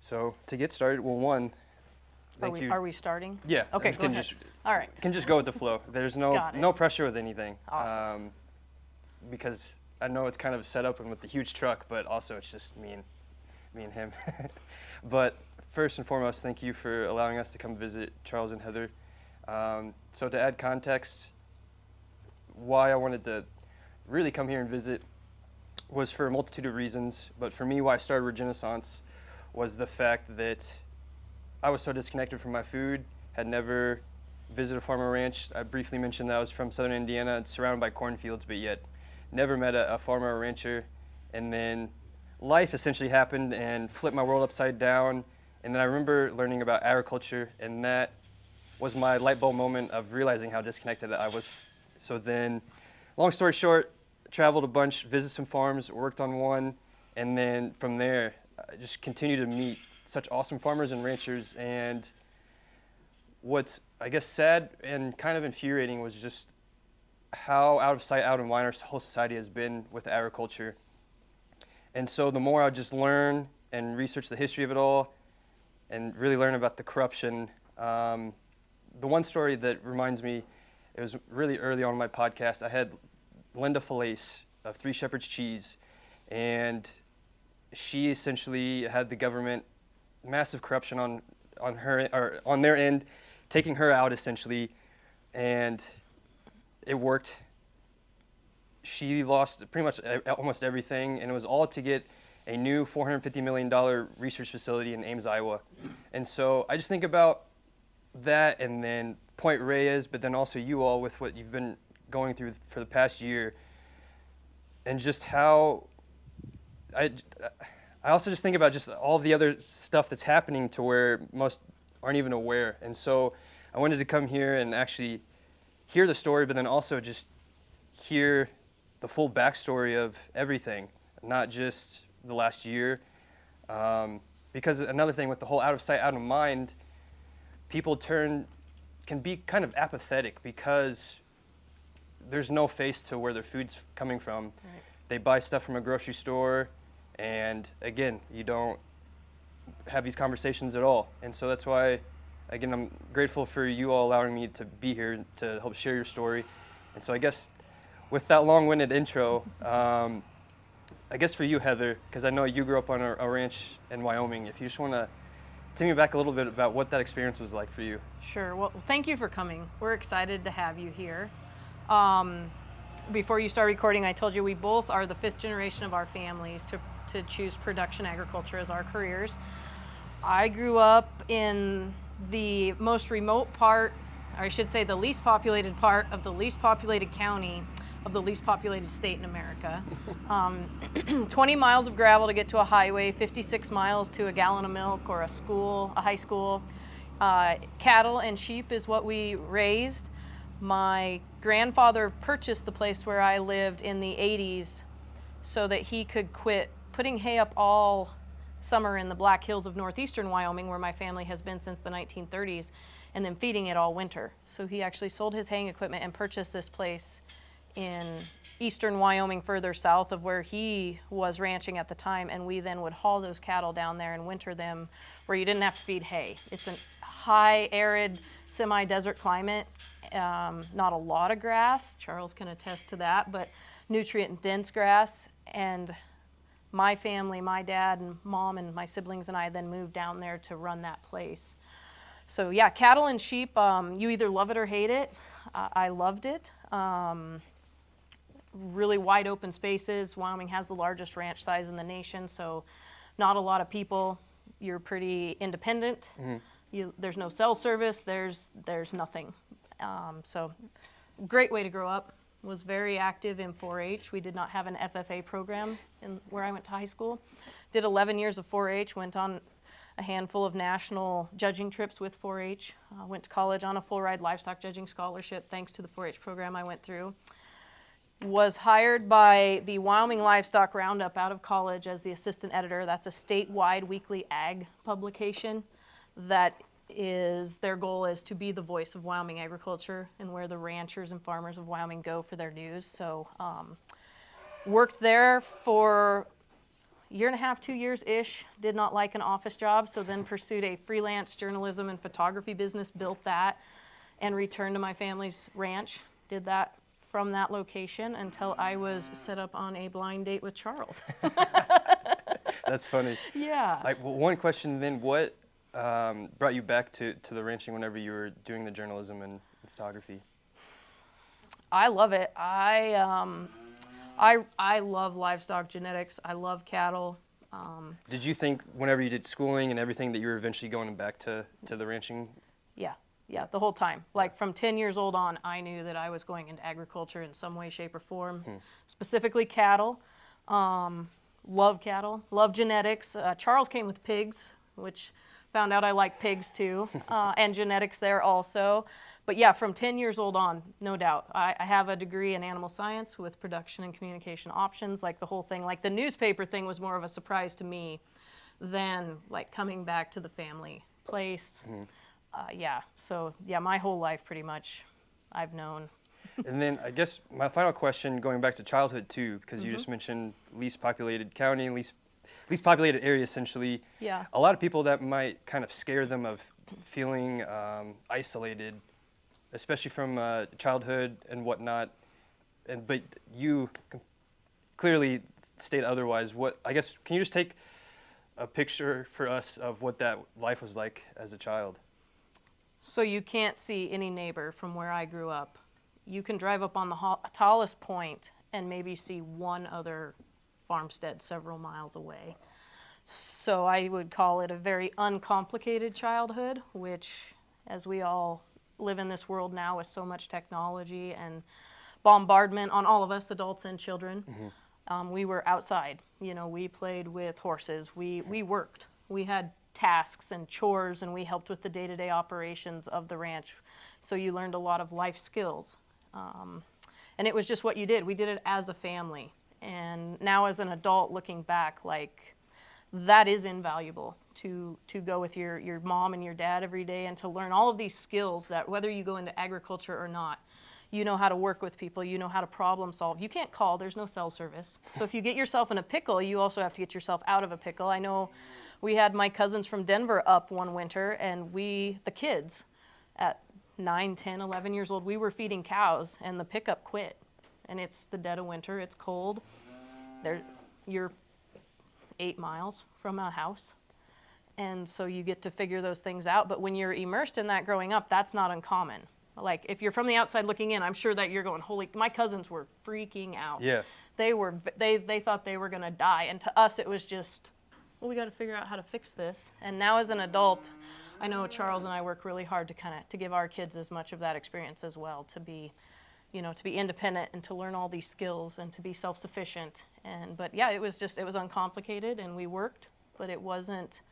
So to get started, well, one, Are we starting? Yeah. Okay, go ahead. All right. Can just go with the flow. There's Got it. no pressure with anything. Awesome. Because I know it's kind of set up and with the huge truck, but also it's just me and him. But first and foremost, thank you for allowing us to come visit Charles and Heather. So to add context, why I wanted to really come here and visit was for a multitude of reasons. But for me, why I started Regenaissance was the fact that I was so disconnected from my food, had never visited a farm or ranch. I briefly mentioned that I was from southern Indiana, surrounded by cornfields, but yet never met a farmer or rancher. And then life essentially happened and flipped my world upside down. And then I remember learning about agriculture, and that was my light bulb moment of realizing how disconnected I was. So then, long story short, traveled a bunch, visited some farms, worked on one, and then from there, I just continued to meet such awesome farmers and ranchers. And what's, I guess, sad and kind of infuriating was just how out of sight, out of mind our whole society has been with agriculture. And so the more I just learn and research the history of it all and really learn about the corruption, the one story that reminds me, it was really early on in my podcast, I had Linda Falaise of Three Shepherds Cheese, and she essentially had the government massive corruption on her or on their end, taking her out essentially, and it worked. She lost pretty much almost everything, and it was all to get a new $450 million research facility in Ames, Iowa. And so I just think about that, and then Point Reyes, but then also you all with what you've been going through for the past year, and just how I also just think about just all the other stuff that's happening to where most aren't even aware. And so I wanted to come here and actually hear the story, but then also just hear the full backstory of everything, not just the last year. Because another thing with the whole out of sight, out of mind, people can be kind of apathetic because there's no face to where their food's coming from. Right. They buy stuff from a grocery store, and again, you don't have these conversations at all. And so that's why, again, I'm grateful for you all allowing me to be here to help share your story. And so I guess with that long-winded intro, I guess for you, Heather, because I know you grew up on a ranch in Wyoming, if you just want to tell me back a little bit about what that experience was like for you. Sure. Well, thank you for coming. We're excited to have you here. Before you start recording, I told you we both are the fifth generation of our families to choose production agriculture as our careers. I grew up in the most remote part, or I should say the least populated part of the least populated county of the least populated state in America. 20 miles of gravel to get to a highway, 56 miles to a gallon of milk or a school, a high school. Cattle and sheep is what we raised. My grandfather purchased the place where I lived in the 80s so that he could quit putting hay up all summer in the Black Hills of northeastern Wyoming, where my family has been since the 1930s, and then feeding it all winter. So he actually sold his haying equipment and purchased this place in eastern Wyoming, further south of where he was ranching at the time, and we then would haul those cattle down there and winter them where you didn't have to feed hay. It's a high, arid, semi-desert climate. Not a lot of grass, Charles can attest to that, but nutrient-dense grass. And my family, my dad and mom and my siblings and I then moved down there to run that place. So yeah, cattle and sheep, you either love it or hate it. I loved it. Really wide open spaces. Wyoming has the largest ranch size in the nation, so not a lot of people. You're pretty independent. Mm-hmm. There's no cell service. There's nothing. So great way to grow up. Was very active in 4-H. We did not have an FFA program where I went to high school. Did 11 years of 4-H, went on a handful of national judging trips with 4-H. Went to college on a full ride livestock judging scholarship thanks to the 4-H program I went through. Was hired by the Wyoming Livestock Roundup out of college as the assistant editor. That's a statewide weekly ag publication that is, their goal is to be the voice of Wyoming agriculture and where the ranchers and farmers of Wyoming go for their news. So worked there for year and a half, 2 years-ish, did not like an office job, so then pursued a freelance journalism and photography business, built that, and returned to my family's ranch. Did that from that location until I was set up on a blind date with Charles. That's funny. Yeah. Well, one question then, what brought you back to the ranching whenever you were doing the journalism and photography? I love it. I love livestock genetics. I love cattle. Did you think whenever you did schooling and everything that you were eventually going back to the ranching? Yeah, the whole time. Like from 10 years old on, I knew that I was going into agriculture in some way, shape, or form, specifically cattle. Love cattle, love genetics. Charles came with pigs, which found out I like pigs too, and genetics there also. But yeah, from 10 years old on, no doubt. I have a degree in animal science with production and communication options, like the whole thing. Like the newspaper thing was more of a surprise to me than like coming back to the family place. So my whole life pretty much I've known. And then I guess my final question, going back to childhood too, because you just mentioned least populated county, least populated area essentially. Yeah. A lot of people that might kind of scare them of feeling isolated, especially from childhood and whatnot. But you clearly state otherwise. I guess, can you just take a picture for us of what that life was like as a child? So you can't see any neighbor from where I grew up. You can drive up on the tallest point and maybe see one other farmstead several miles away. So I would call it a very uncomplicated childhood, which, as we all live in this world now with so much technology and bombardment on all of us, adults and children, we were outside. You know, we played with horses. We worked. We had tasks and chores, and we helped with the day-to-day operations of the ranch. So you learned a lot of life skills. And it was just what you did. We did it as a family. And now as an adult looking back, like, that is invaluable to go with your mom and your dad every day and to learn all of these skills that whether you go into agriculture or not, you know how to work with people, you know how to problem solve. You can't call, there's no cell service. So if you get yourself in a pickle, you also have to get yourself out of a pickle. I know we had my cousins from Denver up one winter, and the kids at 9, 10, 11 years old, we were feeding cows, and the pickup quit. And it's the dead of winter, it's cold. You're 8 miles from a house. And so you get to figure those things out. But when you're immersed in that growing up, that's not uncommon. Like, if you're from the outside looking in, I'm sure that you're going, my cousins were freaking out. Yeah. They thought they were going to die. And to us, it was just, well, we got to figure out how to fix this. And now as an adult, I know Charles and I work really hard to give our kids as much of that experience as well, to be independent and to learn all these skills and to be self-sufficient. But yeah, it was uncomplicated, and we worked, but it wasn't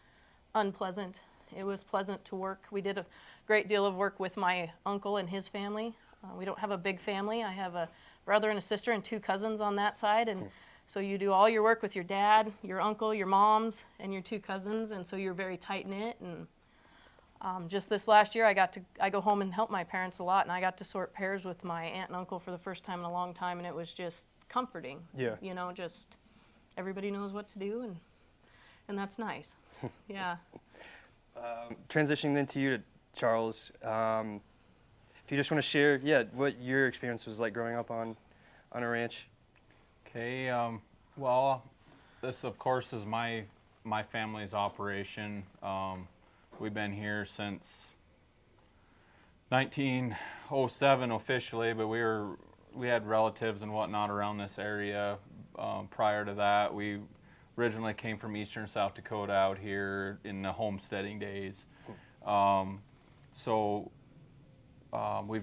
unpleasant. It was pleasant to work. We did a great deal of work with my uncle and his family. We don't have a big family. I have a brother and a sister and 2 cousins on that side, and so you do all your work with your dad, your uncle, your moms, and your 2 cousins, and so you're very tight-knit. And just this last year, I go home and help my parents a lot, and I got to sort pears with my aunt and uncle for the first time in a long time, and it was just comforting. Yeah. You know, just everybody knows what to do, and that's nice. Yeah. Transitioning then to you, Charles, if you just want to share, what your experience was like growing up on a ranch. Okay, well, this of course is my family's operation. We've been here since 1907 officially, but we had relatives and whatnot around this area prior to that. We originally came from eastern South Dakota out here in the homesteading days. We've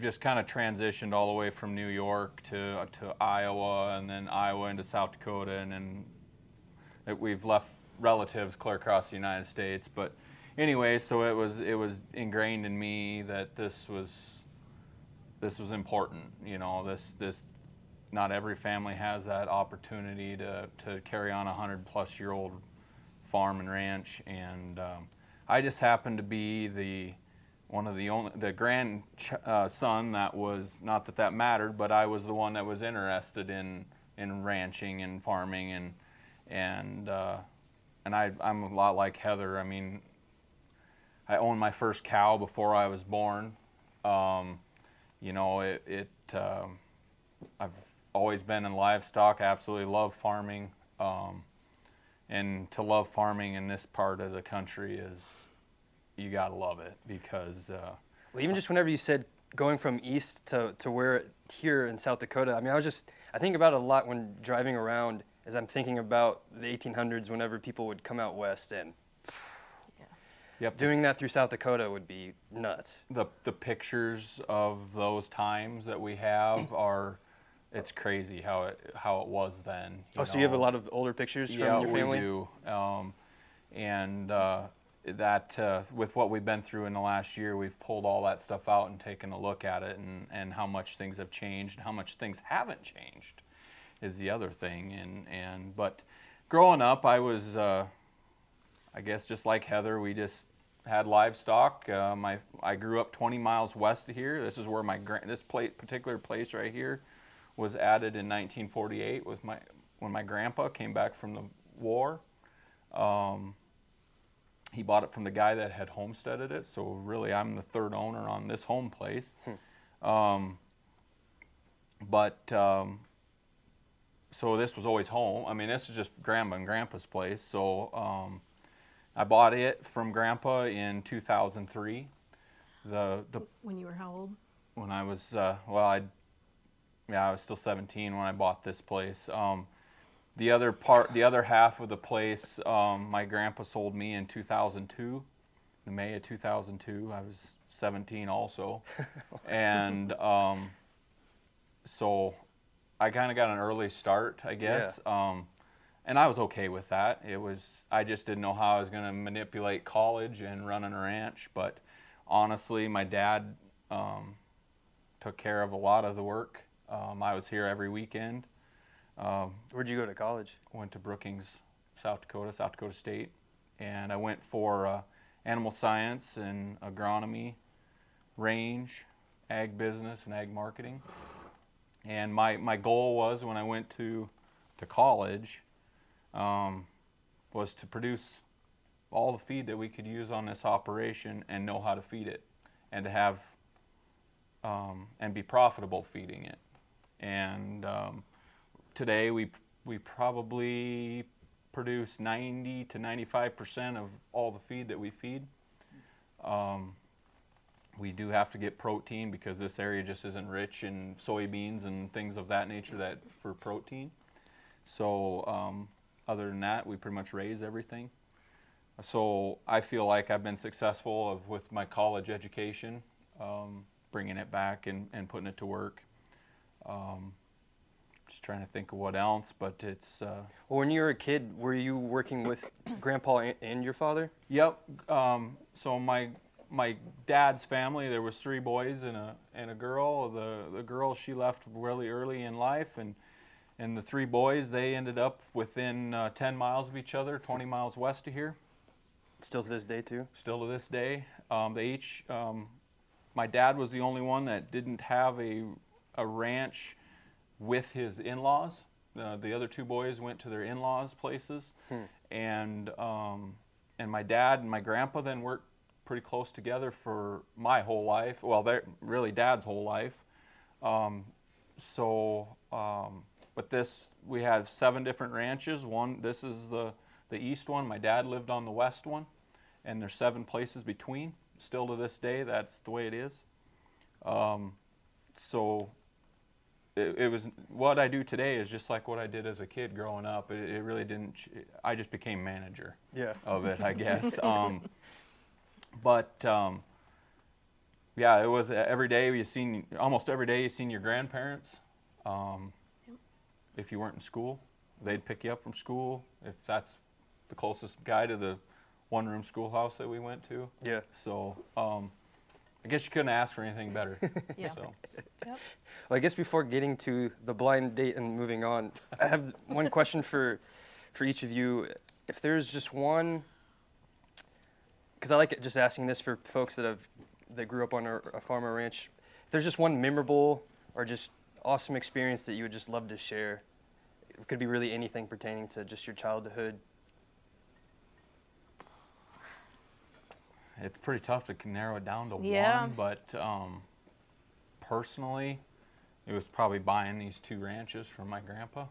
just kind of transitioned all the way from New York to Iowa, and then Iowa into South Dakota, and then we've left relatives clear across the United States. But anyway, so it was ingrained in me that this was important. You know, this not every family has that opportunity to carry on a 100-plus-year-old farm and ranch, and I just happened to be the grandson that was, not that mattered, but I was the one that was interested in ranching and farming, and I'm a lot like Heather. I mean, I owned my first cow before I was born. You know, I've always been in livestock. I absolutely love farming. And to love farming in this part of the country is, you gotta love it, because Well, even just whenever you said going from east to where here in South Dakota, I mean, I think about it a lot when driving around, as I'm thinking about the 1800s, whenever people would come out west, and yep, doing that through South Dakota would be nuts. the pictures of those times that we have are, it's crazy how it was then. Oh, so you have a lot of older pictures from your family? Yeah, we do. And with what we've been through in the last year, we've pulled all that stuff out and taken a look at it, and how much things have changed and how much things haven't changed is the other thing. But growing up, I was, I guess just like Heather, we just had livestock. I grew up 20 miles west of here. This is where this particular place right here was added in 1948 when my grandpa came back from the war. He bought it from the guy that had homesteaded it, so really I'm the third owner on this home place. So this was always home. I mean, this is just Grandma and Grandpa's place. So I bought it from Grandpa in 2003. When you were how old? When I was I was still 17 when I bought this place. The other half of the place, my grandpa sold me in 2002, in May of 2002. I was 17 also, and so I kind of got an early start, I guess. Yeah. And I was okay with that. I just didn't know how I was going to manipulate college and running a ranch. But honestly, my dad took care of a lot of the work. I was here every weekend. Where'd you go to college? Went to Brookings, South Dakota State, and I went for animal science and agronomy, range, ag business, and ag marketing. And my goal was, when I went to college, was to produce all the feed that we could use on this operation and know how to feed it, and to have and be profitable feeding it. And today we probably produce 90 to 95% of all the feed that we feed. We do have to get protein because this area just isn't rich in soybeans and things of that nature for protein. So other than that, we pretty much raise everything. So I feel like I've been successful with my college education, bringing it back and putting it to work. Just trying to think of what else, but it's... Well, when you were a kid, were you working with Grandpa and your father? Yep. So my dad's family, there was 3 boys and a girl. The girl, she left really early in life, and the 3 boys, they ended up within 10 miles of each other, 20 miles west of here. Still to this day, too? Still to this day. They each... my dad was the only one that didn't have a ranch with his in-laws. The other 2 boys went to their in-laws' places, and my dad and my grandpa then worked pretty close together for my whole life. Well, they're really Dad's whole life. But we have 7 different ranches. This is the east one. My dad lived on the west one, and there's 7 places between. Still to this day, that's the way it is. So it was, what I do today is just like what I did as a kid growing up. It really didn't. I just became manager of it, I guess. Yeah, it was every day almost every day you seen your grandparents. If you weren't in school, they'd pick you up from school. If that's the closest guy to the one-room schoolhouse that we went to. Yeah. So I guess you couldn't ask for anything better. Yeah. So. Yep. Well, I guess before getting to the blind date and moving on, I have one question for each of you. If there's just one, because I like it just asking this for folks that grew up on a farm or ranch. If there's just one memorable or just awesome experience that you would just love to share, it could be really anything pertaining to just your childhood. It's pretty tough to narrow it down to Yeah. one, but personally, it was probably buying these 2 ranches from my grandpa.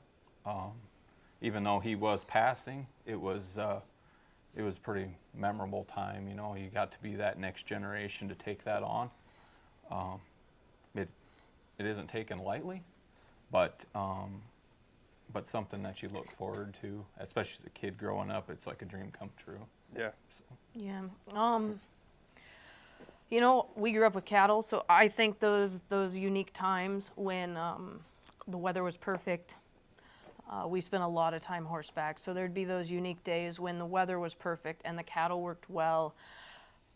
Even though he was passing, it was a pretty memorable time. You know, you got to be that next generation to take that on. It isn't taken lightly, but something that you look forward to, especially as a kid growing up. It's like a dream come true. Yeah. Yeah. You know, we grew up with cattle, so I think those unique times when the weather was perfect, we spent a lot of time horseback. So there'd be those unique days when the weather was perfect and the cattle worked well.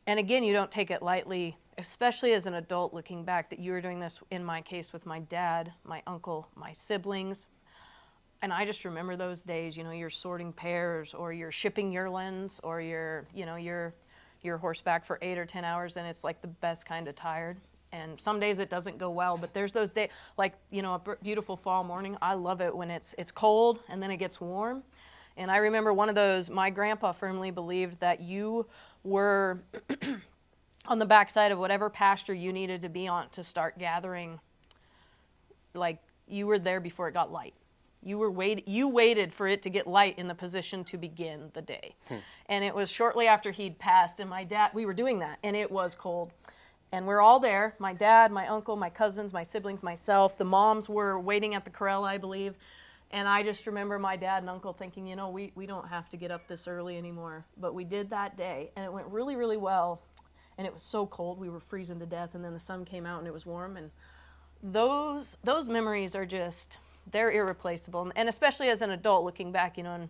And again, you don't take it lightly, especially as an adult looking back, that you were doing this, in my case, with my dad, my uncle, my siblings. And I just remember those days, you know, you're sorting pears or you're shipping yearlings or you're horseback for 8 or 10 hours, and it's like the best kind of tired. And some days it doesn't go well, but there's those days, like, you know, a beautiful fall morning. I love it when it's cold and then it gets warm. And I remember one of those, my grandpa firmly believed that you were on the backside of whatever pasture you needed to be on to start gathering. Like, you were there before it got light. You waited for it to get light in the position to begin the day. And it was shortly after he'd passed, and my dad, we were doing that, and it was cold. And we're all there, my dad, my uncle, my cousins, my siblings, myself. The moms were waiting at the corral, I believe. And I just remember my dad and uncle thinking, you know, we don't have to get up this early anymore. But we did that day, and it went really, really well. And it was so cold, we were freezing to death, and then the sun came out and it was warm. And those memories are just, they're irreplaceable. And especially as an adult looking back, you know, and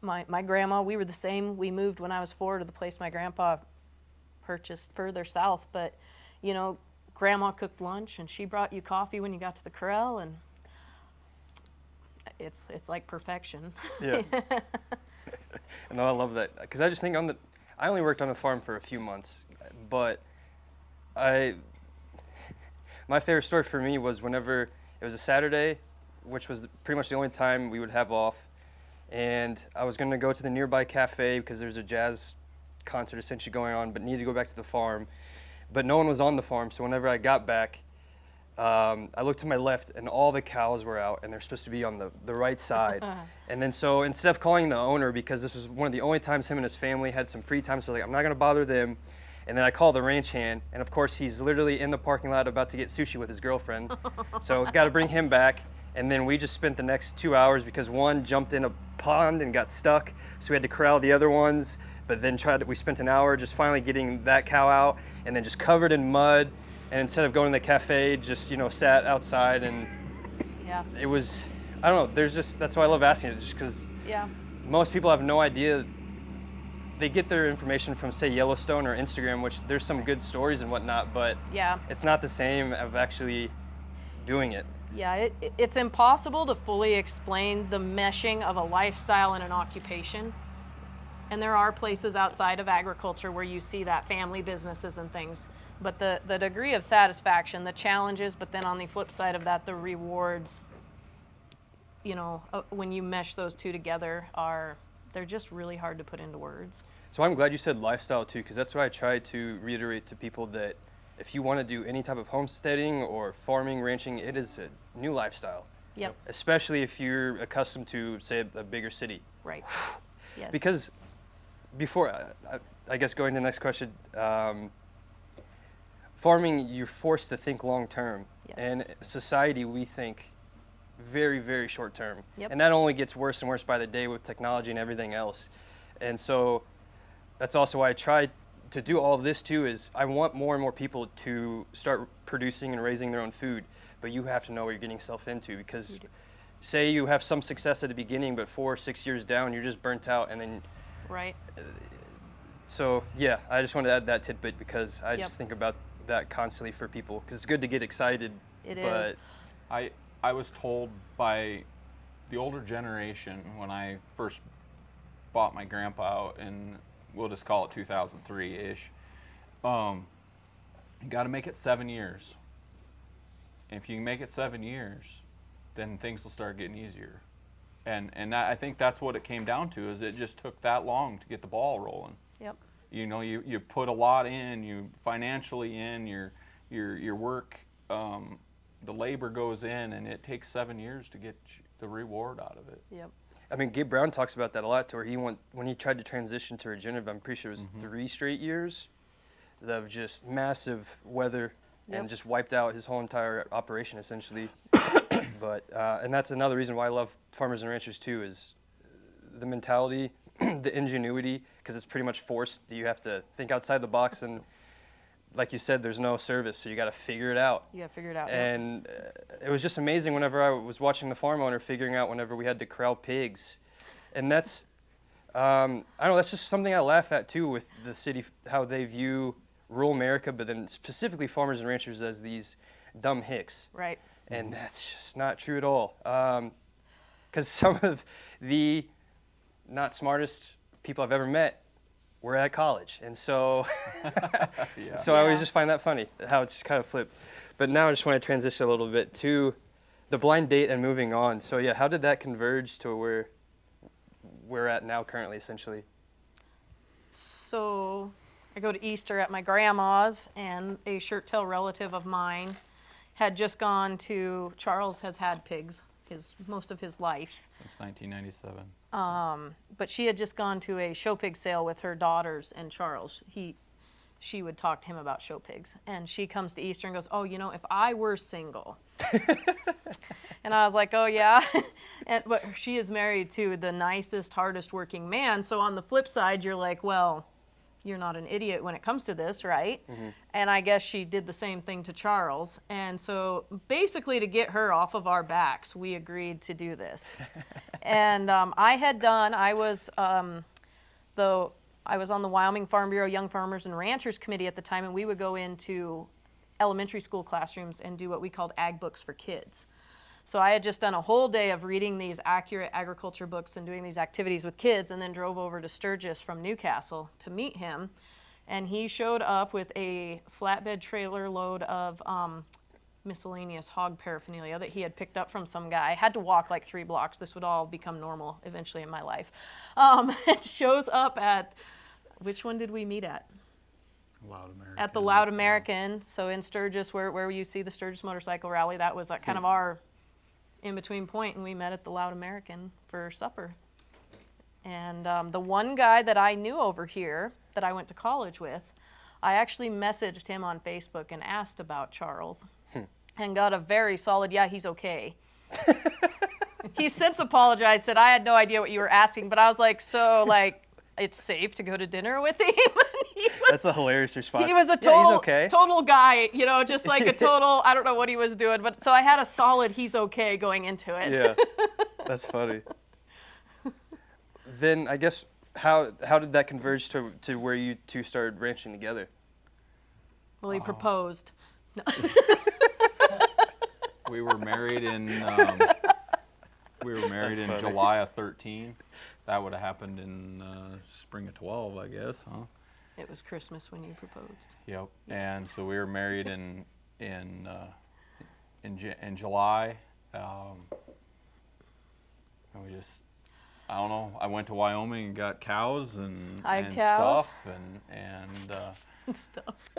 my grandma, we were the same. We moved when I was 4 to the place my grandpa purchased further south. But, you know, grandma cooked lunch and she brought you coffee when you got to the corral, and it's like perfection. Yeah. No, I love that, because I just think I only worked on the farm for a few months, but my favorite story for me was whenever it was a Saturday, which was pretty much the only time we would have off, and I was going to go to the nearby cafe because there's a jazz concert essentially going on, but needed to go back to the farm. But no one was on the farm, so whenever I got back, I looked to my left and all the cows were out, and they're supposed to be on the right side. And then so instead of calling the owner, because this was one of the only times him and his family had some free time, so like, I'm not going to bother them. And then I call the ranch hand, and of course he's literally in the parking lot about to get sushi with his girlfriend. So got to bring him back. And then we just spent the next 2 hours, because one jumped in a pond and got stuck, so we had to corral the other ones. But then we spent an hour just finally getting that cow out, and then just covered in mud. And instead of going to the cafe, just, you know, sat outside, and Yeah. it was, I don't know, that's why I love asking it, just because Yeah. most people have no idea. They get their information from, say, Yellowstone or Instagram, which there's some good stories and whatnot, but Yeah. it's not the same of actually doing it. Yeah, it's impossible to fully explain the meshing of a lifestyle and an occupation. And there are places outside of agriculture where you see that, family businesses and things. But the degree of satisfaction, the challenges, but then on the flip side of that, the rewards, you know, when you mesh those two together, they're just really hard to put into words. So I'm glad you said lifestyle too, because that's what I try to reiterate to people, that if you want to do any type of homesteading or farming, ranching, it is a new lifestyle. Yep. Especially if you're accustomed to, say, a bigger city. Right. Yes. Because before, I guess going to the next question, farming, you're forced to think long term. Yes. And society, we think very, very short term. Yep. And that only gets worse and worse by the day with technology and everything else. And so that's also why I try to do all of this too, is I want more and more people to start producing and raising their own food. But you have to know what you're getting yourself into, because say you have some success at the beginning, but 4 or 6 years down, you're just burnt out. And then, Right. So yeah, I just wanted to add that tidbit, because I Yep. just think about that constantly for people, because it's good to get excited. It but is. I was told by the older generation when I first bought my grandpa out, and we'll just call it 2003-ish, you got to make it 7 years. And if you can make it 7 years, then things will start getting easier. And I think that's what it came down to, is it just took that long to get the ball rolling. Yep. You know, you put a lot in, you financially in, your work, the labor goes in, and it takes 7 years to get the reward out of it. Yep. I mean, Gabe Brown talks about that a lot, to where when he tried to transition to regenerative, I'm pretty sure it was 3 straight years of just massive weather and just wiped out his whole entire operation, essentially. But and that's another reason why I love farmers and ranchers too, is the mentality, the ingenuity, because it's pretty much forced. You have to think outside the box, and like you said, there's no service, so you got to figure it out. You got to figure it out. And it was just amazing whenever I was watching the farm owner figuring out whenever we had to corral pigs. And that's, I don't know, that's just something I laugh at too, with the city, how they view rural America, but then specifically farmers and ranchers as these dumb hicks. Right. And that's just not true at all. Because some of the not smartest people I've ever met were at college. And so, so I always just find that funny, how it's just kind of flipped. But now I just want to transition a little bit to the blind date and moving on. So yeah, how did that converge to where we're at now currently, essentially? So I go to Easter at my grandma's, and a shirt-tail relative of mine had just gone to, Charles has had pigs most of his life. Since 1997. But she had just gone to a show pig sale with her daughters and Charles. She would talk to him about show pigs. And she comes to Easter and goes, oh, you know, if I were single. And I was like, oh, yeah. But she is married to the nicest, hardest working man. So on the flip side, you're like, well, you're not an idiot when it comes to this, right? And I guess she did the same thing to Charles. And so basically, to get her off of our backs, we agreed to do this. And I was on the Wyoming Farm Bureau Young Farmers and Ranchers Committee at the time, and we would go into elementary school classrooms and do what we called ag books for kids. So I had just done a whole day of reading these accurate agriculture books and doing these activities with kids, and then drove over to Sturgis from Newcastle to meet him. And he showed up with a flatbed trailer load of miscellaneous hog paraphernalia that he had picked up from some guy. I had to walk like 3 blocks. This would all become normal eventually in my life. It shows up at, which one did we meet at? Loud American. At the Loud American. So in Sturgis, where you see the Sturgis Motorcycle Rally, that was kind of our in-between point, and we met at the Loud American for supper. And the one guy that I knew over here that I went to college with, I actually messaged him on Facebook and asked about Charles and got a very solid, yeah, he's okay. He's since apologized, said, I had no idea what you were asking, but I was like, so, like, it's safe to go to dinner with him? That's a hilarious response. He was a total guy, you know, just like a total, I don't know what he was doing, but so I had a solid he's okay going into it. Yeah, that's funny. Then I guess, how did that converge to where you two started ranching together? Well, he proposed. We were married in July of 13. That would have happened in spring of 12, I guess, huh? It was Christmas when you proposed. Yep. And so we were married in July. And we just, I don't know. I went to Wyoming and got cows and cows. stuff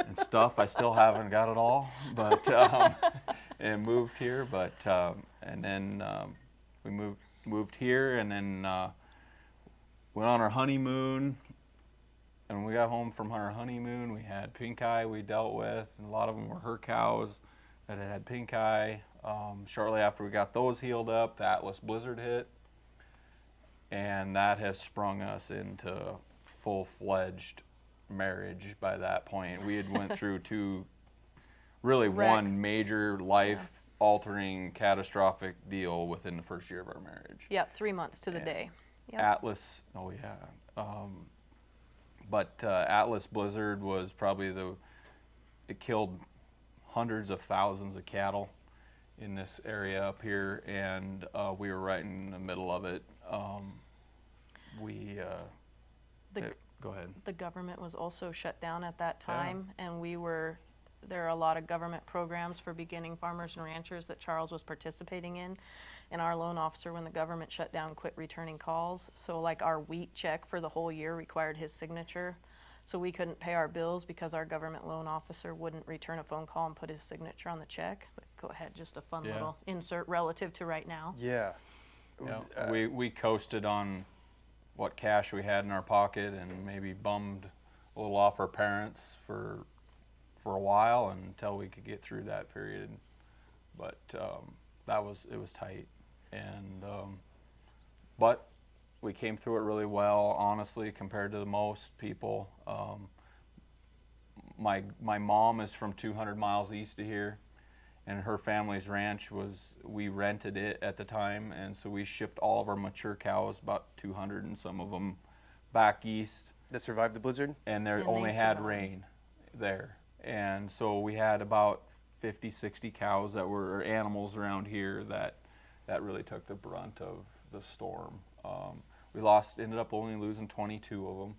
and stuff. I still haven't got it all, but and moved here. But and then we moved here, and then went on our honeymoon. And when we got home from our honeymoon, we had pink eye we dealt with, and a lot of them were her cows that had pink eye. Shortly after we got those healed up, the Atlas blizzard hit, and that has sprung us into full-fledged marriage by that point. We had went through one major life-altering, catastrophic deal within the first year of our marriage. Yeah, 3 months to the day. Yep. Atlas, oh yeah. But Atlas blizzard was probably it killed hundreds of thousands of cattle in this area up here, and we were right in the middle of it. Go ahead. The government was also shut down at that time, and we were there are a lot of government programs for beginning farmers and ranchers that Charles was participating in. And our loan officer, when the government shut down, quit returning calls. So like our wheat check for the whole year required his signature. So we couldn't pay our bills because our government loan officer wouldn't return a phone call and put his signature on the check. But go ahead, just a fun Yeah. little insert relative to right now. Yeah. Yeah. We coasted on what cash we had in our pocket and maybe bummed a little off our parents for a while until we could get through that period. But it was tight, and but we came through it really well, honestly, compared to most people. My mom is from 200 miles east of here, and her family's ranch we rented it at the time, and so we shipped all of our mature cows, about 200 and some of them, back east. That survived the blizzard? And they And they only had survived. rain there. And so we had about 50, 60 cows that were animals around here that really took the brunt of the storm. We ended up only losing 22 of them.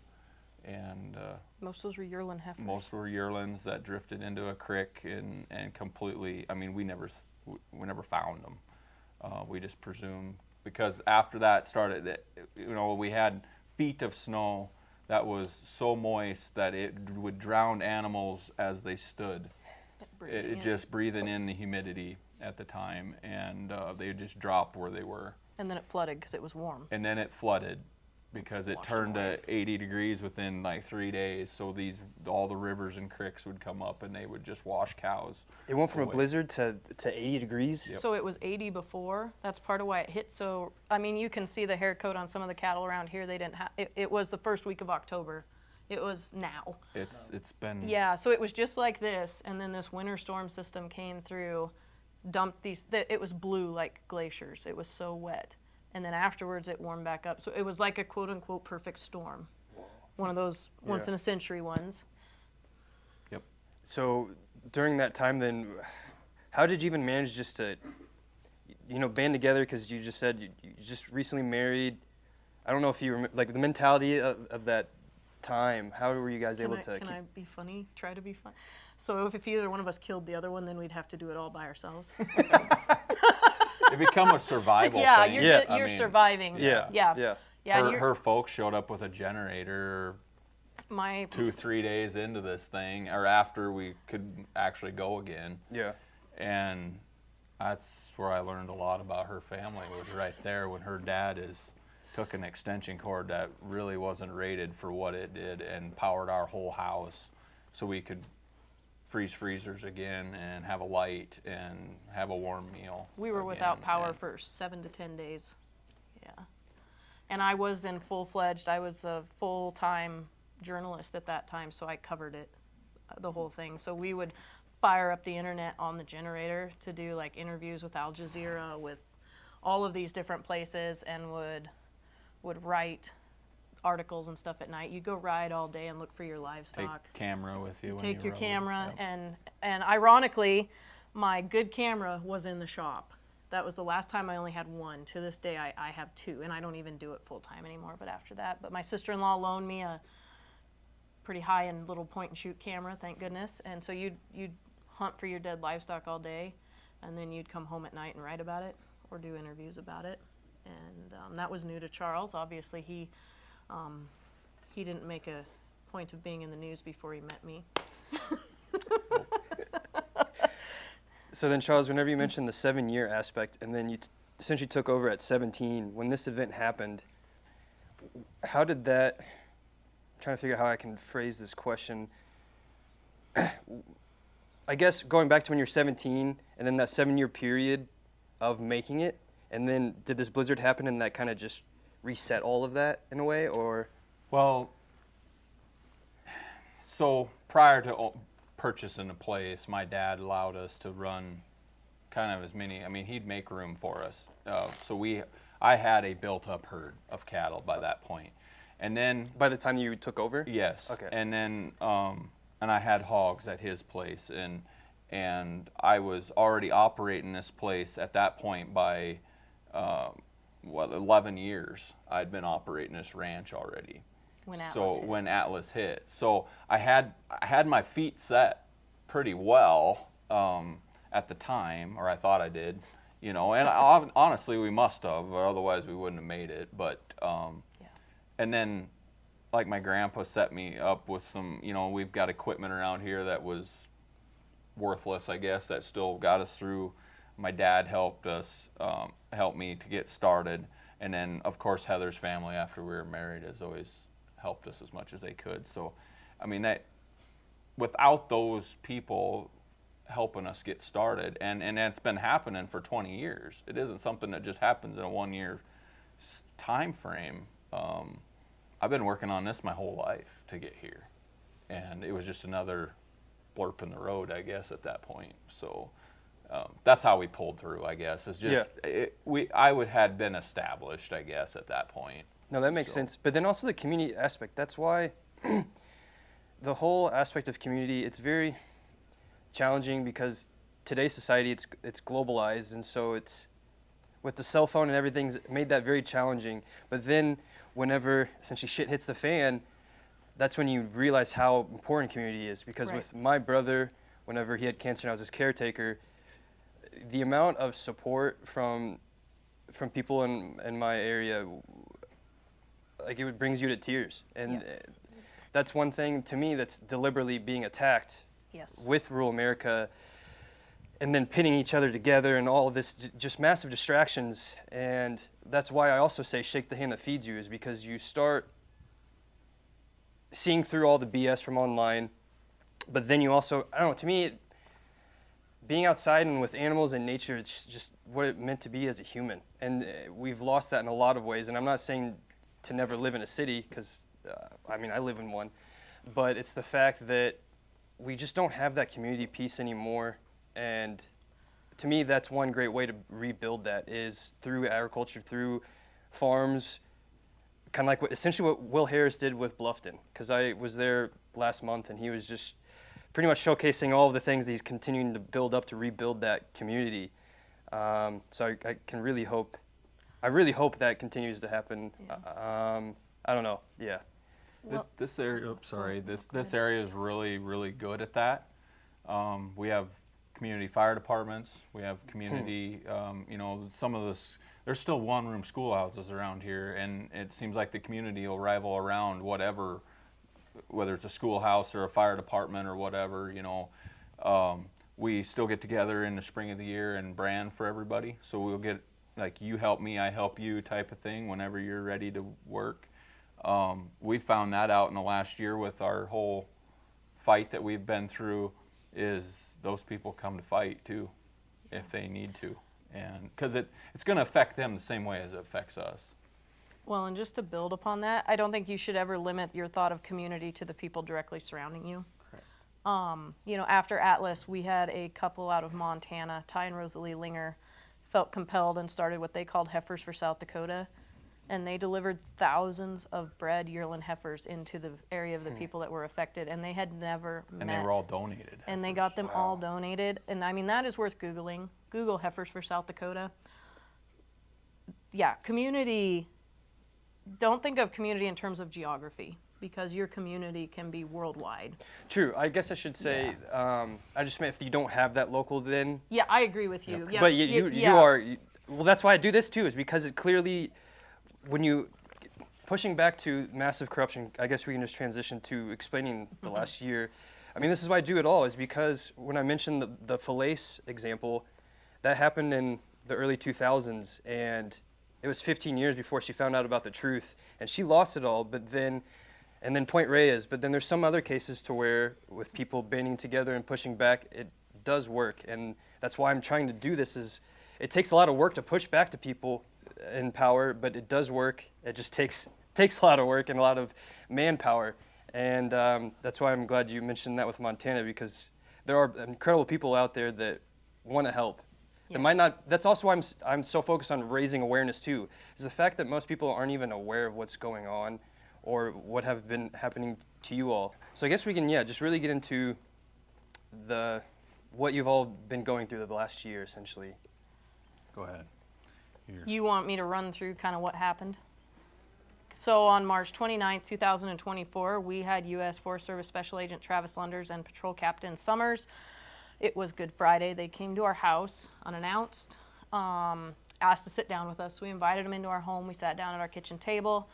And Most of those were yearling heifers. most were yearlings that drifted into a creek and completely, I mean, we never found them. We just presumed, because after that started, we had feet of snow that was so moist that it would drown animals as they stood. It just breathing in the humidity at the time, and they just dropped where they were. And then it flooded because it was warm. And then it flooded because it Washed turned away. to 80 degrees within like 3 days. So all the rivers and creeks would come up and they would just wash cows. It went from a away. blizzard to 80 degrees? Yep. So it was 80 before. That's part of why it hit. So, I mean, you can see the hair coat on some of the cattle around here. They didn't have, it was the first week of October. It was now. It's been Yeah, so it was just like this, and then this winter storm system came through, dumped it was blue like glaciers. It was so wet. And then afterwards it warmed back up. So it was like a quote unquote perfect storm. One of those once in a century ones. Yep. So during that time then, how did you even manage just to, band together? Because you just said you just recently married. I don't know if you remember, like the mentality of that time. How were you guys able to Can I be funny? Try to be fun. So if either one of us killed the other one, then we'd have to do it all by ourselves. it become a survival Yeah, thing. you're surviving. Yeah. Yeah. and Her folks showed up with a generator my 2-3 days into this thing, or after we could actually go again. Yeah. And that's where I learned a lot about her family, was right there when her dad took an extension cord that really wasn't rated for what it did and powered our whole house so we could freeze freezers again and have a light and have a warm meal. We were again. without power And for 7 to 10 days. Yeah. And I was I was a full-time journalist at that time, so I covered it, the whole thing. So we would fire up the internet on the generator to do like interviews with Al Jazeera, with all of these different places, and would write articles and stuff at night. You'd go ride all day and look for your take livestock. camera with you. When Take you your rode. camera, Yep. and ironically, my good camera was in the shop. That was the last time I only had one. To this day, I have two, and I don't even do it full time anymore. But after that, my sister-in-law loaned me a pretty high-end little point-and-shoot camera, thank goodness. And so you'd hunt for your dead livestock all day, and then you'd come home at night and write about it or do interviews about it. And that was new to Charles. Obviously, he didn't make a point of being in the news before he met me. So then, Charles, whenever you mentioned the 7-year aspect, and then you essentially took over at 17, when this event happened, how did that? I'm trying to figure out how I can phrase this question. I guess going back to when you're 17, and then that 7-year period of making it, and then did this blizzard happen, and that kind of just reset all of that in a way, or? Well, so prior to purchasing a place, my dad allowed us to run kind of as many. I mean, he'd make room for us. I had a built-up herd of cattle by that point, and then By the time you took over? yes, Okay. and then and I had hogs at his place, and I was already operating this place at that point by 11 years. I'd been operating this ranch already. When Atlas so hit. when Atlas hit, so I had my feet set pretty well at the time, or I thought I did, you know, and honestly, we must have, or otherwise we wouldn't have made it. But and then, like, my grandpa set me up with some, you know, we've got equipment around here that was worthless, I guess, that still got us through. My dad helped me to get started, and then of course Heather's family after we were married has always helped us as much as they could. So, I mean, that without those people helping us get started, and that's been happening for 20 years. It isn't something that just happens in a 1 year time frame. I've been working on this my whole life to get here, and it was just another blurb in the road, I guess, at that point. So that's how we pulled through, I guess. It's just I had been established, I guess, at that point. No, that makes sense. But then also the community aspect. That's why the whole aspect of community, it's very challenging because today's society, it's globalized, and so it's with the cell phone and everything's made that very challenging. But then whenever essentially shit hits the fan, that's when you realize how important community is. Because with my brother, whenever he had cancer and I was his caretaker, the amount of support from people in my area, like, it brings you to tears. And that's one thing to me that's deliberately being attacked with rural America, and then pinning each other together and all of this, just massive distractions. And that's why I also say shake the hand that feeds you, is because you start seeing through all the BS from online, but then you also, I don't know, to me, being outside and with animals and nature, it's just what it meant to be as a human. And we've lost that in a lot of ways. And I'm not saying to never live in a city, because, I mean, I live in one. But it's the fact that we just don't have that community piece anymore. And to me, that's one great way to rebuild that, is through agriculture, through farms, kind of like essentially what Will Harris did with Bluffton. Because I was there last month, and he was just pretty much showcasing all of the things that he's continuing to build up to rebuild that community. So I can really hope, that continues to happen. I don't know, This area, this area is really good at that. We have community fire departments. We have community, you know, some of this. There's still one-room schoolhouses around here, and it seems like the community will rival around whatever, whether it's a schoolhouse or a fire department or whatever. You know, we still get together in the spring of the year and brand for everybody. So we'll get, like, you help me, I help you type of thing whenever you're ready to work. We found that out in the last year with our whole fight that we've been through, is those people come to fight too if they need to, and because it's going to affect them the same way as it affects us. Well, and just to build upon that, I don't think you should ever limit your thought of community to the people directly surrounding you. Correct. You know, after Atlas, we had a couple out of Montana, Ty and Rosalie Linger, felt compelled and started what they called Heifers for South Dakota. And they delivered thousands of bred yearling heifers into the area of the people that were affected, and they had never met. And they were all donated. And they got them all donated. And I mean, that is worth Googling. Google Heifers for South Dakota. Yeah, community, don't think of community in terms of geography, because your community can be worldwide. True. I guess I should say, I just meant if you don't have that local, then. Yeah, I agree with you. Yep. Yeah, But you are, well, that's why I do this too, is because it clearly, when you, pushing back to massive corruption, I guess we can just transition to explaining the last year. I mean, this is why I do it all, is because when I mentioned the Falaise example, that happened in the early 2000s, and it was 15 years before she found out about the truth, and she lost it all. But then, and then Point Reyes, but then there's some other cases to where, with people banding together and pushing back, it does work. And that's why I'm trying to do this, is it takes a lot of work to push back to people in power, but it does work. It just takes a lot of work and a lot of manpower. And that's why I'm glad you mentioned that with Montana, because there are incredible people out there that want to help. Yes. That might not. That's also why I'm so focused on raising awareness too, is the fact that most people aren't even aware of what's going on or what have been happening to you all. So I guess we can just really get into what you've all been going through the last year, essentially. Go ahead. You want me to run through kind of what happened? So on March 29th, 2024, we had U.S. Forest Service Special Agent Travis Lunders and Patrol Captain Summers. It was Good Friday. They came to our house unannounced, asked to sit down with us. We invited them into our home. We sat down at our kitchen table,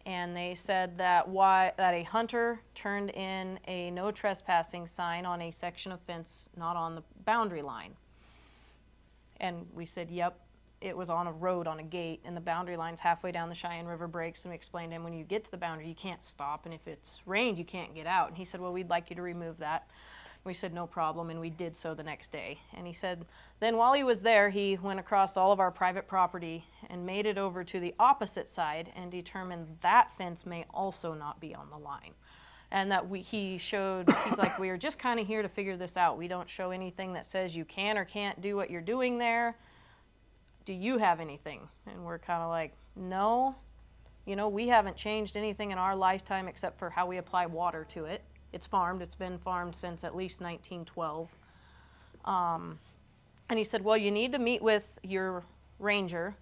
and they said that a hunter turned in a no trespassing sign on a section of fence not on the boundary line. And we said, yep, it was on a road on a gate, and the boundary line's halfway down the Cheyenne River breaks. And we explained to him, when you get to the boundary, you can't stop, and if it's rained, you can't get out. And he said, well, we'd like you to remove that. We said, no problem, and we did so the next day. And he said, then while he was there, he went across all of our private property and made it over to the opposite side and determined that fence may also not be on the line. And that he's like, we are just kind of here to figure this out. We don't show anything that says you can or can't do what you're doing there. Do you have anything? And we're kind of like, no. You know, we haven't changed anything in our lifetime except for how we apply water to it. It's farmed. It's been farmed since at least 1912. And he said, well, you need to meet with your ranger,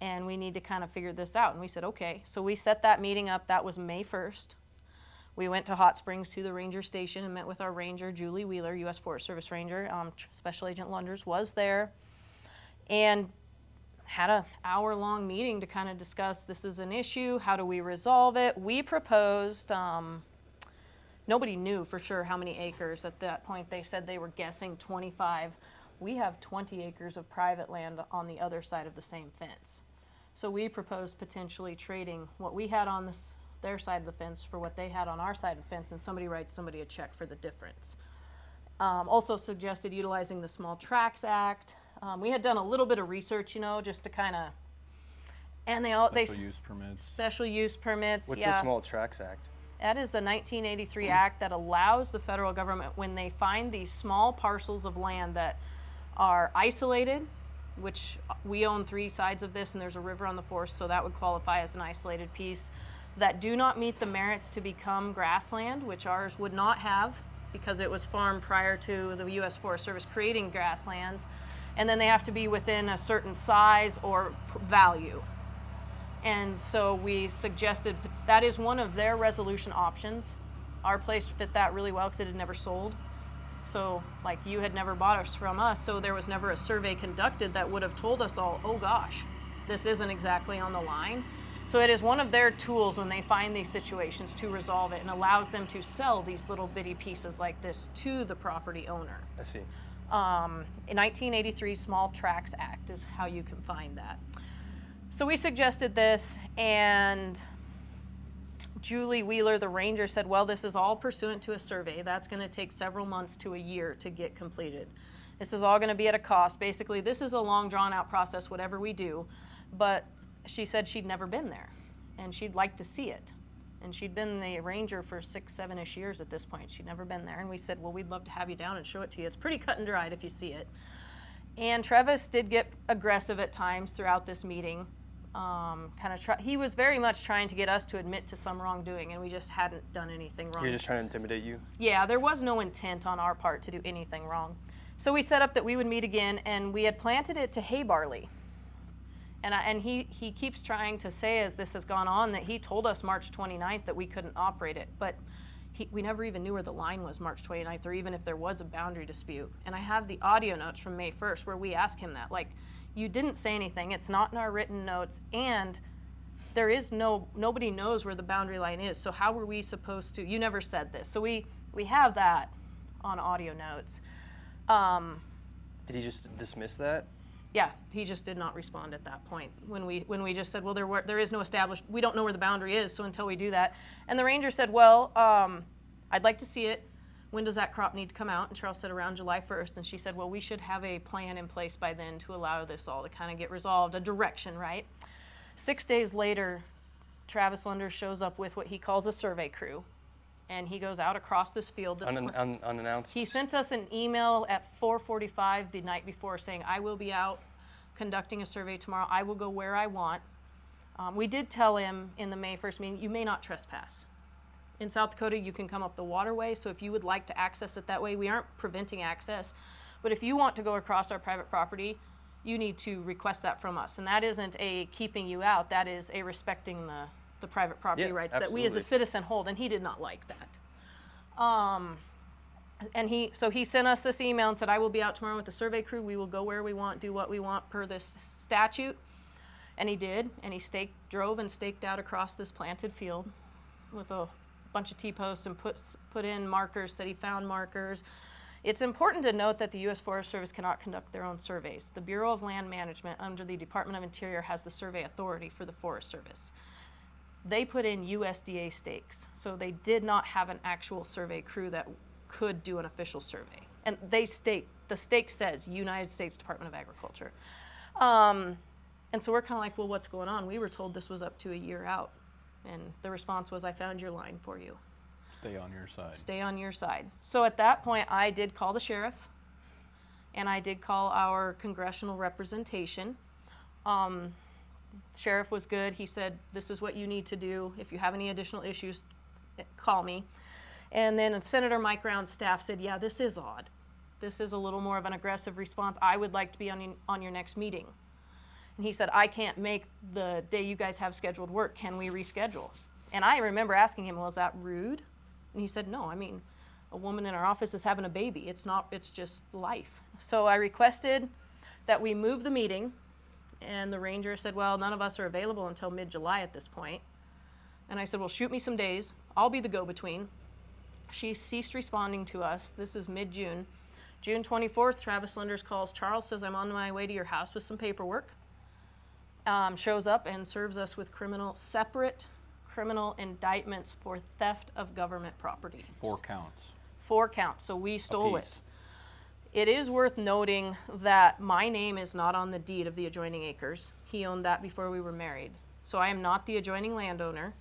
and we need to kind of figure this out. And we said, okay. So we set that meeting up. That was May 1st. We went to Hot Springs to the ranger station and met with our ranger, Julie Wheeler, U.S. Forest Service Ranger. Special Agent Lunders was there, and had an hour-long meeting to kind of discuss, this is an issue, how do we resolve it? We proposed, nobody knew for sure how many acres. At that point, they said they were guessing 25. We have 20 acres of private land on the other side of the same fence. So we proposed potentially trading what we had on their side of the fence for what they had on our side of the fence, and somebody writes somebody a check for the difference. Also suggested utilizing the Small Tracts Act. We had done a little bit of research, you know, just to kind of, and Special use permits. Special use permits. What's yeah. the Small Tracts Act? That is the 1983 act that allows the federal government, when they find these small parcels of land that are isolated, which we own 3 sides of this, and there's a river on the 4th, so that would qualify as an isolated piece, that do not meet the merits to become grassland, which ours would not have because it was farmed prior to the U.S. Forest Service creating grasslands. And then they have to be within a certain size or value. And so we suggested that is one of their resolution options. Our place fit that really well because it had never sold. So like you had never bought us from us, so there was never a survey conducted that would have told us all, oh gosh, this isn't exactly on the line. So it is one of their tools when they find these situations to resolve it, and allows them to sell these little bitty pieces like this to the property owner. I see. In 1983 Small Tracts Act is how you can find that. So we suggested this, and Julie Wheeler, the ranger, said, well, this is all pursuant to a survey. That's going to take several months to a year to get completed. This is all going to be at a cost. Basically, this is a long, drawn-out process, whatever we do. But she said she'd never been there, and she'd like to see it. And she'd been the ranger for 6, 7-ish years at this point. She'd never been there. And we said, well, we'd love to have you down and show it to you. It's pretty cut and dried if you see it. And Travis did get aggressive at times throughout this meeting. He was very much trying to get us to admit to some wrongdoing, and we just hadn't done anything wrong. He was just trying to intimidate you? Yeah, there was no intent on our part to do anything wrong. So we set up that we would meet again, and we had planted it to hay barley. And he keeps trying to say, as this has gone on, that he told us March 29th that we couldn't operate it. But we never even knew where the line was March 29th, or even if there was a boundary dispute. And I have the audio notes from May 1st where we asked him that. Like, you didn't say anything. It's not in our written notes. And there is nobody knows where the boundary line is. So how were we supposed to? You never said this. So we have that on audio notes. Did he just dismiss that? Yeah, he just did not respond at that point when we just said, well, there is no established, we don't know where the boundary is, so until we do that. And the ranger said, well, I'd like to see it. When does that crop need to come out? And Charles said around July 1st. And she said, well, we should have a plan in place by then to allow this all to kind of get resolved, a direction, right? 6 days later, Travis Lunders shows up with what he calls a survey crew. And he goes out across this field. That's Unannounced? He sent us an email at 4:45 the night before saying, I will be out conducting a survey tomorrow. I will go where I want. We did tell him in the May 1st meeting, you may not trespass. In South Dakota, you can come up the waterway, so if you would like to access it that way, we aren't preventing access. But if you want to go across our private property, you need to request that from us. And that isn't a keeping you out, that is a respecting the private property Yeah, rights that we as a absolutely. citizen hold, and he did not like that. And he sent us this email and said, I will be out tomorrow with the survey crew. We will go where we want, do what we want per this statute. And he did, and he drove and staked out across this planted field with a bunch of T-posts and put in markers, said he found markers. It's important to note that the U.S. Forest Service cannot conduct their own surveys. The Bureau of Land Management under the Department of Interior has the survey authority for the Forest Service. They put in USDA stakes, so they did not have an actual survey crew that could do an official survey. And the stake says United States Department of Agriculture. And so we're kind of like, well, what's going on? We were told this was up to a year out. And the response was, I found your line for you. Stay on your side. Stay on your side. So at that point, I did call the sheriff, and I did call our congressional representation. Sheriff was good. He said, this is what you need to do. If you have any additional issues, call me. And then Senator Mike Round's staff said, yeah, this is odd. This is a little more of an aggressive response. I would like to be on your next meeting. And he said, I can't make the day you guys have scheduled work. Can we reschedule? And I remember asking him, well, is that rude? And he said, no, I mean, a woman in our office is having a baby. It's just life. So I requested that we move the meeting. And the ranger said, well, none of us are available until mid-July at this point. And I said, well, shoot me some days. I'll be the go-between. She ceased responding to us. This is mid-June. June 24th, Travis Lenders calls Charles, says, I'm on my way to your house with some paperwork. Shows up and serves us with separate criminal indictments for theft of government property. 4 counts. 4 counts, so we stole it. Apiece. It is worth noting that my name is not on the deed of the adjoining acres. He owned that before we were married. So I am not the adjoining landowner.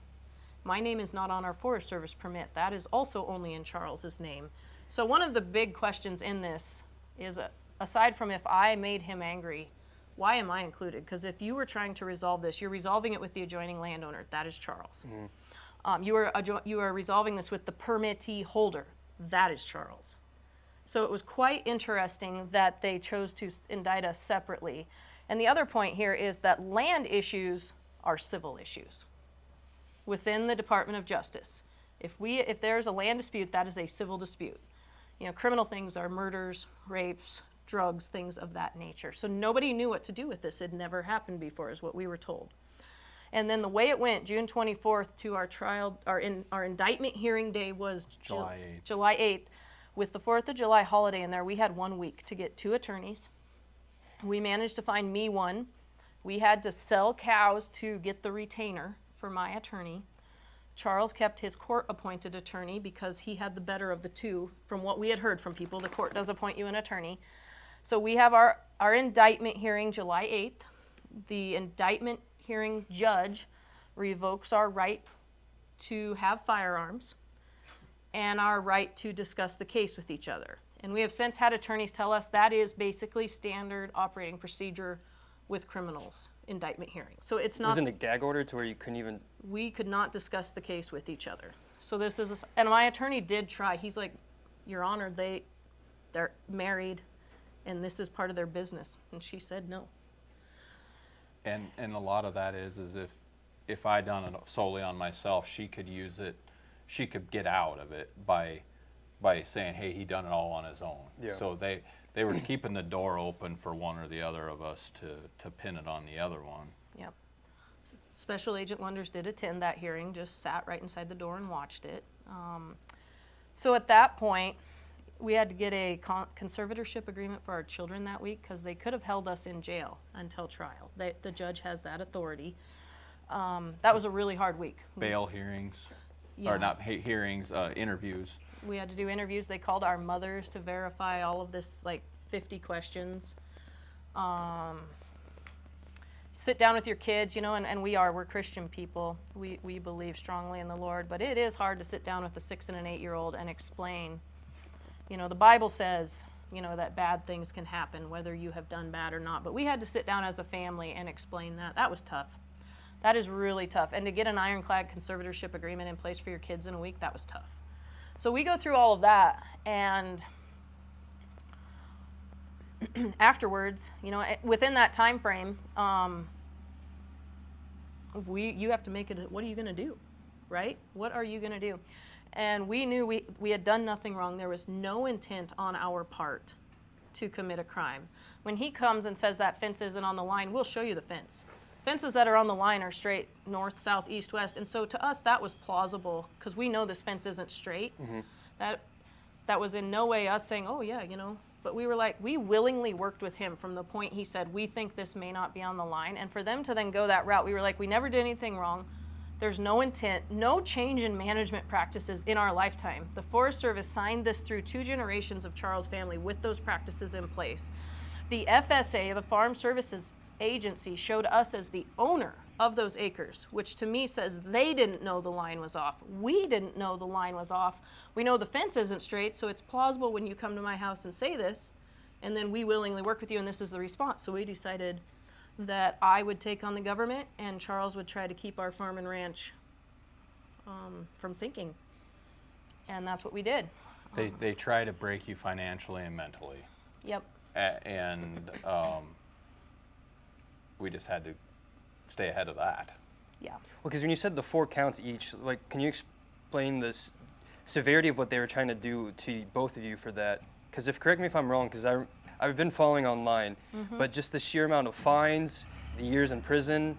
My name is not on our Forest Service permit. That is also only in Charles's name. So one of the big questions in this is, aside from if I made him angry, why am I included? Because if you were trying to resolve this, you're resolving it with the adjoining landowner. That is Charles. Mm-hmm. You are resolving this with the permittee holder. That is Charles. So it was quite interesting that they chose to indict us separately. And the other point here is that land issues are civil issues within the Department of Justice. If there's a land dispute, that is a civil dispute. You know, criminal things are murders, rapes, drugs, things of that nature. So nobody knew what to do with this. It never happened before, is what we were told. And then the way it went, June 24th to our trial, our indictment hearing day was July 8th. With the 4th of July holiday in there, we had 1 week to get 2 attorneys. We managed to find me one. We had to sell cows to get the retainer for my attorney. Charles kept his court-appointed attorney because he had the better of the two. From what we had heard from people, the court does appoint you an attorney. So we have our indictment hearing July 8th. The indictment hearing judge revokes our right to have firearms and our right to discuss the case with each other. And we have since had attorneys tell us that is basically standard operating procedure with criminals indictment hearings. So it's not. Wasn't a gag order to where you couldn't even? We could not discuss the case with each other. So this is, and my attorney did try. He's like, Your Honor, they're married, and this is part of their business. And she said no. And a lot of that is if I done it solely on myself, she could use it. She could get out of it by saying, hey, he done it all on his own. Yeah. So they were keeping the door open for one or the other of us to pin it on the other one. Yep. Special Agent Lunders did attend that hearing, just sat right inside the door and watched it. So at that point, we had to get a conservatorship agreement for our children that week because they could have held us in jail until trial. The judge has that authority. That was a really hard week. Bail hearings, Yeah. or not hearings, interviews. We had to do interviews. They called our mothers to verify all of this, like 50 questions. Sit down with your kids, you know, and we're Christian people. We believe strongly in the Lord, but it is hard to sit down with a 6 and an 8-year-old and explain, you know, the Bible says, you know, that bad things can happen, whether you have done bad or not. But we had to sit down as a family and explain that. That was tough. That is really tough. And to get an ironclad conservatorship agreement in place for your kids in a week, that was tough. So we go through all of that, and afterwards, you know, within that time frame, you have to make it, what are you going to do, right? What are you going to do? And we knew we had done nothing wrong. There was no intent on our part to commit a crime. When he comes and says that fence isn't on the line, we'll show you the fence. Fences that are on the line are straight north, south, east, west. And so to us, that was plausible because we know this fence isn't straight. That was in no way us saying, oh yeah, you know, but we were like, we willingly worked with him from the point he said, we think this may not be on the line. And for them to then go that route, we were like, we never did anything wrong. There's no intent, no change in management practices in our lifetime. The Forest Service signed this through 2 generations of Charles' family with those practices in place. The FSA, the Farm Services Agency, showed us as the owner of those acres, which to me says they didn't know the line was off. We didn't know the line was off. We know the fence isn't straight, so it's plausible when you come to my house and say this, and then we willingly work with you, and this is the response. So we decided that I would take on the government and Charles would try to keep our farm and ranch from sinking. And that's what we did. They try to break you financially and mentally. Yep. And we just had to stay ahead of that. Yeah. Well, because when you said the 4 counts each, like, can you explain this severity of what they were trying to do to both of you for that? Because correct me if I'm wrong, because I've been following online, but just the sheer amount of fines, the years in prison,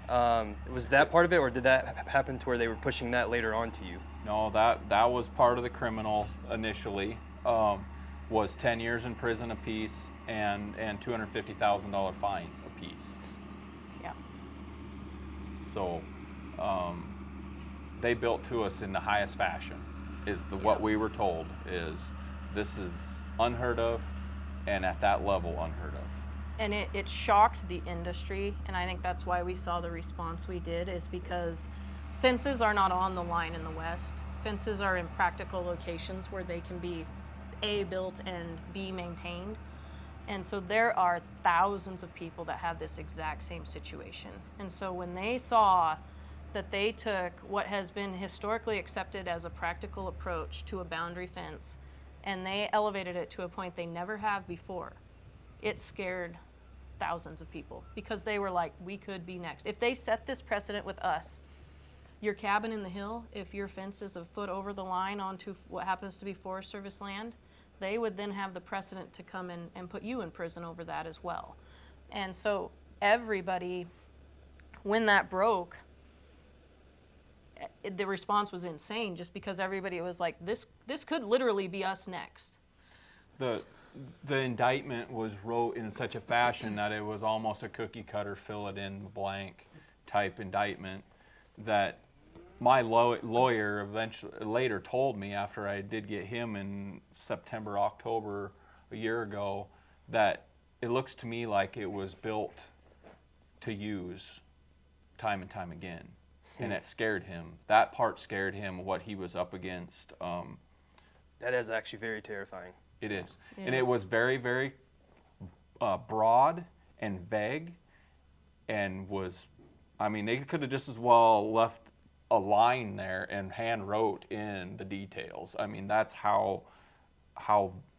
was that part of it, or did that happen to where they were pushing that later on to you? No, that was part of the criminal initially. Was 10 years in prison apiece and $250,000 fines apiece. Yeah. So they built to us in the highest fashion. What we were told is this is unheard of, and at that level unheard of. And it shocked the industry, and I think that's why we saw the response we did, is because fences are not on the line in the West. Fences are in practical locations where they can be A, built, and B, maintained. And so there are thousands of people that have this exact same situation. And so when they saw that they took what has been historically accepted as a practical approach to a boundary fence, and they elevated it to a point they never have before, it scared thousands of people because they were like, we could be next. If they set this precedent with us, your cabin in the hill, if your fence is a foot over the line onto what happens to be Forest Service land, they would then have the precedent to come in and put you in prison over that as well. And so everybody, when that broke, the response was insane just because everybody was like, this could literally be us next. The indictment was wrote in such a fashion that it was almost a cookie cutter, fill it in blank type indictment that my lawyer eventually later told me, after I did get him in September, October a year ago, that it looks to me like it was built to use time and time again. And it scared him. That part scared him, what he was up against. That is actually very terrifying. It is. It And is. it was very, very broad and vague, and was, I mean, they could have just as well left a line there and hand wrote in the details. I mean, that's how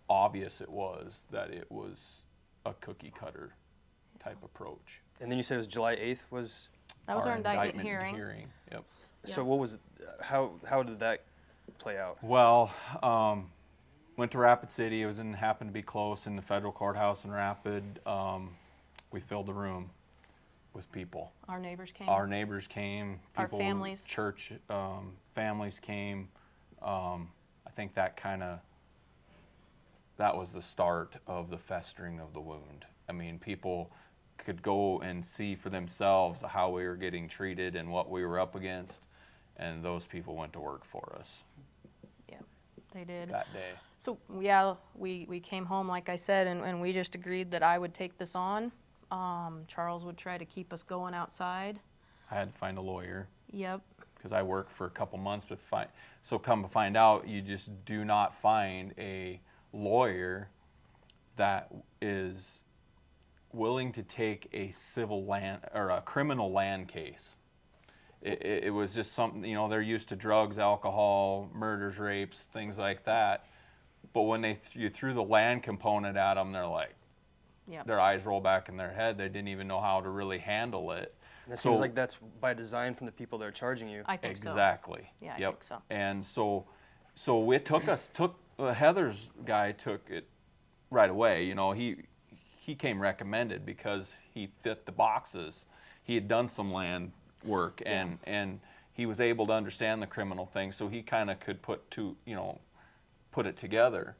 obvious it was that it was a cookie cutter type approach. And then you said it was July 8th was, That was our indictment hearing. Yep. so Yeah. what was, how did that play out? Well, went to Rapid City. It happened to be close in the federal courthouse in Rapid. We filled the room with people. Our neighbors came. Our neighbors came. Our People, families. Church families came. I think that was the start of the festering of the wound. I mean, people could go and see for themselves how we were getting treated and what we were up against, and those people went to work for us Yeah, they did. that day. So yeah, we came home, like I said, and we just agreed that I would take this on. Charles would try to keep us going outside. I had to find a lawyer Yep. because I worked for a couple months, so come to find out, you just do not find a lawyer that is willing to take a civil land or a criminal land case. It was just something, they're used to drugs, alcohol, murders, rapes, things like that. But when you threw the land component at them, they're like, Yep. their eyes roll back in their head. They didn't even know how to really handle it. And it seems like that's by design from the people that are charging you. I think so. Exactly. Yeah, I Yep. think so. And so it took Heather's guy took it right away. You know, he came recommended because he fit the boxes. He had done some land work and he was able to understand the criminal thing, so he kind of could put it together.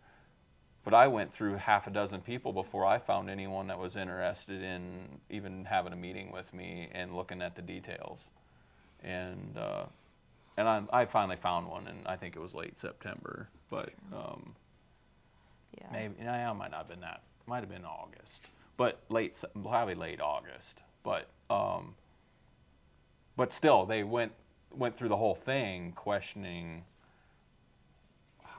But I went through half a dozen people before I found anyone that was interested in even having a meeting with me and looking at the details. And I finally found one, and I think it was late September. But Yeah. maybe I might not have been that. Might have been August, but probably late August. But still, they went through the whole thing, questioning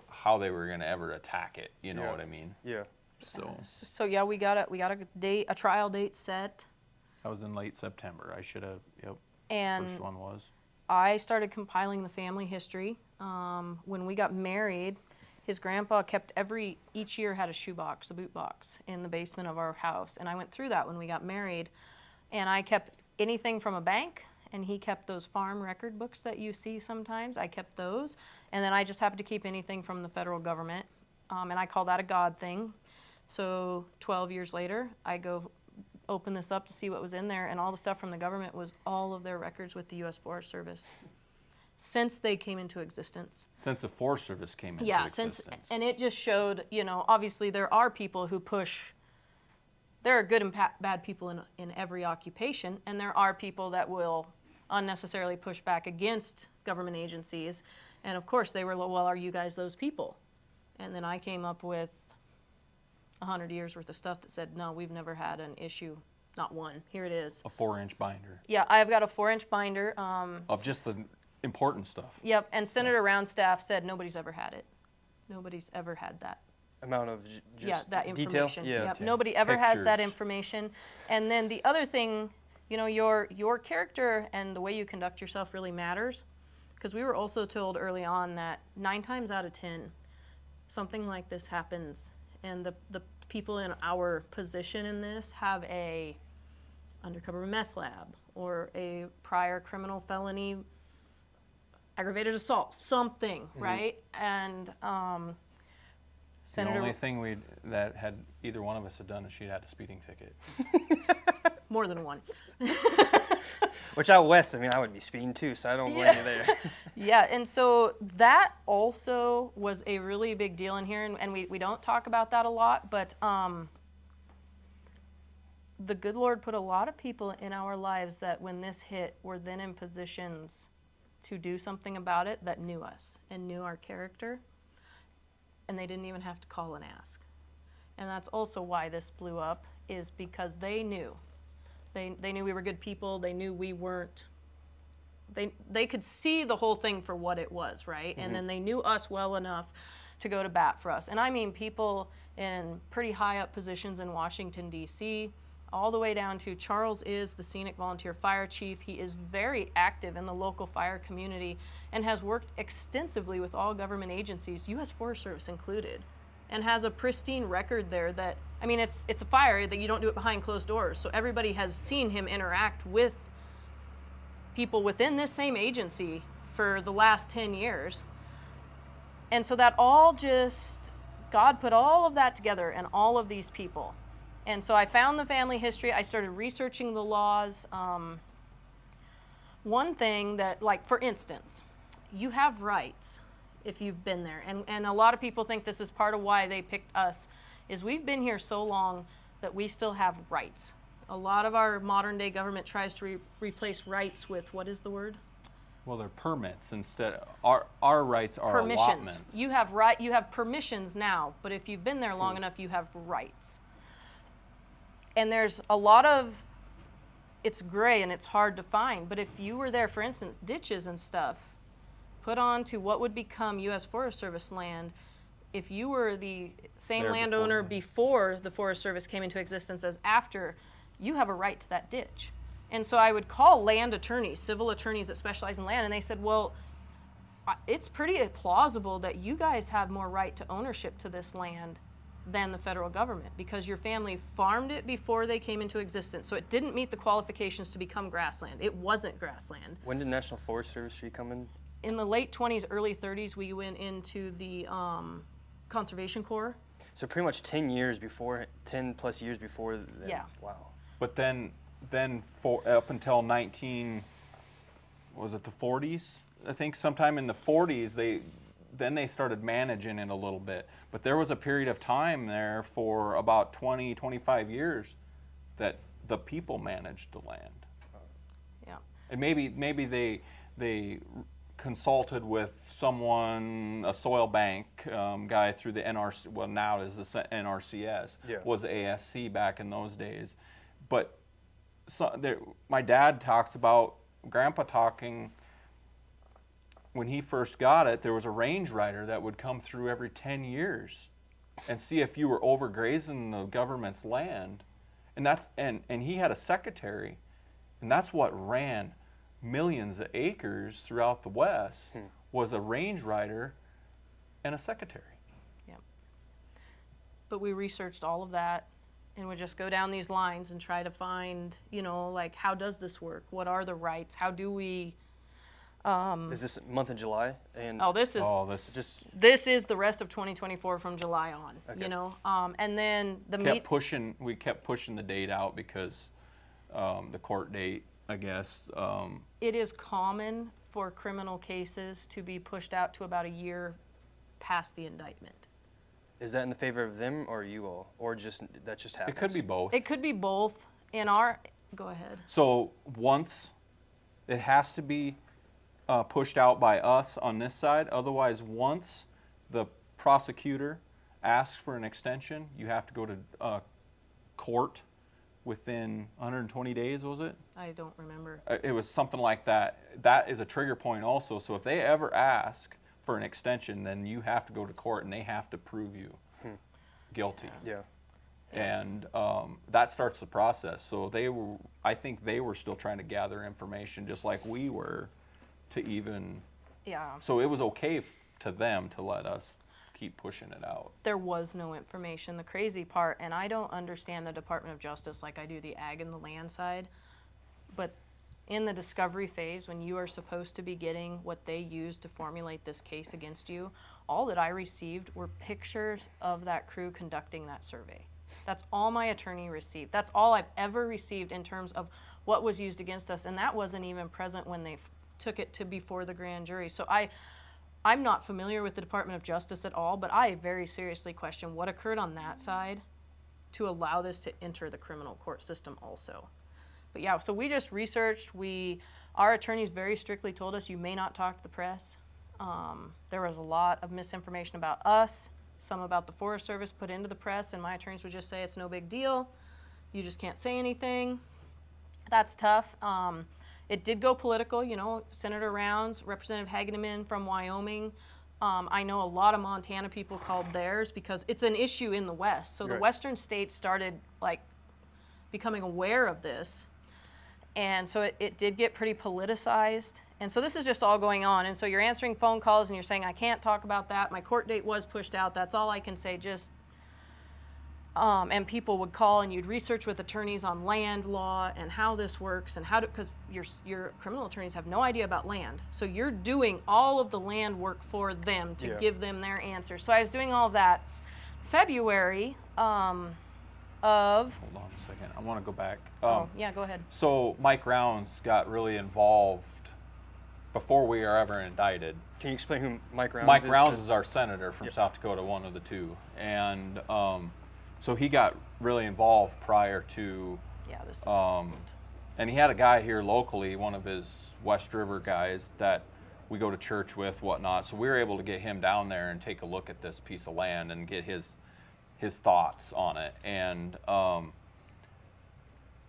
how they were going to ever attack it. You know what I mean? Yeah. So Yeah, we got a trial date set, that was in late September. I should have. Yep. and First one was. I started compiling the family history. When we got married, his grandpa kept each year had a shoebox, a boot box, in the basement of our house, and I went through that when we got married, and I kept anything from a bank, and he kept those farm record books that you see sometimes. I kept those, and then I just happened to keep anything from the federal government, and I call that a God thing. So 12 years later, I go open this up to see what was in there, and all the stuff from the government was all of their records with the U.S. Forest Service since they came into existence. Since the Forest Service came into Since, existence. and it just showed, obviously there are people who push. There are good and bad people in every occupation, and there are people that will unnecessarily push back against government agencies. And of course they were, well, are you guys those people? And then I came up with 100 years worth of stuff that said, no, we've never had an issue, not one. Here it is. A 4-inch binder Yeah, I've got a 4-inch binder. of just the important stuff. Yep, and Senator Round staff said nobody's ever had it. Nobody's ever had that. Amount of just That detail? information. Yeah. Yep. Nobody ever has that Pictures. information. And then the other thing, your character and the way you conduct yourself really matters. Because we were also told early on that 9 times out of 10, something like this happens, and the people in our position in this have a undercover meth lab or a prior criminal felony, aggravated assault, something, right? And The only thing that had either one of us had done is she'd had a speeding ticket. more than one. Which out west, I would be speeding too, so I don't blame you there. Yeah, and so that also was a really big deal in here, and we don't talk about that a lot, but the good Lord put a lot of people in our lives that when this hit were then in positions to do something about it that knew us and knew our character, and they didn't even have to call and ask. And that's also why this blew up, is because they knew. They knew we were good people. They knew we weren't. They could see the whole thing for what it was, right? And then they knew us well enough to go to bat for us. And I mean people in pretty high up positions in Washington, D.C., all the way down to Charles is the Scenic Volunteer Fire Chief. He is very active in the local fire community and has worked extensively with all government agencies, U.S. Forest Service included, and has a pristine record there that, it's a fire that you don't do it behind closed doors. So everybody has seen him interact with people within this same agency for the last 10 years. And so that all God put all of that together and all of these people. And so I found the family history. I started researching the laws. One thing that, for instance, you have rights if you've been there. And a lot of people think this is part of why they picked us, is we've been here so long that we still have rights. A lot of our modern day government tries to replace rights with, what is the word? Well, they're permits instead. Our rights are Permissions. allotments. You have permissions now, but if you've been there long enough, you have rights. And there's a lot of, it's gray and it's hard to find, but if you were there, for instance, ditches and stuff, put on to what would become U.S. Forest Service land, if you were the same There landowner before the Forest Service came into existence as after, you have a right to that ditch. And so I would call land attorneys, civil attorneys that specialize in land, and they said, well, it's pretty plausible that you guys have more right to ownership to this land than the federal government because your family farmed it before they came into existence. So it didn't meet the qualifications to become grassland. It wasn't grassland. When did National Forest Service come in? In the late 20s, early 30s, we went into the Conservation Corps. So pretty much 10 years before, 10 plus years before then. Yeah. Wow. But then for up until was it the 40s? I think sometime in the 40s they started managing it a little bit. But there was a period of time there for about 20, 25 years that the people managed the land. Yeah. And maybe they consulted with someone, a soil bank guy through the NRC, well now it is the NRCS, Yeah. was ASC back in those days. But my dad talks about, Grandpa talking, when he first got it, there was a range rider that would come through every 10 years and see if you were overgrazing the government's land. And he had a secretary, and that's what ran millions of acres throughout the West, was a range rider and a secretary. Yep. But we researched all of that and would just go down these lines and try to find, like, how does this work? What are the rights? How do we... Is this month of July? And this is just this is the rest of 2024 from July on. Okay. And then We kept pushing the date out because the court date, I guess. It is common for criminal cases to be pushed out to about a year past the indictment. is that in the favor of them or you all, or just that just happens? It could be both. It could be both. Go ahead. So once it has to be pushed out by us on this side. Otherwise, once the prosecutor asks for an extension, you have to go to court within 120 days, was it? I don't remember. It was something like that. That is a trigger point also. So if they ever ask for an extension, then you have to go to court and they have to prove you guilty. Yeah. And that starts the process. So I think they were still trying to gather information just like we were to even, Yeah. so it was okay to them to let us keep pushing it out. There was no information. The crazy part, and I don't understand the Department of Justice like I do the ag and the land side, but in the discovery phase, when you are supposed to be getting what they used to formulate this case against you, all that I received were pictures of that crew conducting that survey. That's all my attorney received. That's all I've ever received in terms of what was used against us, and that wasn't even present when they took it to before the grand jury. So I'm not familiar with the Department of Justice at all, but I very seriously question what occurred on that side to allow this to enter the criminal court system also. But yeah, so we just researched. Our attorneys very strictly told us you may not talk to the press. There was a lot of misinformation about us, some about the Forest Service put into the press, and my attorneys would just say it's no big deal. You just can't say anything. That's tough. It did go political, Senator Rounds, Representative Hageneman from Wyoming. I know a lot of Montana people called theirs because it's an issue in the West. So the Right. Western states started becoming aware of this. And so it did get pretty politicized. And so this is just all going on. And so you're answering phone calls and you're saying, I can't talk about that. My court date was pushed out. That's all I can say. And people would call and you'd research with attorneys on land law and how this works and because your criminal attorneys have no idea about land. So you're doing all of the land work for them to Yeah. give them their answers. So I was doing all of that. February of... Hold on a second. I want to go back. Yeah, go ahead. So Mike Rounds got really involved before we were ever indicted. Can you explain who Mike Rounds Mike is? Rounds is our senator from Yep. South Dakota, one of the two. And so he got really involved prior to, Yeah, this is... and he had a guy here locally, one of his West River guys that we go to church with, whatnot. So we were able to get him down there and take a look at this piece of land and get his thoughts on it. And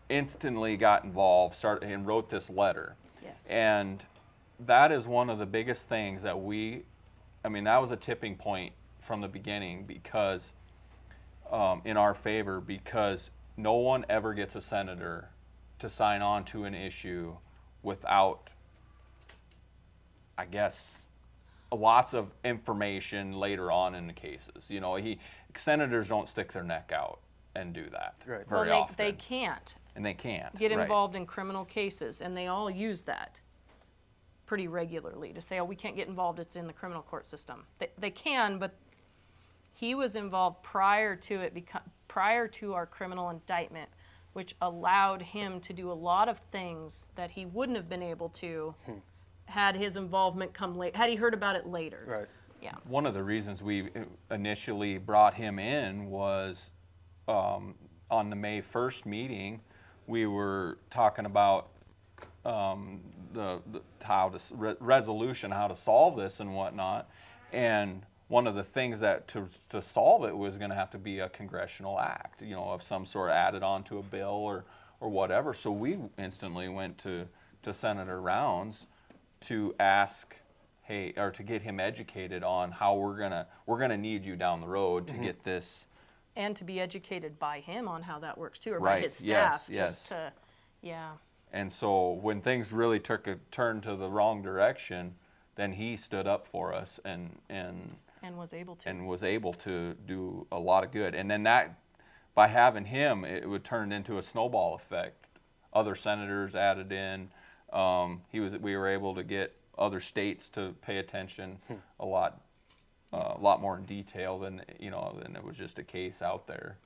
instantly got involved, and wrote this letter. Yes. And that is one of the biggest things that that was a tipping point from the beginning because in our favor, because no one ever gets a senator to sign on to an issue without, I guess, lots of information later on in the cases. You know, senators don't stick their neck out and do that Right. very Well, often. they can't And they can't get right. involved in criminal cases, and they all use that pretty regularly to say, oh, we can't get involved, it's in the criminal court system. They can, but he was involved prior to our criminal indictment, which allowed him to do a lot of things that he wouldn't have been able to had his involvement come late, had he heard about it later. Right. Yeah. One of the reasons we initially brought him in was on the May 1st meeting, we were talking about resolution, how to solve this and whatnot. And one of the things that to solve it was going to have to be a congressional act, you know, of some sort added onto a bill or whatever. So we instantly went to Senator Rounds to ask, hey, or to get him educated on how we're gonna need you down the road to get this. And to be educated by him on how that works too, or by Right, his staff. yes. Just to, yeah. And so when things really took a turn to the wrong direction, then he stood up for us and was able to. and was able to do a lot of good. And then that, by having him, it would turn into a snowball effect. Other senators added in. We were able to get other states to pay attention a lot more in detail than it was just a case out there.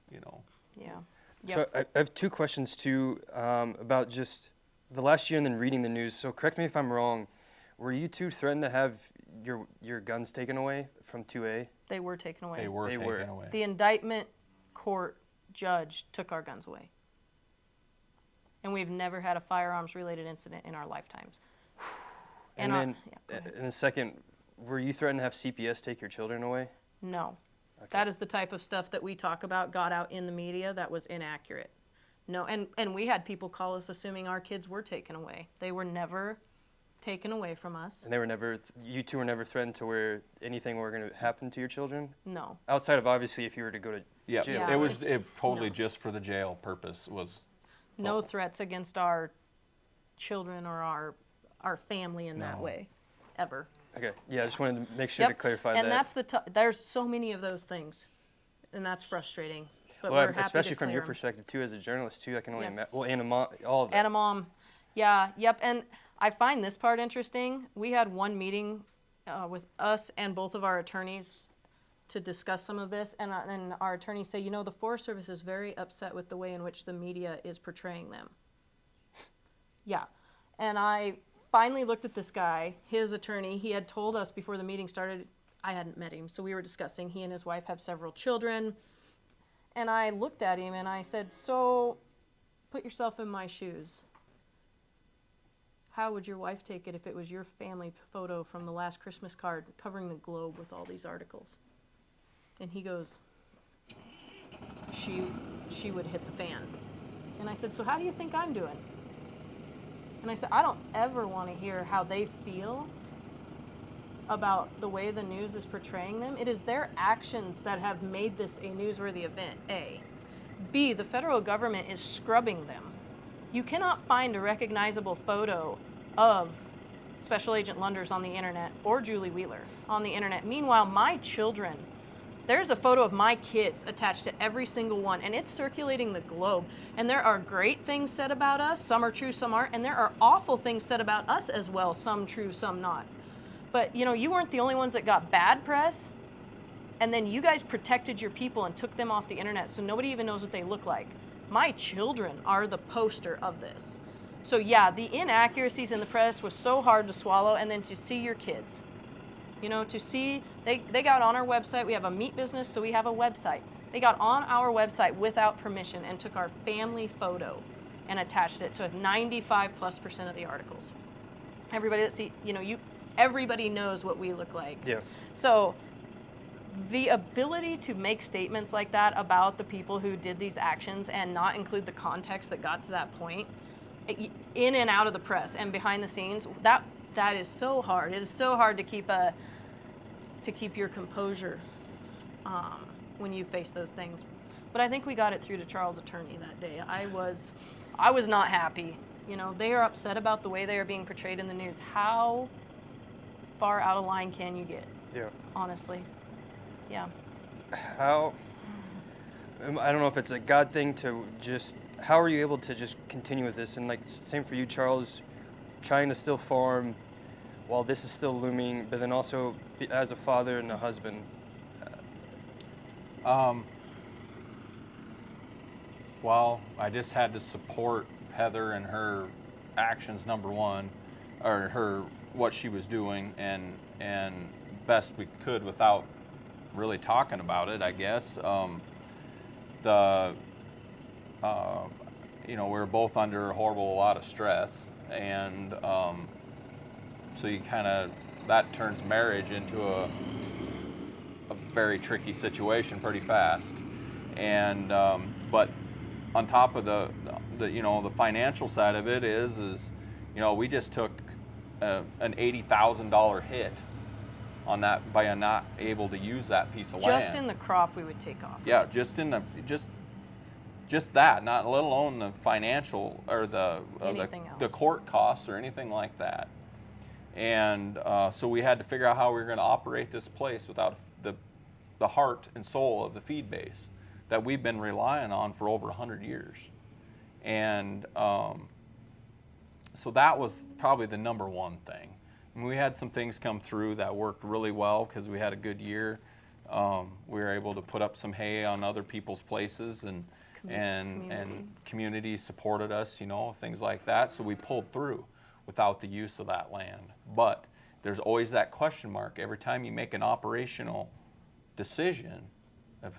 Yeah. So I have two questions too about just the last year and then reading the news. So correct me if I'm wrong. Were you two threatened to have your guns taken away from 2A? They were taken away. They were taken away. The indictment court judge took our guns away. And we've never had a firearms related incident in our lifetimes. And then in the second, were you threatened to have CPS take your children away? No. Okay. That is the type of stuff that we talk about got out in the media that was inaccurate. No, and we had people call us assuming our kids were taken away. They were never taken away from us. And they were never, you two were never threatened to where anything were going to happen to your children? No. Outside of obviously if you were to go to Yeah, jail. it was totally No. just for the jail purpose. No threats against our children or our family in that No. way, ever. Okay, yeah, I just wanted to make sure to clarify and that. that's there's so many of those things, and that's frustrating. But Well, we're happy especially to from clear your 'em. perspective too, as a journalist too, I can only Yes. imagine. Well, and a mom, all of that. And a mom. Yeah, yep. And I find this part interesting. We had one meeting with us and both of our attorneys to discuss some of this, and our attorneys say, the Forest Service is very upset with the way in which the media is portraying them. Yeah. And I finally looked at this guy, his attorney. He had told us before the meeting started, I hadn't met him, so we were discussing. He and his wife have several children. And I looked at him and I said, so put yourself in my shoes. How would your wife take it if it was your family photo from the last Christmas card covering the globe with all these articles? And he goes, she would hit the fan. And I said, so how do you think I'm doing? And I said, I don't ever want to hear how they feel about the way the news is portraying them. It is their actions that have made this a newsworthy event, A. B, the federal government is scrubbing them. You cannot find a recognizable photo of Special Agent Lunders on the internet or Julie Wheeler on the internet. Meanwhile, my children, there's a photo of my kids attached to every single one, and it's circulating the globe. And there are great things said about us. Some are true, some aren't. And there are awful things said about us as well. Some true, some not. But, you weren't the only ones that got bad press. And then you guys protected your people and took them off the internet so nobody even knows what they look like. My children are the poster of this. So yeah, the inaccuracies in the press was so hard to swallow, and then to see your kids. To see, they got on our website. We have a meat business, so we have a website. They got on our website without permission and took our family photo and attached it to 95+% of the articles. Everybody that everybody knows what we look like. Yeah. So the ability to make statements like that about the people who did these actions and not include the context that got to that point, in and out of the press and behind the scenes, that is so hard. It is so hard to keep your composure when you face those things. But I think we got it through to Charles' attorney that day. I was not happy. They are upset about the way they are being portrayed in the news. How far out of line can you get? Yeah. Honestly. Yeah. How, I don't know if it's a God thing to just, how are you able to just continue with this? And like, same for you, Charles, trying to still farm while this is still looming, but then also as a father and a husband. Well, I just had to support Heather and her actions, number one, or her what she was doing, and best we could without really talking about it, I guess. The You know, we were both under a lot of stress, and so you kind of, that turns marriage into a very tricky situation pretty fast. And but on top of the you know, the financial side of it is you know, we just took an $80,000 hit on that by not able to use that piece of land. Just in the crop we would take off. Yeah, just in the just that, not let alone the financial or Anything the else. court costs or anything like that. And so we had to figure out how we were going to operate this place without the heart and soul of the feed base that we've been relying on for over 100 years. And so that was probably the number one thing. And we had some things come through that worked really well because we had a good year. We were able to put up some hay on other people's places, and community supported us, you know, things like that. So we pulled through without the use of that land. But there's always that question mark every time you make an operational decision of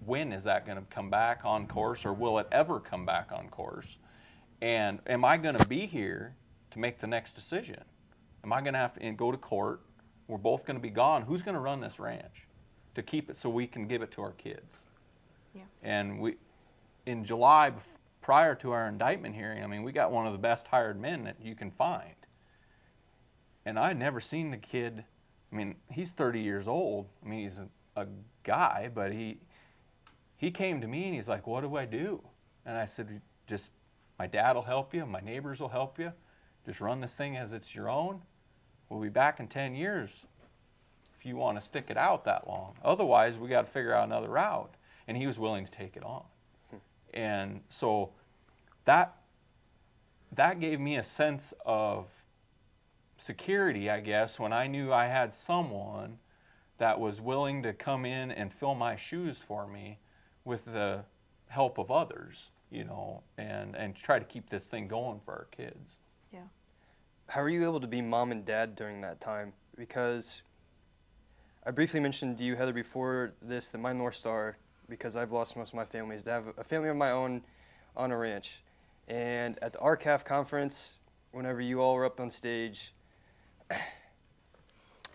when is that going to come back on course, or will it ever come back on course? And am I going to be here to make the next decision? Am I going to have to go to court? We're both going to be gone. Who's going to run this ranch to keep it so we can give it to our kids? Yeah. And we, in July, prior to our indictment hearing, I mean, we got one of the best hired men that you can find. And I'd never seen the kid. I mean, he's 30 years old. I mean, he's a guy, but he came to me and he's like, "What do I do?" And I said, "Just, my dad will help you. My neighbors will help you. Just run this thing as it's your own. We'll be back in 10 years if you want to stick it out that long. Otherwise, we got to figure out another route." And he was willing to take it on. And so that gave me a sense of security, I guess, when I knew I had someone that was willing to come in and fill my shoes for me with the help of others, you know, and try to keep this thing going for our kids. Yeah. How were you able to be mom and dad during that time? Because I briefly mentioned to you, Heather, before this, that my North Star, because I've lost most of my family, is to have a family of my own on a ranch. And at the RCAF conference, whenever you all were up on stage,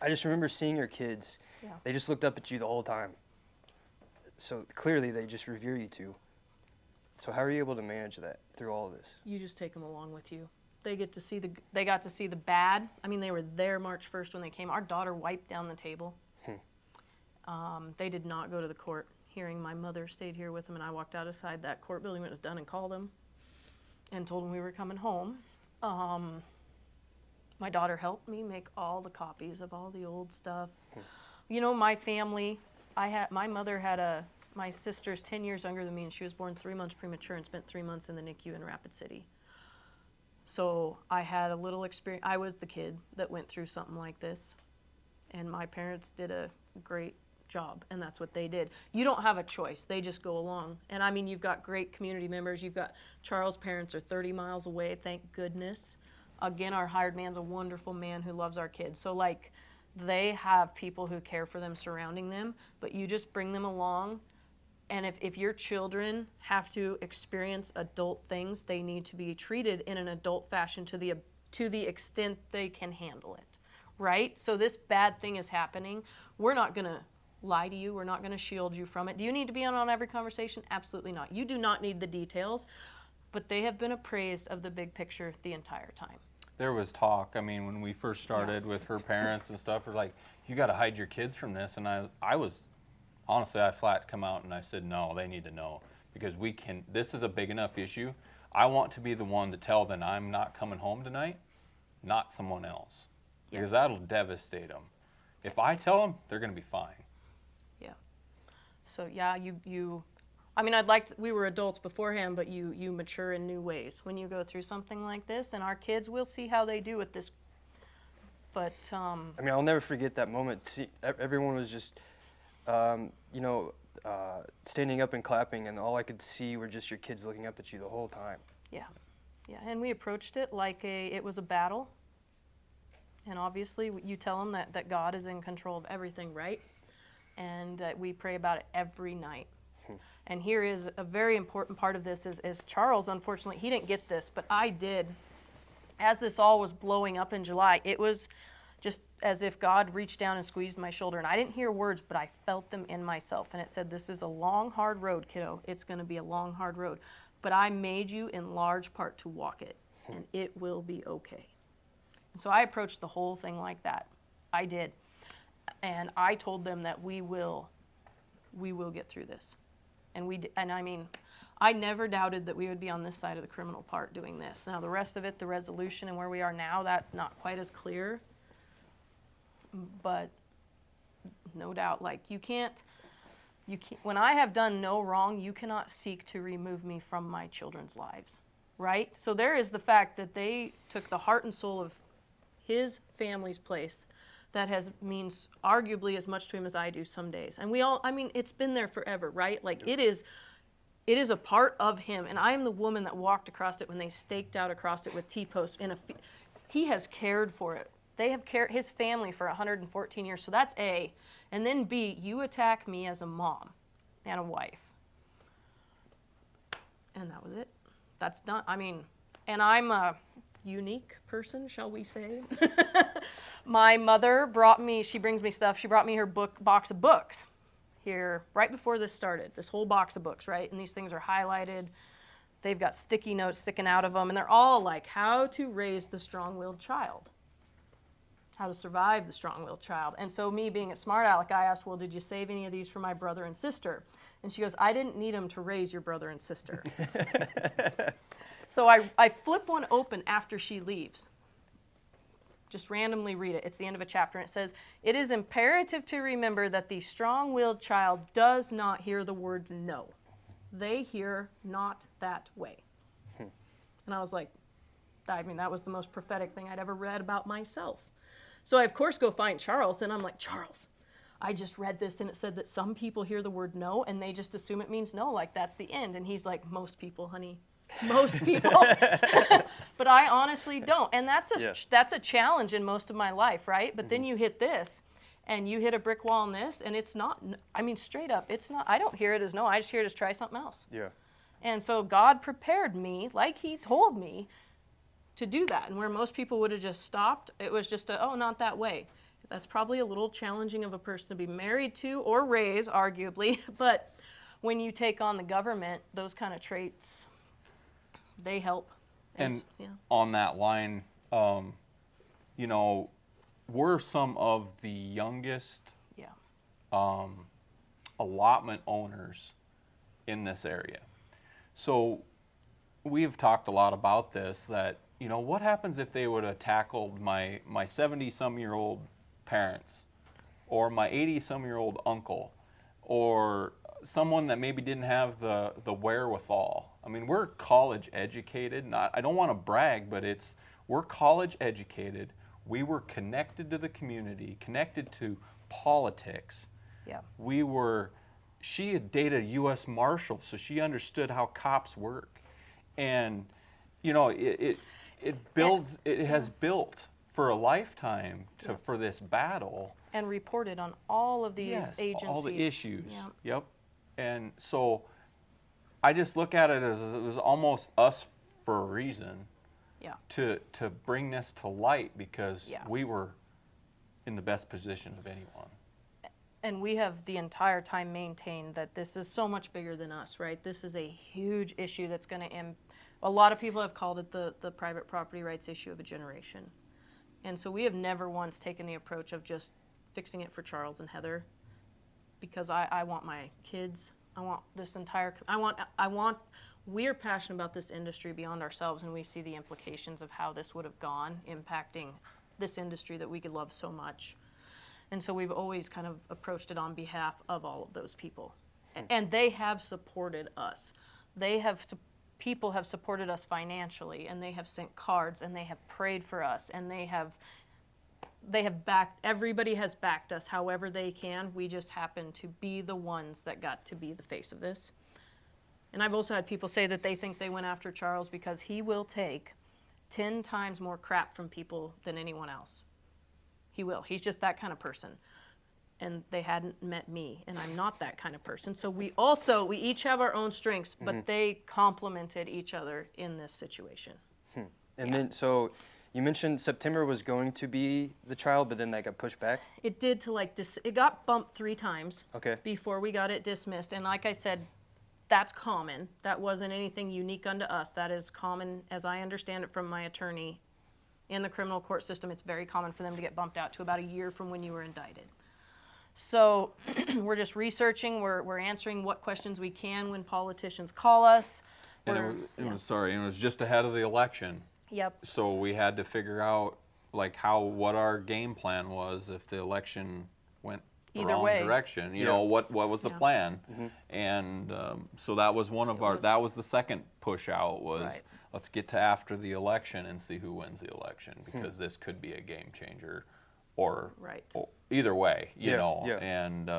I just remember seeing your kids. Yeah. They just looked up at you the whole time. So clearly they just revere you two. So how are you able to manage that through all of this? You just take them along with you. They got to see the bad. I mean, they were there March 1st when they came. Our daughter wiped down the table. They did not go to the court hearing. My mother stayed here with them, and I walked outside that court building when it was done and called them and told them we were coming home. My daughter helped me make all the copies of all the old stuff. You know, my family, my mother had my sister's 10 years younger than me, and she was born 3 months premature and spent 3 months in the NICU in Rapid City. So I had a little experience. I was the kid that went through something like this, and my parents did a great job, and that's what they did. You don't have a choice. They just go along. And I mean, you've got great community members. You've got Charles' parents are 30 miles away, thank goodness. Again, our hired man's a wonderful man who loves our kids. So like, they have people who care for them surrounding them, but you just bring them along. And if your children have to experience adult things, they need to be treated in an adult fashion to the extent they can handle it, right? So this bad thing is happening. We're not gonna lie to you. We're not gonna shield you from it. Do you need to be on every conversation? Absolutely not. You do not need the details, but they have been appraised of the big picture the entire time. There was talk, I mean, when we first started with her parents and stuff, it was like, you got to hide your kids from this. And I was, honestly, I flat come out and I said, no, they need to know, because this is a big enough issue. I want to be the one to tell them I'm not coming home tonight, not someone else. because Yes. that'll devastate them. If I tell them, they're going to be fine. Yeah. So yeah, I mean, we were adults beforehand, but you mature in new ways when you go through something like this, and our kids will see how they do with this. But I mean, I'll never forget that moment. Everyone was just, you know, standing up and clapping, and all I could see were just your kids looking up at you the whole time. yeah, and we approached it like it was a battle. And obviously, you tell them that God is in control of everything, right? And that we pray about it every night. And here is a very important part of this is Charles, unfortunately, he didn't get this, but I did. As this all was blowing up in July, it was just as if God reached down and squeezed my shoulder. And I didn't hear words, but I felt them in myself. And it said, this is a long, hard road, kiddo. It's going to be a long, hard road. But I made you in large part to walk it, and it will be okay. And so I approached the whole thing like that. I did. And I told them that we will get through this. And I mean, I never doubted that we would be on this side of the criminal part doing this. Now the rest of it, the resolution and where we are now, that's not quite as clear. But no doubt, like you can't, when I have done no wrong, you cannot seek to remove me from my children's lives, right? So there is the fact that they took the heart and soul of his family's place that means arguably as much to him as I do some days. And I mean, it's been there forever, right? Like it is a part of him. And I am the woman that walked across it when they staked out across it with T-posts. He has cared for it. They have cared, his family, for 114 years. So that's A. And then B, you attack me as a mom and a wife. And that was it. That's done. I mean, and I'm a unique person, shall we say. My mother she brings me stuff. She brought me her box of books here right before this started, this whole box of books, right? And these things are highlighted. They've got sticky notes sticking out of them, and they're all like how to raise the strong-willed child, how to survive the strong-willed child. And so me being a smart aleck, I asked, well, did you save any of these for my brother and sister? And she goes, I didn't need them to raise your brother and sister. So I flip one open after she leaves. Just randomly read it. It's the end of a chapter, and it says, it is imperative to remember that the strong-willed child does not hear the word no. They hear not that way. And I was like, I mean, that was the most prophetic thing I'd ever read about myself. So I, of course, go find Charles, and I'm like, Charles, I just read this, and it said that some people hear the word no, and they just assume it means no, like that's the end. And he's like, most people, honey. Most people. But I honestly don't. And that's a challenge in most of my life, right? But then you hit this, and you hit a brick wall in this, and it's not, I mean, straight up, it's not, I don't hear it as no, I just hear it as try something else. Yeah. And so God prepared me, like he told me, to do that. And where most people would have just stopped, it was just not that way. That's probably a little challenging of a person to be married to or raise, arguably. But when you take on the government, those kind of traits, they help. And on that line, you know, we're some of the youngest allotment owners in this area. So we've talked a lot about this, that, you know, what happens if they would have tackled my 70-some-year-old parents, or my 80-some-year-old uncle, or someone that maybe didn't have the wherewithal. I mean, we're college educated. I don't want to brag, but we're college educated. We were connected to the community, connected to politics. Yeah. She had dated a U.S. Marshal, so she understood how cops work. And, you know, it has built for a lifetime for this battle. And reported on all of these agencies. All the issues. Yep. Yep. And so I just look at it as it was almost us for a reason. Yeah. To bring this to light, because Yeah. we were in the best position of anyone. And we have the entire time maintained that this is so much bigger than us, right? This is a huge issue that's going to a lot of people have called it the private property rights issue of a generation. And so we have never once taken the approach of just fixing it for Charles and Heather, because I want my kids, I want this entire, we're passionate about this industry beyond ourselves, and we see the implications of how this would have gone, impacting this industry that we could love so much. And so we've always kind of approached it on behalf of all of those people. And they have supported us. People have supported us financially, and they have sent cards, and they have prayed for us, and they have everybody has backed us however they can. We just happen to be the ones that got to be the face of this. And I've also had people say that they think they went after Charles because he will take 10 times more crap from people than anyone else. He will. He's just that kind of person. And they hadn't met me, and I'm not that kind of person. So we each have our own strengths, but they complemented each other in this situation. And then, so you mentioned September was going to be the trial, but then that got pushed back? It did to it got bumped 3 times before we got it dismissed. And like I said, that's common. That wasn't anything unique unto us. That is common, as I understand it from my attorney. In the criminal court system, it's very common for them to get bumped out to about a year from when you were indicted. So we're just researching, we're answering what questions we can when politicians call us. And it was just ahead of the election. Yep. So we had to figure out like what our game plan was if the election went the Either wrong way. direction. You know, what was the plan? And so that was that was the second push out was let's get to after the election and see who wins the election, because this could be a game changer or either way, you know. And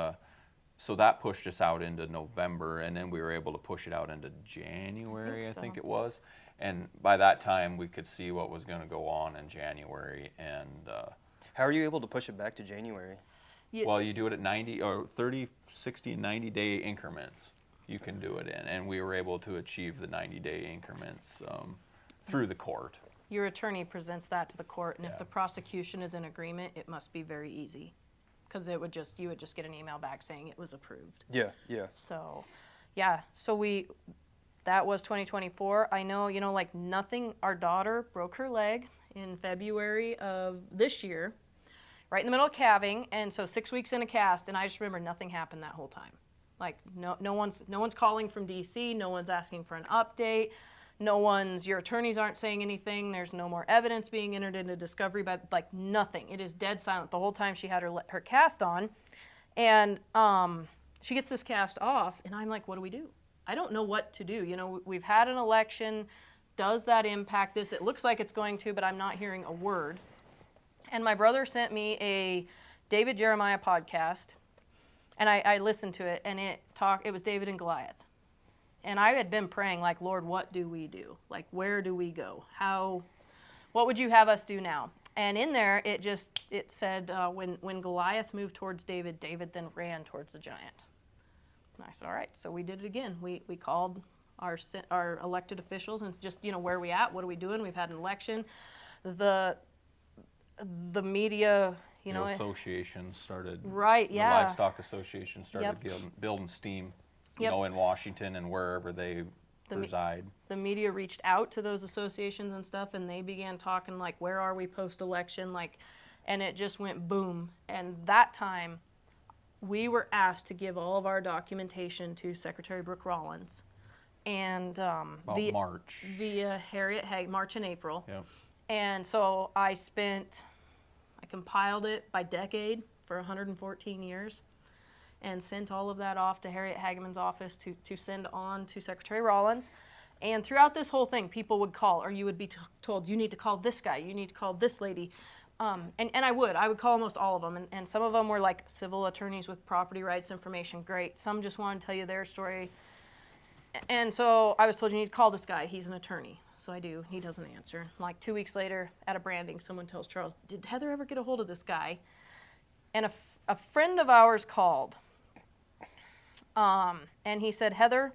so that pushed us out into November, and then we were able to push it out into January, I think it was. And by that time, we could see what was going to go on in January. And how are you able to push it back to January? Well, you do it at 90 or 30, 60, 90-day increments. You can do it in, and we were able to achieve the 90-day increments through the court. Your attorney presents that to the court, and if the prosecution is in agreement, it must be very easy, because you would just get an email back saying it was approved. So, that was 2024. I know, like nothing. Our daughter broke her leg in February of this year, right in the middle of calving, and so 6 weeks in a cast, and I just remember nothing happened that whole time. Like no one's calling from DC, no one's asking for an update, your attorneys aren't saying anything, there's no more evidence being entered into discovery, but like nothing. It is dead silent the whole time she had her cast on. And she gets this cast off, and I'm like, what do we do? I don't know what to do. We've had an election. Does that impact this? It looks like it's going to, but I'm not hearing a word. And my brother sent me a David Jeremiah podcast, and I listened to it, and it was David and Goliath. And I had been praying, like, Lord, what do we do? Like, where do we go? What would you have us do now? And in there, it said when Goliath moved towards David, David then ran towards the giant. And I said, all right, so we did it again. We called our elected officials and just, where are we at? What are we doing? We've had an election. The media, the association started. Right, yeah. The livestock association started building steam, in Washington and wherever they reside. The media reached out to those associations and stuff, and they began talking like, where are we post-election? And it just went boom. And that time, we were asked to give all of our documentation to Secretary Brooke Rollins. And March. Via Harriet Haig, March and April. Yep. And so I compiled it by decade for 114 years and sent all of that off to Harriet Hageman's office to send on to Secretary Rollins. And throughout this whole thing, people would call, or you would be told, you need to call this guy, you need to call this lady. And I would call almost all of them. And some of them were like civil attorneys with property rights information, great. Some just wanted to tell you their story. And so I was told, you need to call this guy, he's an attorney. So I do, he doesn't answer. Like 2 weeks later, at a branding, someone tells Charles, did Heather ever get a hold of this guy? And a friend of ours called. And he said, Heather,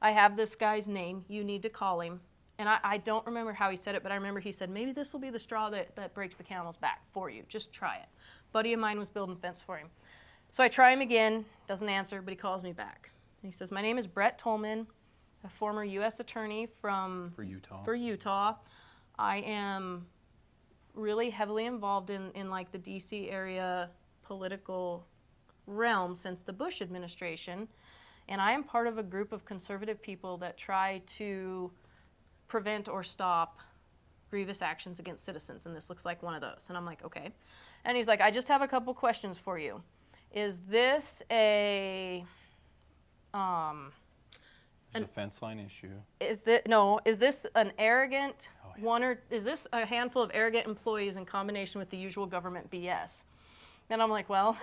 I have this guy's name, you need to call him. And I don't remember how he said it, but I remember he said, maybe this will be the straw that breaks the camel's back for you. Just try it. Buddy of mine was building fence for him. So I try him again, doesn't answer, but he calls me back. And he says, my name is Brett Tolman, a former U.S. attorney for Utah. I am really heavily involved in like the D.C. area political realm since the Bush administration. And I am part of a group of conservative people that try to prevent or stop grievous actions against citizens, and this looks like one of those. And I'm like, okay. And he's like, I just have a couple questions for you. Is this a It's a fence line issue. is this an arrogant one, or is this a handful of arrogant employees in combination with the usual government BS? And I'm like, well,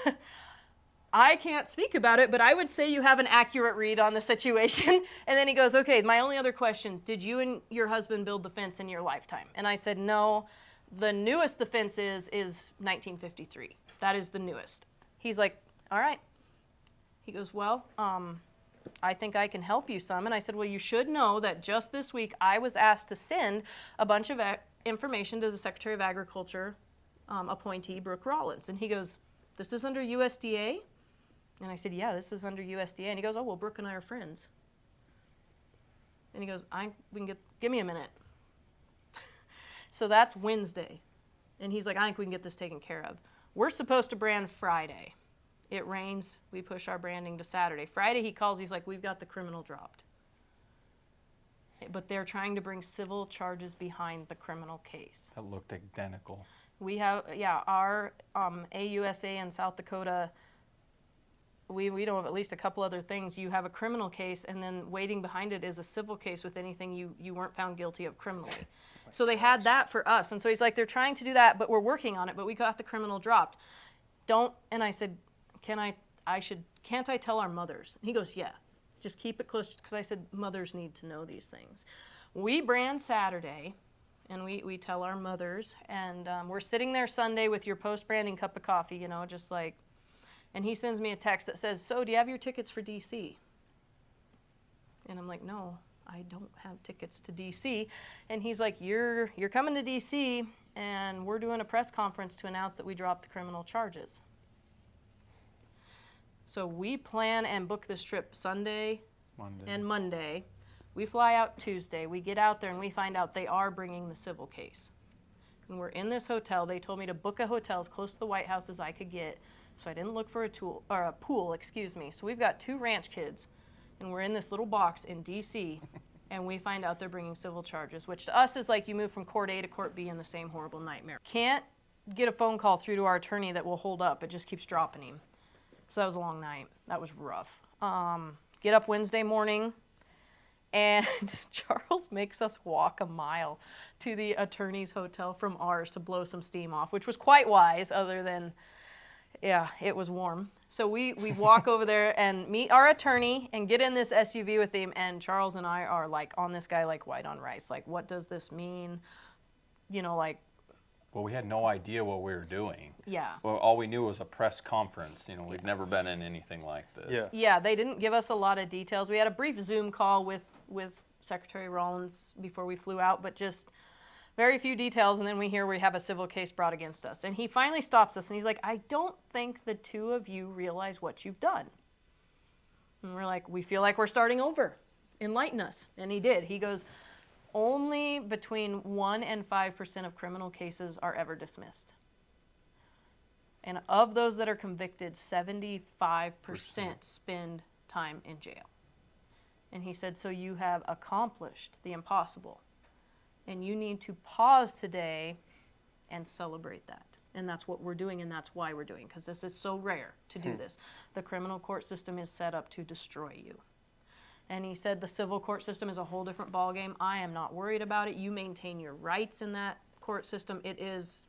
I can't speak about it, but I would say you have an accurate read on the situation. And then he goes, okay, my only other question, did you and your husband build the fence in your lifetime? And I said, no, the newest the fence is 1953. That is the newest. He's like, all right. He goes, well, I think I can help you some. And I said, well, you should know that just this week I was asked to send a bunch of information to the Secretary of Agriculture appointee, Brooke Rollins. And he goes, this is under USDA? And I said, yeah, this is under USDA. And he goes, oh, well, Brooke and I are friends. And he goes, give me a minute. So that's Wednesday. And he's like, I think we can get this taken care of. We're supposed to brand Friday. It rains, we push our branding to Saturday. Friday he calls, he's like, we've got the criminal dropped. But they're trying to bring civil charges behind the criminal case. That looked identical. We have, our AUSA in South Dakota, we know of at least a couple other things. You have a criminal case, and then waiting behind it is a civil case with anything you weren't found guilty of criminally. So they had that for us. And so he's like, they're trying to do that, but we're working on it, but we got the criminal dropped. And I said, can't I tell our mothers? And he goes, yeah, just keep it close, because I said mothers need to know these things. We brand Saturday, and we tell our mothers, and we're sitting there Sunday with your post-branding cup of coffee, just like, and he sends me a text that says, so do you have your tickets for DC? And I'm like, no, I don't have tickets to DC. And he's like, you're coming to DC, and we're doing a press conference to announce that we dropped the criminal charges. So we plan and book this trip Sunday and Monday. We fly out Tuesday. We get out there and we find out they are bringing the civil case. And we're in this hotel. They told me to book a hotel as close to the White House as I could get, so I didn't look for a pool. So we've got 2 ranch kids, and we're in this little box in D.C., and we find out they're bringing civil charges, which to us is like you move from court A to court B in the same horrible nightmare. Can't get a phone call through to our attorney that will hold up. It just keeps dropping him. So that was a long night. That was rough. Get up Wednesday morning, and Charles makes us walk a mile to the attorney's hotel from ours to blow some steam off, which was quite wise, other than, it was warm. So we walk over there and meet our attorney and get in this SUV with him, and Charles and I are like on this guy like white on rice. Like, what does this mean? Well, we had no idea what we were doing. Yeah. Well, all we knew was a press conference. We'd never been in anything like this. Yeah, they didn't give us a lot of details. We had a brief Zoom call with Secretary Rollins before we flew out, but just very few details, and then we hear we have a civil case brought against us. And he finally stops us, and he's like, I don't think the 2 of you realize what you've done. And we're like, we feel like we're starting over. Enlighten us. And he did. He goes, only between 1% and 5% of criminal cases are ever dismissed. And of those that are convicted, 75% spend time in jail. And he said, so you have accomplished the impossible. And you need to pause today and celebrate that. And that's what we're doing, and that's why we're doing, because this is so rare to do this. The criminal court system is set up to destroy you. And he said the civil court system is a whole different ballgame. I am not worried about it. You maintain your rights in that court system. It is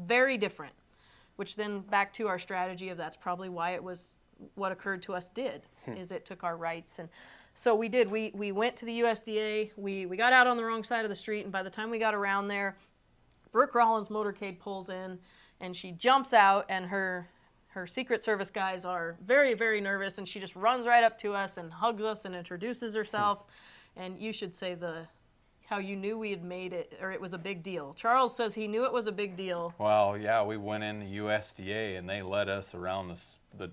very different, which then back to our strategy of that's probably why it was what occurred to us is it took our rights. And so we did. We went to the USDA. We got out on the wrong side of the street, and by the time we got around there, Brooke Rollins' motorcade pulls in, and she jumps out, and her Secret Service guys are very, very nervous, and she just runs right up to us and hugs us and introduces herself. And you should say how you knew we had made it, or it was a big deal. Charles says he knew it was a big deal. Well, yeah, we went in the USDA, and they led us around the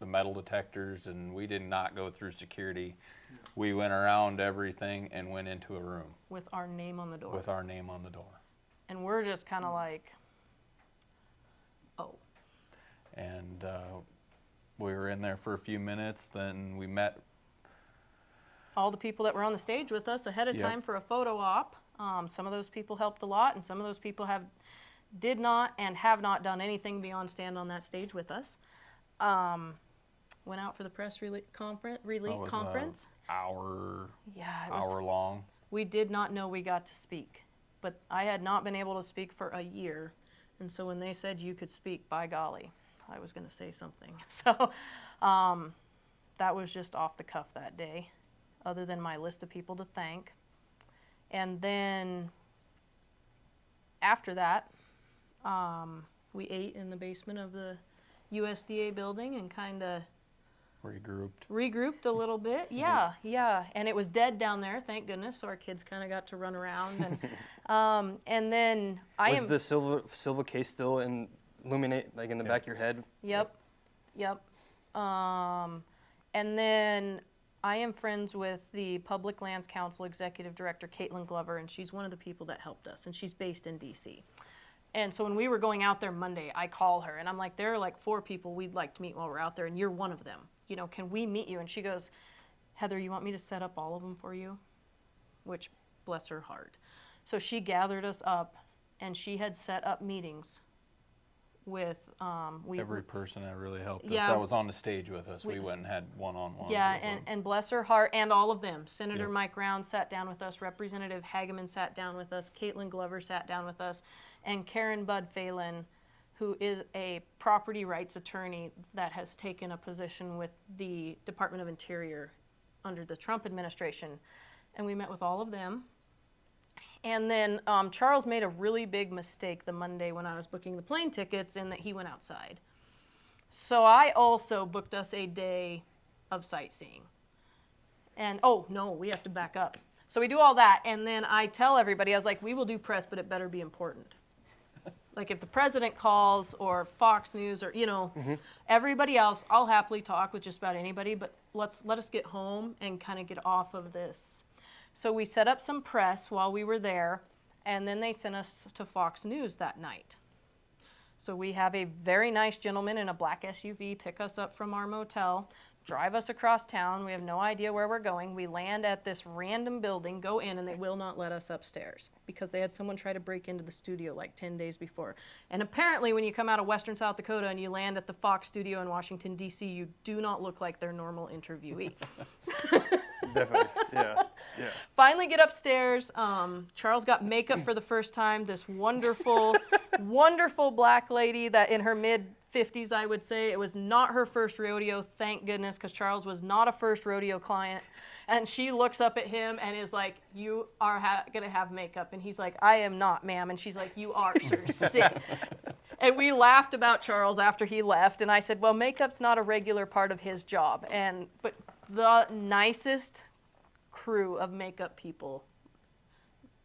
metal detectors, and we did not go through security. We went around everything and went into a room. With our name on the door. With our name on the door. And we're just kind of like, oh. And we were in there for a few minutes. Then we met all the people that were on the stage with us ahead of time for a photo op. Some of those people helped a lot, and some of those people did not and have not done anything beyond stand on that stage with us. Went out for the press relief That conference. Hour Yeah, it was, long. we did not know we got to speak, but I had not been able to speak for a year, and so when they said you could speak, by golly, I was going to say something. So that was just off the cuff that day, other than my list of people to thank. And then after that, we ate in the basement of the USDA building and kind of regrouped a little bit. Yeah, yeah. And it was dead down there, thank goodness, so our kids kind of got to run around. And then Was the silver case still illuminate, like in the back of your head? Yep. And then I am friends with the Public Lands Council Executive Director, Caitlin Glover, and she's one of the people that helped us, and she's based in D.C. And so when we were going out there Monday, I call her, and I'm like, there are like 4 people we'd like to meet while we're out there, and you're one of them. You know, can we meet you? And she goes, Heather, you want me to set up all of them for you? Which, bless her heart. So she gathered us up, and she had set up meetings with Every person that really helped us, Yeah. that was on the stage with us. We went and had one-on-ones Yeah, with them. and bless her heart, and all of them. Senator Yep. Mike Round sat down with us, Representative Hageman sat down with us, Caitlin Glover sat down with us, and Karen Bud Phelan, who is a property rights attorney that has taken a position with the Department of Interior under the Trump administration. And we met with all of them. And then Charles made a really big mistake the Monday when I was booking the plane tickets, in that he went outside. So I also booked us a day of sightseeing. And, oh, no, we have to back up. So we do all that, and then I tell everybody, I was like, we will do press, but it better be important. Like if the president calls, or Fox News, or, you know, everybody else, I'll happily talk with just about anybody, but let us get home and kind of get off of this. So we set up some press while we were there, and then they sent us to Fox News that night. So we have a very nice gentleman in a black SUV pick us up from our motel, drive us across town. We have no idea where we're going. We land at this random building, go in, and they will not let us upstairs because they had someone try to break into the studio like 10 days before. And apparently when you come out of western South Dakota and you land at the Fox studio in Washington, D.C., you do not look like their normal interviewee. Definitely, yeah. Finally get upstairs. Charles got makeup for the first time. This wonderful, wonderful black lady that in her mid-50s, I would say. It was not her first rodeo, thank goodness, because Charles was not a first rodeo client. And she looks up at him and is like, you are going to have makeup. And he's like, I am not, ma'am. And she's like, you are, sir. Sit. And we laughed about Charles after he left. And I said, well, makeup's not a regular part of his job. But the nicest crew of makeup people,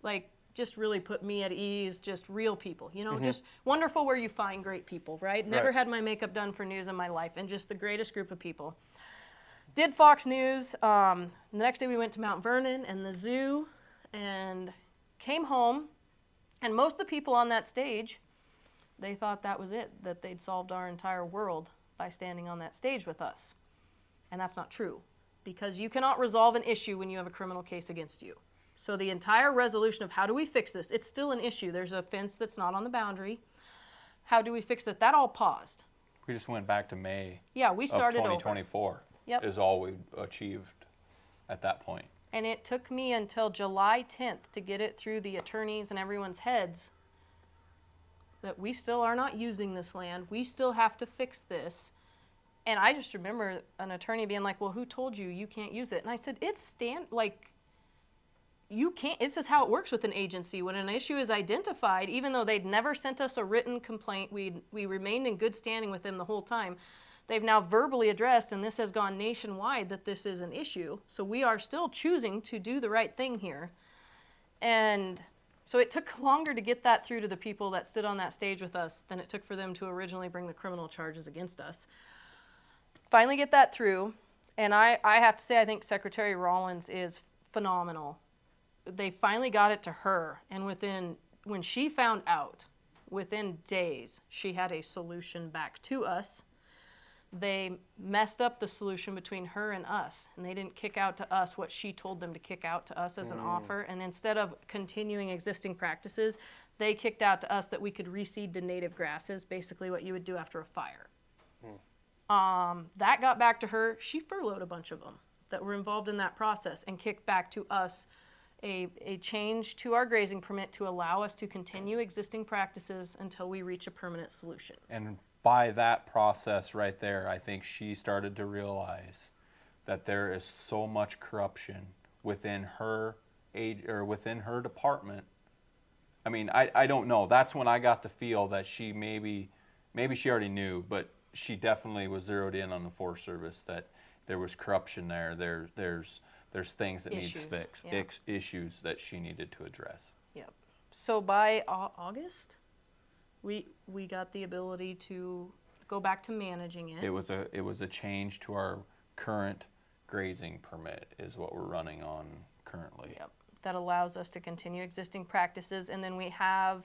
like, just really put me at ease, just real people, you know, just wonderful where you find great people, right? Never had my makeup done for news in my life, and just the greatest group of people. Did Fox News. The next day we went to Mount Vernon and the zoo and came home, and most of the people on that stage, they thought that was it, that they'd solved our entire world by standing on that stage with us. And that's not true, because you cannot resolve an issue when you have a criminal case against you. So the entire resolution of how do we fix this, it's still an issue. There's a fence that's not on the boundary. How do we fix it? That all paused. We just went back to May Yeah, we started of over. 2024 Yep. is all we achieved at that point. And it took me until July 10th to get it through the attorneys and everyone's heads that we still are not using this land. We still have to fix this. And I just remember an attorney being like, well, who told you you can't use it? And I said, you can't, this is how it works with an agency. When an issue is identified, even though they'd never sent us a written complaint, we remained in good standing with them the whole time. They've now verbally addressed, and this has gone nationwide, that this is an issue. So we are still choosing to do the right thing here. And so it took longer to get that through to the people that stood on that stage with us than it took for them to originally bring the criminal charges against us. Finally get that through, and I have to say, I think Secretary Rollins is phenomenal. They finally got it to her, and when she found out, within days, she had a solution back to us they messed up the solution between her and us, and they didn't kick out to us what she told them to kick out to us as an offer. And instead of continuing existing practices, they kicked out to us that we could reseed to native grasses, basically what you would do after a fire. That got back to her. She furloughed a bunch of them that were involved in that process and kicked back to us a change to our grazing permit to allow us to continue existing practices until we reach a permanent solution. And by that process right there, I think she started to realize that there is so much corruption within her age or within her department. I mean, I don't know. That's when I got the feel that she maybe she already knew, but she definitely was zeroed in on the Forest Service that there was corruption there. There's things that need fixed, yeah. Issues that she needed to address. Yep. So by August, we got the ability to go back to managing it. It was a change to our current grazing permit is what we're running on currently. Yep. That allows us to continue existing practices, and then we have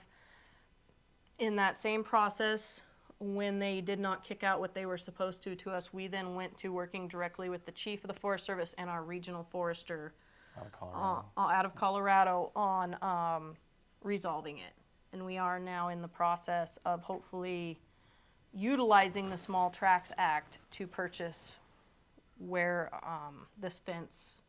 in that same process, when they did not kick out what they were supposed to us, we then went to working directly with the chief of the Forest Service and our regional forester out of Colorado on resolving it. And we are now in the process of hopefully utilizing the Small Tracts Act to purchase where this fence,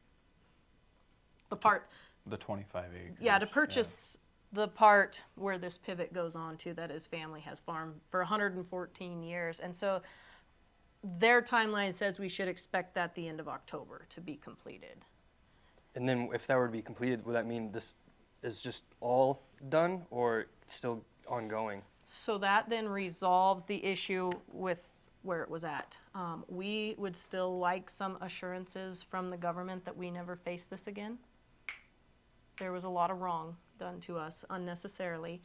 the 25 acres. Yeah, to purchase the part where this pivot goes on to that his family has farmed for 114 years. And so their timeline says we should expect that the end of October to be completed. And then if that were to be completed, would that mean this is just all done or still ongoing? So that then resolves the issue with where it was at. We would still like some assurances from the government that we never face this again. There was a lot of wrong done to us unnecessarily.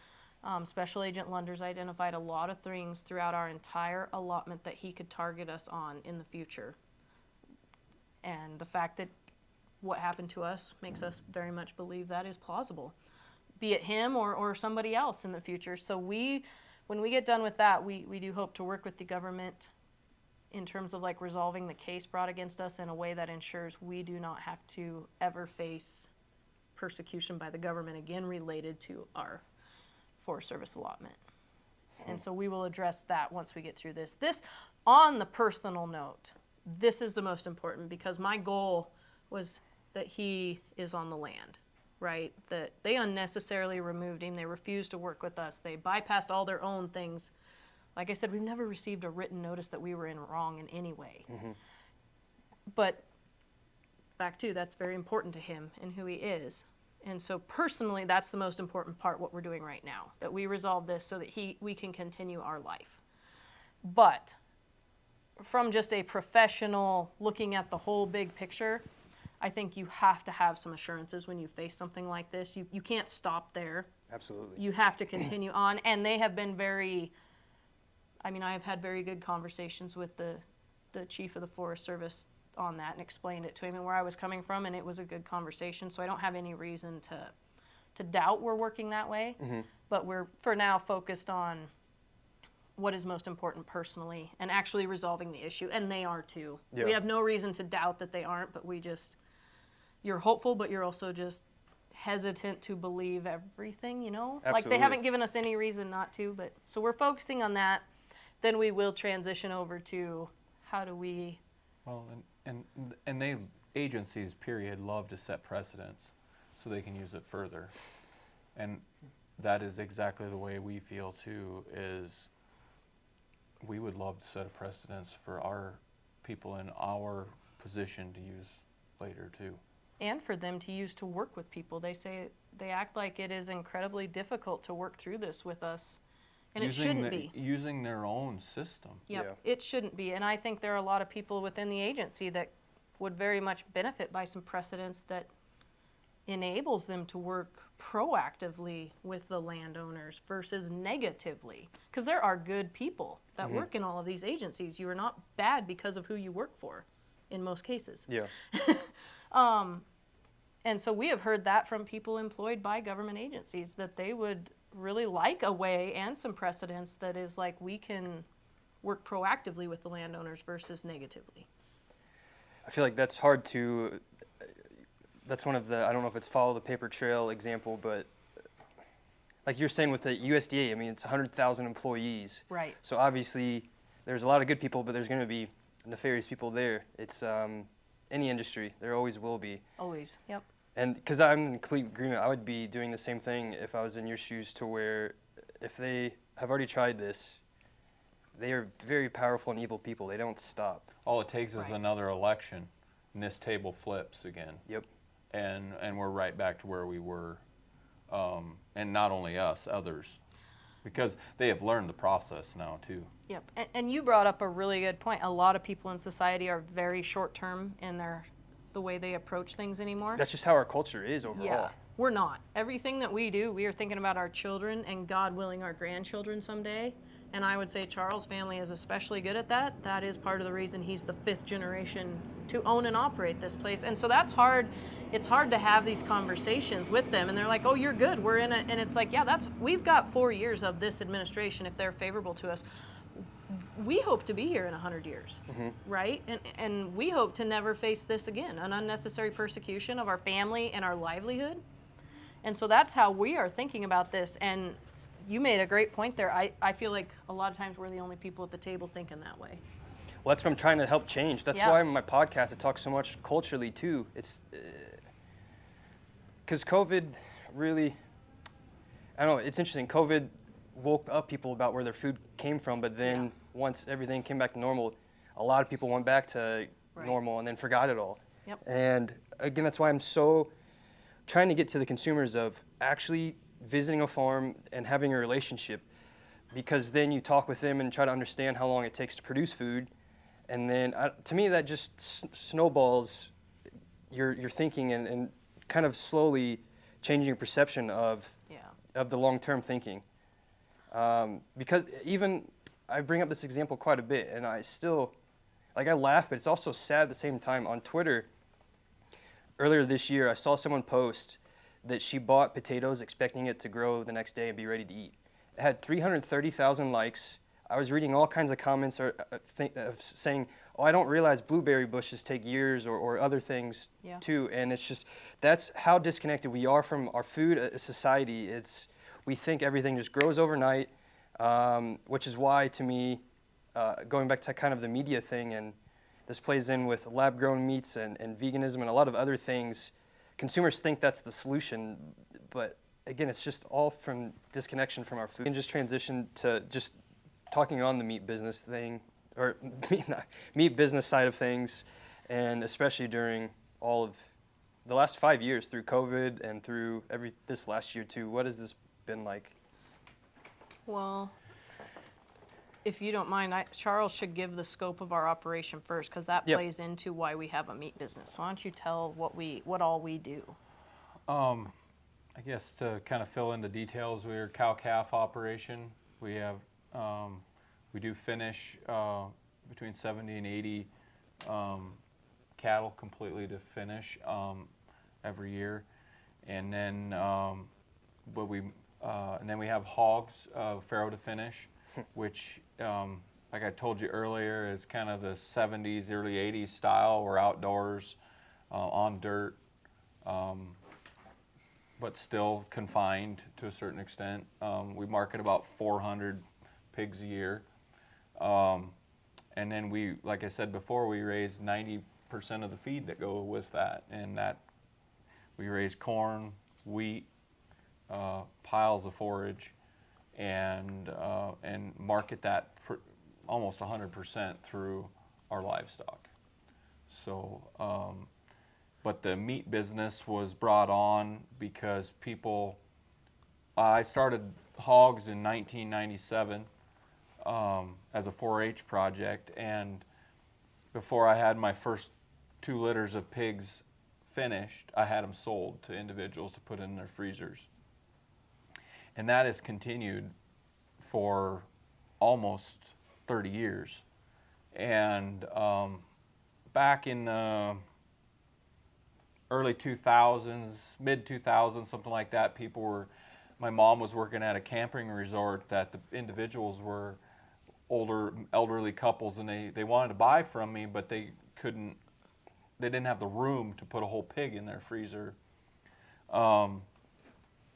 Special Agent Lunders identified a lot of things throughout our entire allotment that he could target us on in the future. And the fact that what happened to us makes us very much believe that is plausible, be it him or somebody else in the future. So when we get done with that, we do hope to work with the government in terms of like resolving the case brought against us in a way that ensures we do not have to ever face persecution by the government again related to our Forest Service allotment. And so we will address that once we get through this. This, on the personal note, this is the most important because my goal was that he is on the land, right? That they unnecessarily removed him. They refused to work with us. They bypassed all their own things. Like I said, we've never received a written notice that we were in wrong in any way. But back to, that's very important to him and who he is. And so personally, that's the most important part, what we're doing right now, that we resolve this so that we can continue our life. But from just a professional looking at the whole big picture, I think you have to have some assurances when you face something like this. You can't stop there. Absolutely. You have to continue on. And they have been I've had very good conversations with the chief of the Forest Service on that and explained it to him and where I was coming from, and it was a good conversation. So I don't have any reason to doubt we're working that way. But we're, for now, focused on what is most important personally and actually resolving the issue. And they are too. Yeah. We have no reason to doubt that they aren't, but you're hopeful, but you're also just hesitant to believe everything, you know? Absolutely. Like they haven't given us any reason not to, but so we're focusing on that. Then we will transition over to how do we... Well, and they, agencies, period, love to set precedents so they can use it further. And that is exactly the way we feel too, is we would love to set a precedence for our people in our position to use later too. And for them to use to work with people. They act like it is incredibly difficult to work through this with us. And it shouldn't be. Using their own system. Yep, it shouldn't be. And I think there are a lot of people within the agency that would very much benefit by some precedents that enables them to work proactively with the landowners versus negatively. Because there are good people that work in all of these agencies. You are not bad because of who you work for, in most cases. Yeah. And so we have heard that from people employed by government agencies, that they would really like a way and some precedents that is like we can work proactively with the landowners versus negatively. I feel like that's hard to. That's one of the, I don't know if it's follow the paper trail example, but like you're saying with the USDA, I mean, it's 100,000 employees. Right. So obviously there's a lot of good people, but there's going to be nefarious people there. It's any industry, there always will be. Always. Yep. And because I'm in complete agreement, I would be doing the same thing if I was in your shoes, to where if they have already tried this, they are very powerful and evil people. They don't stop. All it takes is Right. another election, and this table flips again. Yep. And we're right back to where we were, and not only us, others, because they have learned the process now too. Yep. And you brought up a really good point. A lot of people in society are very short term in the way they approach things anymore. That's just how our culture is overall. Yeah. We're not. Everything that we do, we are thinking about our children and, God willing, our grandchildren someday. And I would say Charles' family is especially good at that. That is part of the reason he's the 5th generation to own and operate this place. And so that's hard. It's hard to have these conversations with them. And they're like, oh, you're good. We're in it. And it's like, yeah, we've got 4 years of this administration if they're favorable to us. We hope to be here in 100 years, right? And we hope to never face this again, an unnecessary persecution of our family and our livelihood. And so that's how we are thinking about this. And you made a great point there. I feel like a lot of times we're the only people at the table thinking that way. Well, that's what I'm trying to help change. That's Yeah. why in my podcast I talk so much culturally too. It's because COVID really, I don't know, it's interesting. COVID woke up people about where their food came from, but then once everything came back to normal, a lot of people went back to normal and then forgot it all. Yep. And again, that's why I'm so trying to get to the consumers of actually visiting a farm and having a relationship, because then you talk with them and try to understand how long it takes to produce food. And then to me, that just snowballs your thinking and kind of slowly changing your perception of the long-term thinking. Because even I bring up this example quite a bit, and I still, like, I laugh, but it's also sad at the same time. On Twitter, earlier this year, I saw someone post that she bought potatoes expecting it to grow the next day and be ready to eat. It had 330,000 likes. I was reading all kinds of comments saying, oh, I don't realize blueberry bushes take years or other things too. And it's just, that's how disconnected we are from our food as a society. We think everything just grows overnight, which is why, to me, going back to kind of the media thing, and this plays in with lab-grown meats and veganism and a lot of other things, consumers think that's the solution, but again, it's just all from disconnection from our food. And just transition to just talking on the meat business thing, or meat business side of things, and especially during all of the last 5 years through COVID and through this last year too. What has this been like? Well, if you don't mind, Charles should give the scope of our operation first, because that plays into why we have a meat business. So why don't you tell what all we do? I guess to kind of fill in the details, we're a cow-calf operation. We have we do finish between 70 and 80 cattle completely to finish every year, and then and then we have hogs, farrow to finish, which, like I told you earlier, is kind of the 70s, early 80s style. We're outdoors, on dirt, but still confined to a certain extent. We market about 400 pigs a year. And then we, like I said before, we raise 90% of the feed that go with that. And that we raise corn, wheat, piles of forage, and market that almost 100% through our livestock. So, but the meat business was brought on because I started hogs in 1997 as a 4-H project, and before I had my first 2 litters of pigs finished, I had them sold to individuals to put in their freezers. And that has continued for almost 30 years. And back in the early 2000s, mid 2000s, something like that, my mom was working at a camping resort that the individuals were elderly couples, and they wanted to buy from me, but they didn't have the room to put a whole pig in their freezer.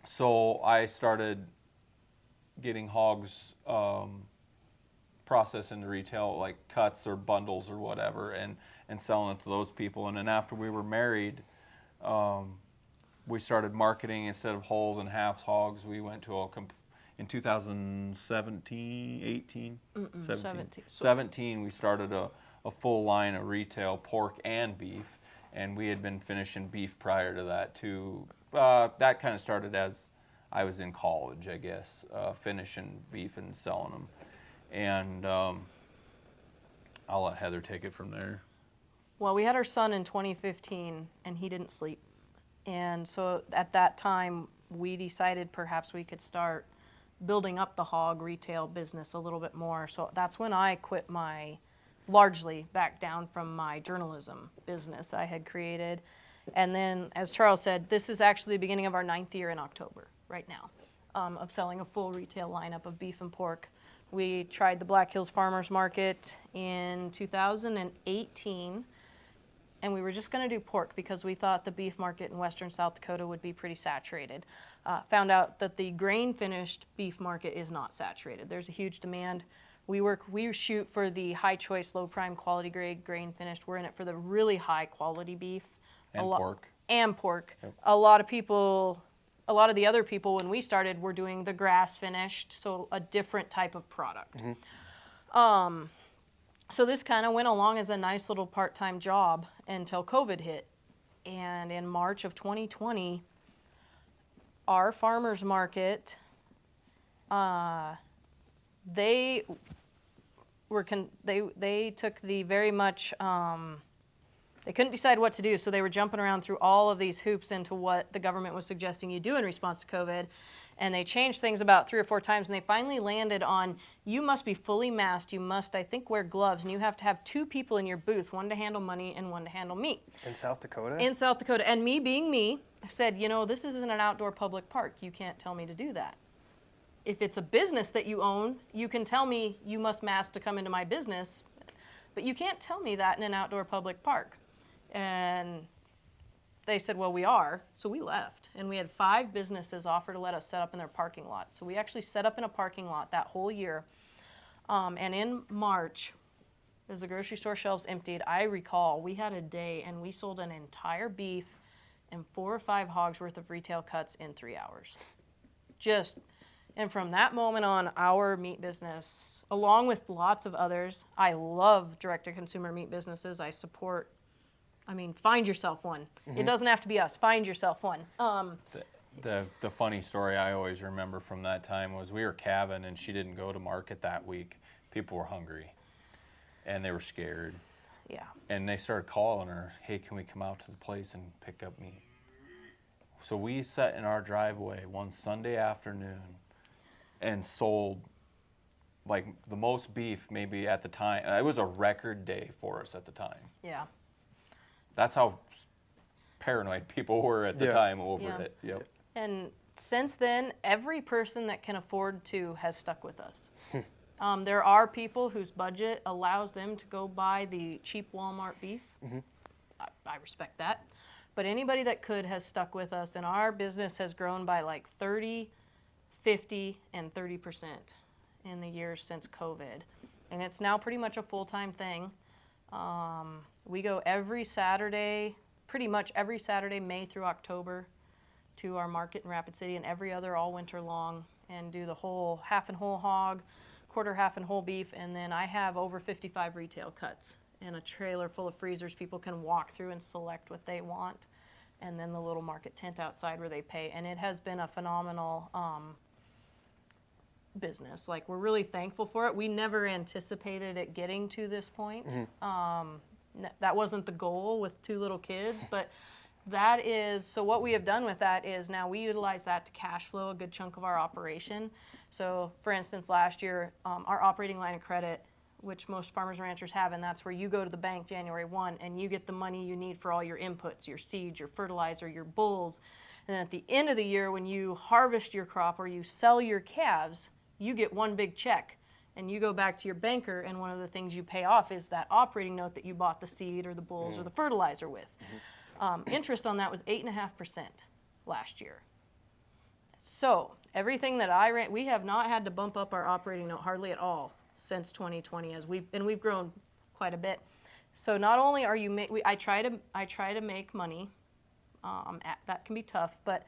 So I started getting hogs processed into retail, like cuts or bundles or whatever, and selling it to those people. And then after we were married, we started marketing instead of wholes and halves hogs. We went to in 2017, 18, 17, we started a full line of retail pork and beef, and we had been finishing beef prior to that too. That kind of started as I was in college, I guess, finishing beef and selling them. And I'll let Heather take it from there. Well, we had our son in 2015, and he didn't sleep. And so at that time, we decided perhaps we could start building up the hog retail business a little bit more. So that's when I quit largely back down from my journalism business I had created. And then, as Charles said, this is actually the beginning of our 9th year in October right now, of selling a full retail lineup of beef and pork. We tried the Black Hills Farmers Market in 2018, and we were just going to do pork because we thought the beef market in western South Dakota would be pretty saturated. Found out that the grain-finished beef market is not saturated. There's a huge demand. We shoot for the high choice, low prime, quality grade, grain-finished. We're in it for the really high quality beef. And pork. And pork. Yep. A lot of the other people, when we started, were doing the grass-finished, so a different type of product. Mm-hmm. So this kind of went along as a nice little part-time job until COVID hit. And in March of 2020, our farmers market, they took the very much, they couldn't decide what to do, so they were jumping around through all of these hoops into what the government was suggesting you do in response to COVID. And they changed things about 3 or 4 times, and they finally landed on, you must be fully masked, you must, I think, wear gloves, and you have to have 2 people in your booth, one to handle money and one to handle meat. In South Dakota? In South Dakota. And me being me, I said, this isn't an outdoor public park. You can't tell me to do that. If it's a business that you own, you can tell me you must mask to come into my business, but you can't tell me that in an outdoor public park. And they said, well, we are. So we left. And we had 5 businesses offer to let us set up in their parking lot. So we actually set up in a parking lot that whole year. And in March, as the grocery store shelves emptied, I recall we had a day and we sold an entire beef and 4 or 5 hogs worth of retail cuts in 3 hours. And from that moment on, our meat business, along with lots of others, I love direct-to-consumer meat businesses. I support, find yourself one. Mm-hmm. It doesn't have to be us. Find yourself one. The funny story I always remember from that time was we were calving and she didn't go to market that week. People were hungry and they were scared. Yeah. And they started calling her, hey, can we come out to the place and pick up meat? So we sat in our driveway one Sunday afternoon and sold like the most beef maybe at the time. It was a record day for us at the time. Yeah. That's how paranoid people were at the time over it. Yep. And since then, every person that can afford to has stuck with us. There are people whose budget allows them to go buy the cheap Walmart beef. Mm-hmm. I respect that. But anybody that could has stuck with us, and our business has grown by like 30, 50, and 30% in the years since COVID. And it's now pretty much a full-time thing. We go every Saturday, pretty much every Saturday, May through October, to our market in Rapid City, and every other all winter long, and do the whole half and whole hog, quarter half and whole beef, and then I have over 55 retail cuts and a trailer full of freezers people can walk through and select what they want, and then the little market tent outside where they pay. And it has been a phenomenal business. Like, we're really thankful for it. We never anticipated it getting to this point. Mm-hmm. That wasn't the goal with 2 little kids, but that is, so what we have done with that is now we utilize that to cash flow a good chunk of our operation. So for instance, last year, our operating line of credit, which most farmers and ranchers have, and that's where you go to the bank January 1 and you get the money you need for all your inputs, your seeds, your fertilizer, your bulls. And then at the end of the year, when you harvest your crop or you sell your calves, you get one big check. And you go back to your banker, and one of the things you pay off is that operating note that you bought the seed or the bulls or the fertilizer with. Interest on that was 8.5% last year. So everything that I ran, we have not had to bump up our operating note hardly at all since 2020, we've grown quite a bit. So not only are you, I try to make money. That can be tough, but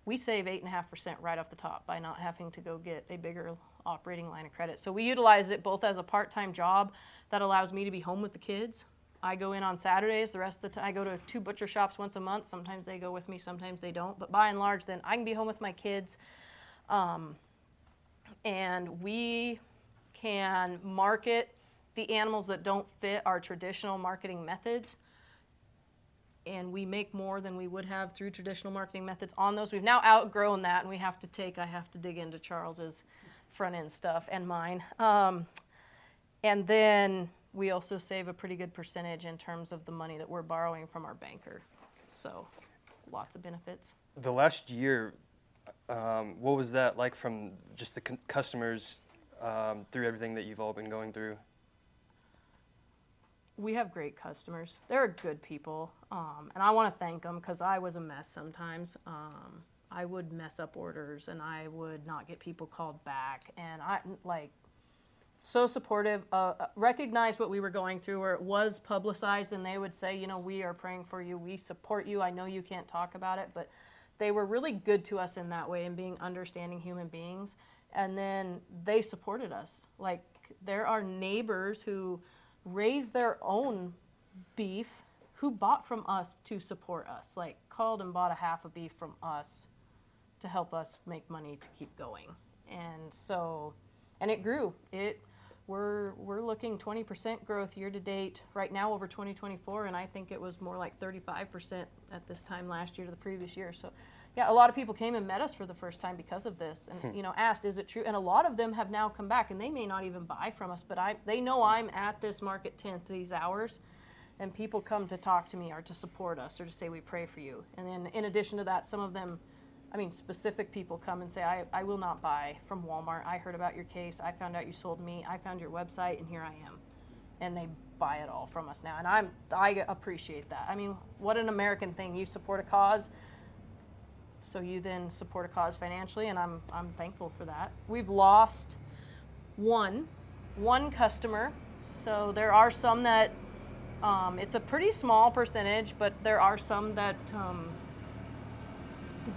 we save 8.5% right off the top by not having to go get a bigger operating line of credit. So we utilize it both as a part-time job that allows me to be home with the kids. I go in on Saturdays. The rest of the time, I go to 2 butcher shops once a month. Sometimes they go with me, sometimes they don't. But by and large, then I can be home with my kids, and we can market the animals that don't fit our traditional marketing methods. And we make more than we would have through traditional marketing methods on those. We've now outgrown that, and I have to dig into Charles's front end stuff and mine. And then we also save a pretty good percentage in terms of the money that we're borrowing from our banker. So lots of benefits. The last year, what was that like from just the customers through everything that you've all been going through? We have great customers. They're good people, and I want to thank them because I was a mess sometimes. I would mess up orders, and I would not get people called back, and so supportive, recognized what we were going through, where it was publicized, and they would say, you know, we are praying for you, we support you. I know you can't talk about it, but they were really good to us in that way and being understanding human beings. And then they supported us. Like, there are neighbors who raise their own beef who bought from us to support us, like called and bought a half a beef from us to help us make money to keep going. And so, and it grew. We're looking 20% growth year to date right now over 2024, and I think it was more like 35% at this time last year to the previous year. So yeah, a lot of people came and met us for the first time because of this, and you know, asked, is it true? And a lot of them have now come back, and they may not even buy from us, but they know I'm at this market tent these hours, and people come to talk to me or to support us or to say we pray for you. And then in addition to that, some of them, I mean, specific people come and say, I will not buy from Walmart. I heard about your case. I found out you sold meat. I found your website, and here I am. And they buy it all from us now, and I appreciate that. I mean, what an American thing. You support a cause, so you then support a cause financially, and I'm thankful for that. We've lost one customer, so there are some that, it's a pretty small percentage, but there are some that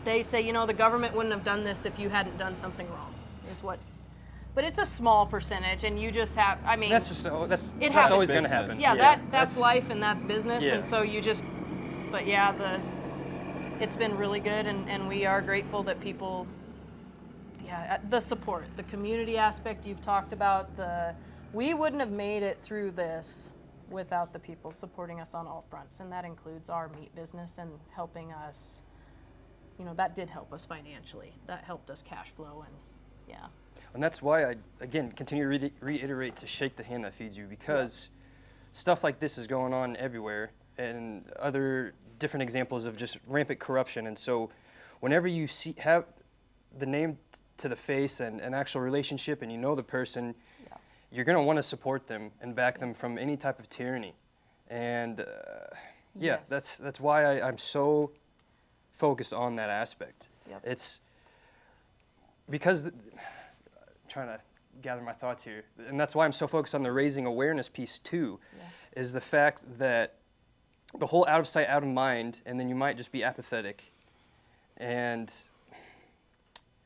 they say, you know, the government wouldn't have done this if you hadn't done something wrong, is what. But it's a small percentage, and you just have, I mean, That's happens. always going to happen. Yeah, that's life and that's business, Yeah. and so you just, but yeah, it's been really good, and we are grateful that people, the support, the community aspect you've talked about, we wouldn't have made it through this without the people supporting us on all fronts, and that includes our meat business and helping us, you know, that did help us financially. That helped us cash flow, and yeah. And that's why I, again, continue to reiterate to shake the hand that feeds you, because stuff like this is going on everywhere, and other different examples of just rampant corruption. And so whenever you have the name to the face and an actual relationship, and you know the person, you're going to want to support them and back them from any type of tyranny. And that's why I'm so focused on that aspect. Yep. It's because trying to gather my thoughts here, and that's why I'm so focused on the raising awareness piece too, is the fact that the whole out of sight, out of mind, and then you might just be apathetic. And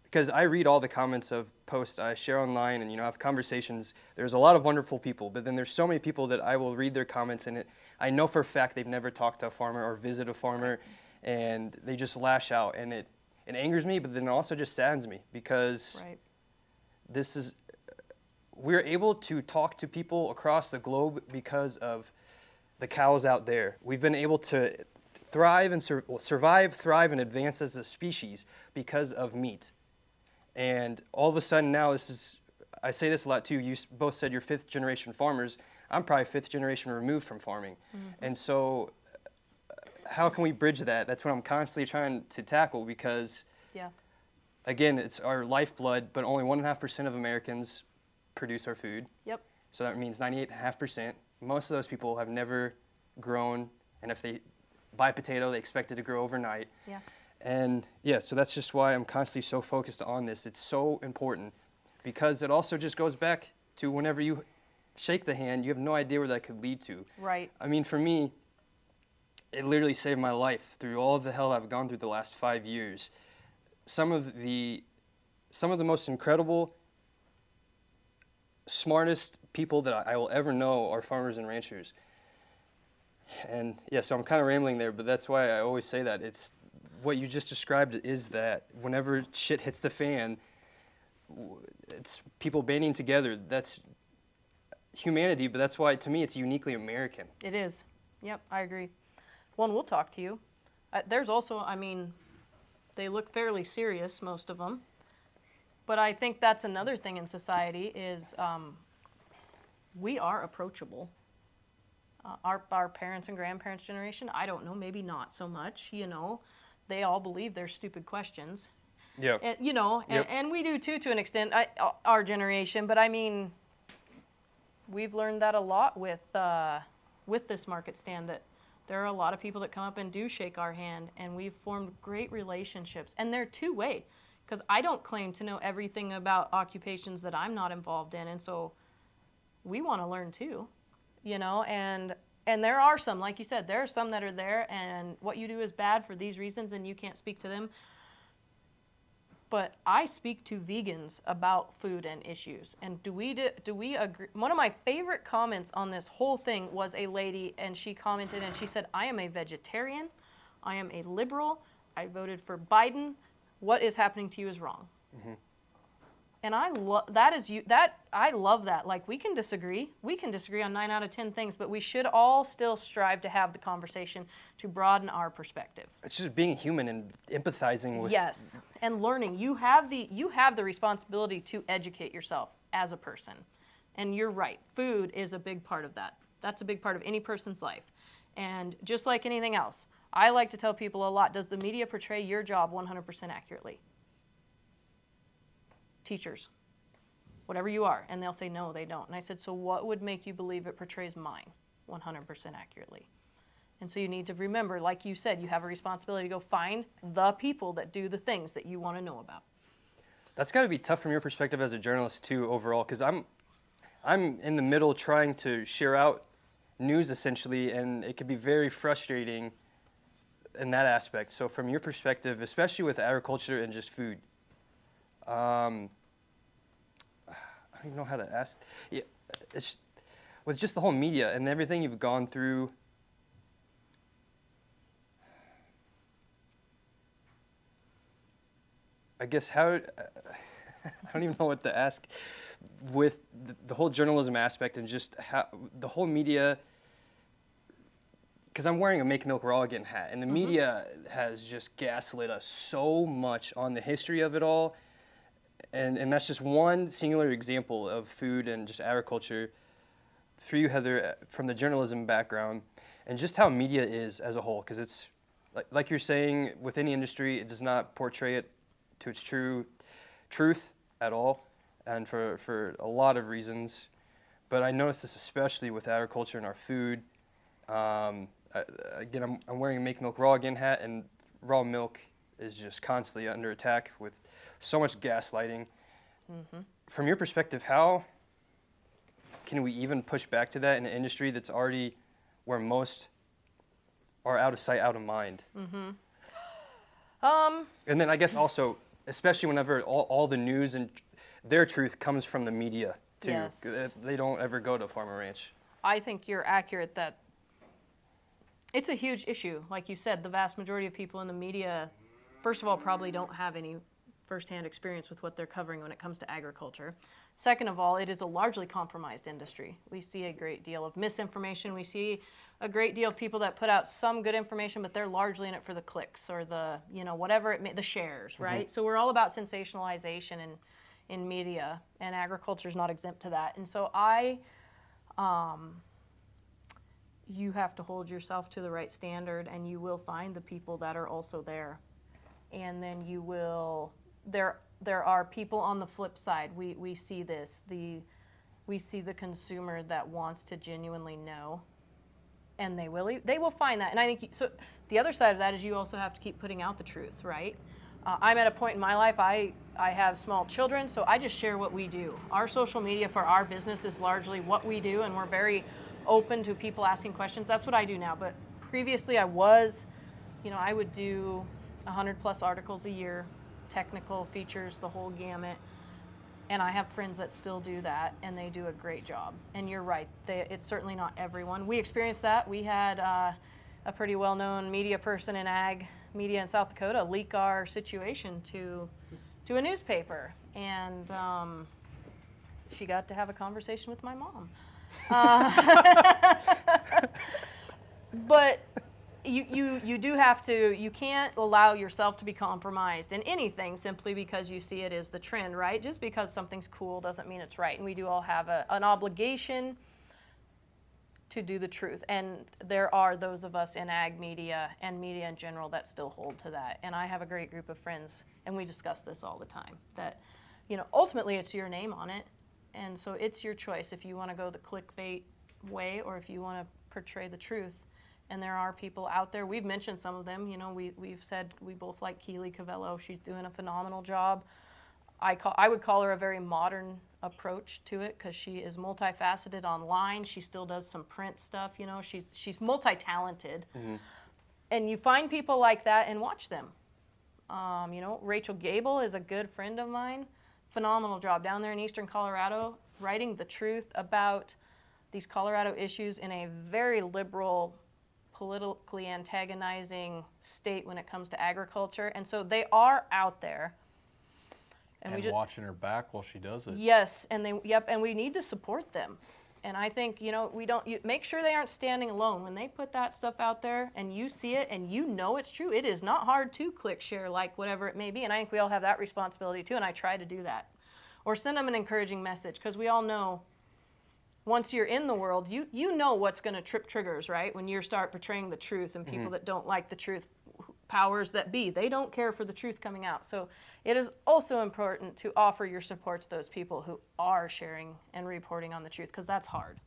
because I read all the comments of posts I share online, and, you know, have conversations, there's a lot of wonderful people, but then there's so many people that I will read their comments, and I know for a fact they've never talked to a farmer or visited a farmer, and they just lash out, and it angers me, but then it also just saddens me, because we're able to talk to people across the globe because of the cows out there. We've been able to thrive and survive, thrive, and advance as a species because of meat. And all of a sudden now, I say this a lot too, you both said you're 5th generation farmers. I'm probably 5th generation removed from farming. Mm-hmm. And so how can we bridge that? That's what I'm constantly trying to tackle, because again, it's our lifeblood, but only 1.5% of Americans produce our food. Yep. So that means 98.5%. Most of those people have never grown, and if they buy a potato, they expect it to grow overnight. Yeah. And yeah, so that's just why I'm constantly so focused on this. It's so important because it also just goes back to whenever you shake the hand, you have no idea where that could lead to. Right. I mean, for me, it literally saved my life through all the hell I've gone through the last 5 years. Some of the most incredible, smartest people that I will ever know are farmers and ranchers. And yeah, so I'm kind of rambling there, but that's why I always say that. It's what you just described is that whenever shit hits the fan, it's people banding together. That's humanity, but that's why, to me, it's uniquely American. It is. Yep, I agree. One, we'll talk to you. There's also, I mean, they look fairly serious, most of them. But I think that's another thing in society is we are approachable. Our parents and grandparents' generation, I don't know, maybe not so much, you know. They all believe they're stupid questions. Yeah. And, you know, Yep. and we do too, to an extent, our generation. But I mean, we've learned that a lot with this market stand, that there are a lot of people that come up and do shake our hand, and we've formed great relationships. And they're two-way, because I don't claim to know everything about occupations that I'm not involved in, and so we want to learn too, you know. And there are some, like you said, there are some that are there, and what you do is bad for these reasons, and you can't speak to them. But I speak to vegans about food and issues. And do we agree? One of my favorite comments on this whole thing was a lady, and she commented and she said, "I am a vegetarian. I am a liberal. I voted for Biden. What is happening to you is wrong." Mm-hmm. And I love that. Like, we can disagree. We can disagree on 9 out of 10 things, but we should all still strive to have the conversation to broaden our perspective. It's just being human and empathizing with. Yes, and learning. You have the responsibility to educate yourself as a person. And you're right. Food is a big part of that. That's a big part of any person's life. And just like anything else, I like to tell people a lot, does the media portray your job 100% accurately? Teachers, whatever you are. And they'll say, no, they don't. And I said, so what would make you believe it portrays mine 100% accurately? And so you need to remember, like you said, you have a responsibility to go find the people that do the things that you want to know about. That's got to be tough from your perspective as a journalist too, overall, because I'm in the middle trying to share out news essentially, and it can be very frustrating in that aspect. So from your perspective, especially with agriculture and just food, I don't even know how to ask. Yeah, it's with just the whole media and everything you've gone through. I guess how I don't even know what to ask with the whole journalism aspect and just how the whole media. Because I'm wearing a Make Milk Raw Again hat, and the media has just gaslit us so much on the history of it all. And that's just one singular example of food and just agriculture. For you, Heather, from the journalism background, and just how media is as a whole, because it's, like you're saying, with any industry, it does not portray it to its true truth at all, and for a lot of reasons. But I notice this especially with agriculture and our food. Again, I'm wearing a Make Milk Raw Again hat, and raw milk is just constantly under attack with so much gaslighting. Mm-hmm. From your perspective, how can we even push back to that in an industry that's already where most are out of sight, out of mind? Mm-hmm. And then I guess also, especially whenever all the news and their truth comes from the media too. Yes. They don't ever go to farm or ranch. I think you're accurate that it's a huge issue. Like you said, the vast majority of people in the media, first of all, probably don't have any firsthand experience with what they're covering when it comes to agriculture. Second of all, it is a largely compromised industry. We see a great deal of misinformation. We see a great deal of people that put out some good information, but they're largely in it for the clicks or the, whatever the shares, right? Mm-hmm. So we're all about sensationalization in media, and agriculture is not exempt to that. And so you have to hold yourself to the right standard, and you will find the people that are also there. And then there are people on the flip side. We see this, we see the consumer that wants to genuinely know, and they will find that. And I think so. The other side of that is you also have to keep putting out the truth, right? I'm at a point in my life, I have small children, so I just share what we do. Our social media for our business is largely what we do, and we're very open to people asking questions. That's what I do now. But previously I would do 100+ articles a year, technical features, the whole gamut. And I have friends that still do that, and they do a great job. And you're right, it's certainly not everyone. We experienced that. We had a pretty well-known media person in ag media in South Dakota leak our situation to a newspaper, and she got to have a conversation with my mom. But you do have to, you can't allow yourself to be compromised in anything simply because you see it as the trend, right? Just because something's cool doesn't mean it's right. And we do all have an obligation to do the truth. And there are those of us in ag media and media in general that still hold to that. And I have a great group of friends, and we discuss this all the time, that, ultimately it's your name on it. And so it's your choice if you want to go the clickbait way or if you want to portray the truth. And there are people out there, we've mentioned some of them, we've said we both like Keely Cavello. She's doing a phenomenal job. I would call her a very modern approach to it because she is multifaceted online. She still does some print stuff, she's multi-talented. Mm-hmm. And you find people like that and watch them. Rachel Gable is a good friend of mine. Phenomenal job down there in eastern Colorado, writing the truth about these Colorado issues in a very liberal, politically antagonizing state when it comes to agriculture. And so they are out there. And watching her back while she does it. Yes, and and we need to support them. And I think, make sure they aren't standing alone. When they put that stuff out there and you see it and it's true, it is not hard to click, share, like, whatever it may be. And I think we all have that responsibility too, and I try to do that. Or send them an encouraging message, because we all know once you're in the world, you know what's going to trip triggers, right? When you start portraying the truth and people that don't like the truth, powers that be, they don't care for the truth coming out. So it is also important to offer your support to those people who are sharing and reporting on the truth, because that's hard.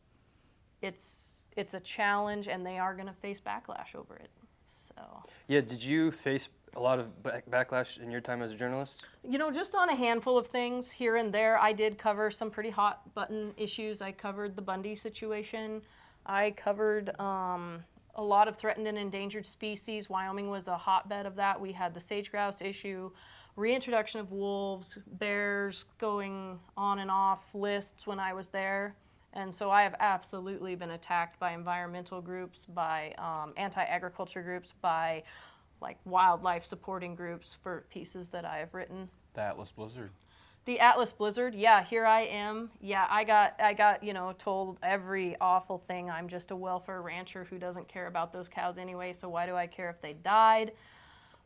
It's a challenge, and they are going to face backlash over it. So yeah, did you face a lot of backlash in your time as a journalist? Just on a handful of things here and there. I did cover some pretty hot button issues. I covered the Bundy situation. I covered a lot of threatened and endangered species. Wyoming was a hotbed of that. We had the sage grouse issue, reintroduction of wolves, bears, going on and off lists when I was there. And so I have absolutely been attacked by environmental groups, by anti-agriculture groups, by wildlife supporting groups for pieces that I have written. The Atlas Blizzard. The Atlas Blizzard, yeah, here I am. Yeah, I got told every awful thing. I'm just a welfare rancher who doesn't care about those cows anyway, so why do I care if they died?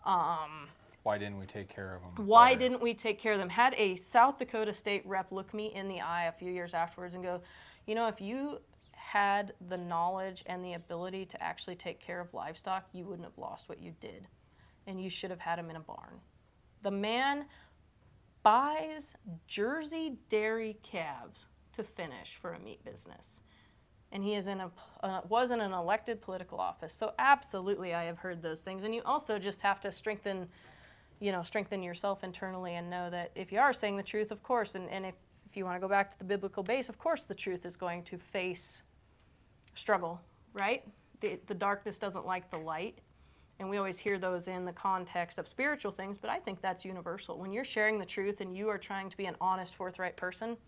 Why didn't we take care of them? Why didn't we take care of them? Had a South Dakota state rep look me in the eye a few years afterwards and go, if you had the knowledge and the ability to actually take care of livestock, you wouldn't have lost what you did. And you should have had them in a barn. The man buys Jersey dairy calves to finish for a meat business. And he is was in an elected political office. So absolutely I have heard those things. And you also just have to strengthen yourself internally and know that if you are saying the truth, of course, and if you want to go back to the biblical base, of course the truth is going to face struggle, right? The darkness doesn't like the light. And we always hear those in the context of spiritual things, but I think that's universal. When you're sharing the truth and you are trying to be an honest, forthright person,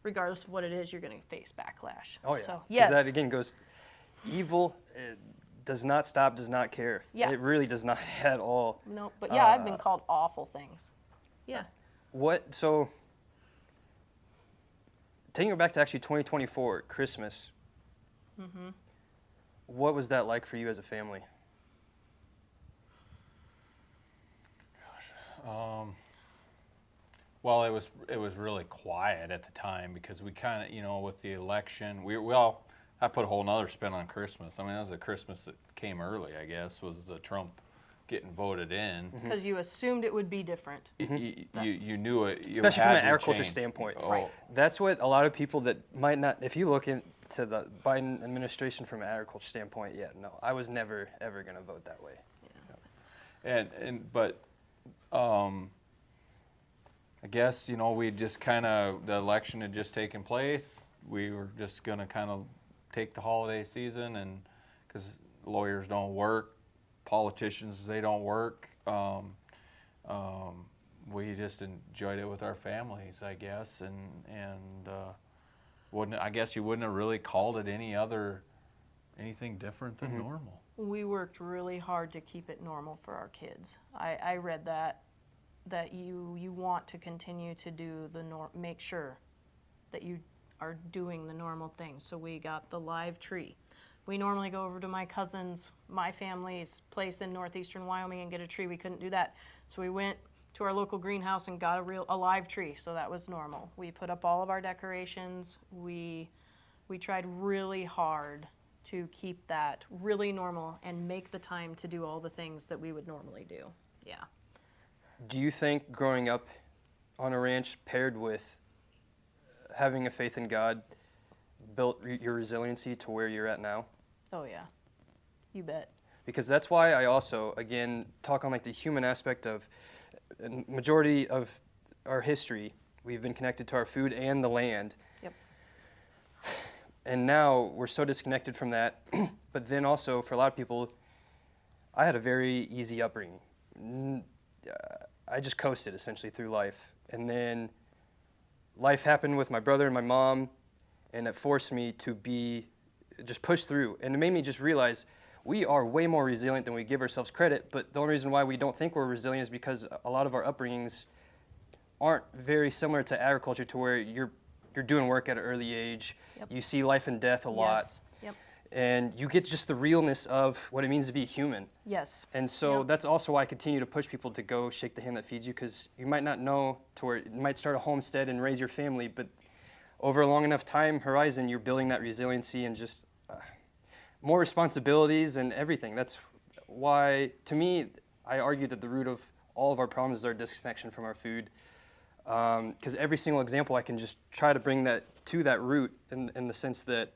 regardless of what it is, you're going to face backlash. Oh, yeah. So, yes. That, again, goes, evil does not stop, does not care. Yeah. It really does not at all. No, but yeah, I've been called awful things. Yeah. So, taking it back to actually 2024, Christmas, what was that like for you as a family? Well, it was really quiet at the time because we kind of, with the election, I put a whole nother spin on Christmas. I mean, that was a Christmas that came early, I guess, was the Trump getting voted in. Because you assumed it would be different. You knew it. You Especially had from an to agriculture change. standpoint. Oh, Right. That's what a lot of people that might not, if you look into the Biden administration from an agriculture standpoint, yeah, no, I was never, ever going to vote that way. But I guess, you know, we just kind of, the election had just taken place. We were just going to kind of take the holiday season, and because lawyers don't work, politicians, they don't work. We just enjoyed it with our families, I guess, and I guess you wouldn't have really called it anything different than normal. We worked really hard to keep it normal for our kids. I read that you want to continue to do make sure that you are doing the normal things. So we got the live tree. We normally go over to my family's place in northeastern Wyoming and get a tree. We couldn't do that. So we went to our local greenhouse and got a live tree. So that was normal. We put up all of our decorations. We tried really hard to keep that really normal and make the time to do all the things that we would normally do. Yeah. Do you think growing up on a ranch paired with having a faith in God built your resiliency to where you're at now? Oh yeah, you bet. Because that's why I also, again, talk on like the human aspect of majority of our history, we've been connected to our food and the land. Yep. And now we're so disconnected from that. But then also for a lot of people, I had a very easy upbringing. I just coasted essentially through life. And then life happened with my brother and my mom, and it forced me to just push through. And it made me just realize we are way more resilient than we give ourselves credit, but the only reason why we don't think we're resilient is because a lot of our upbringings aren't very similar to agriculture, to where you're doing work at an early age. Yep. You see life and death a lot. Yes. Yep. And you get just the realness of what it means to be human. Yes. And so Yep. that's also why I continue to push people to go shake the hand that feeds you, because you might not know to where you might start a homestead and raise your family, but over a long enough time horizon, you're building that resiliency and just more responsibilities and everything. That's why, to me, I argue that the root of all of our problems is our disconnection from our food. Because every single example, I can just try to bring that to that root in the sense that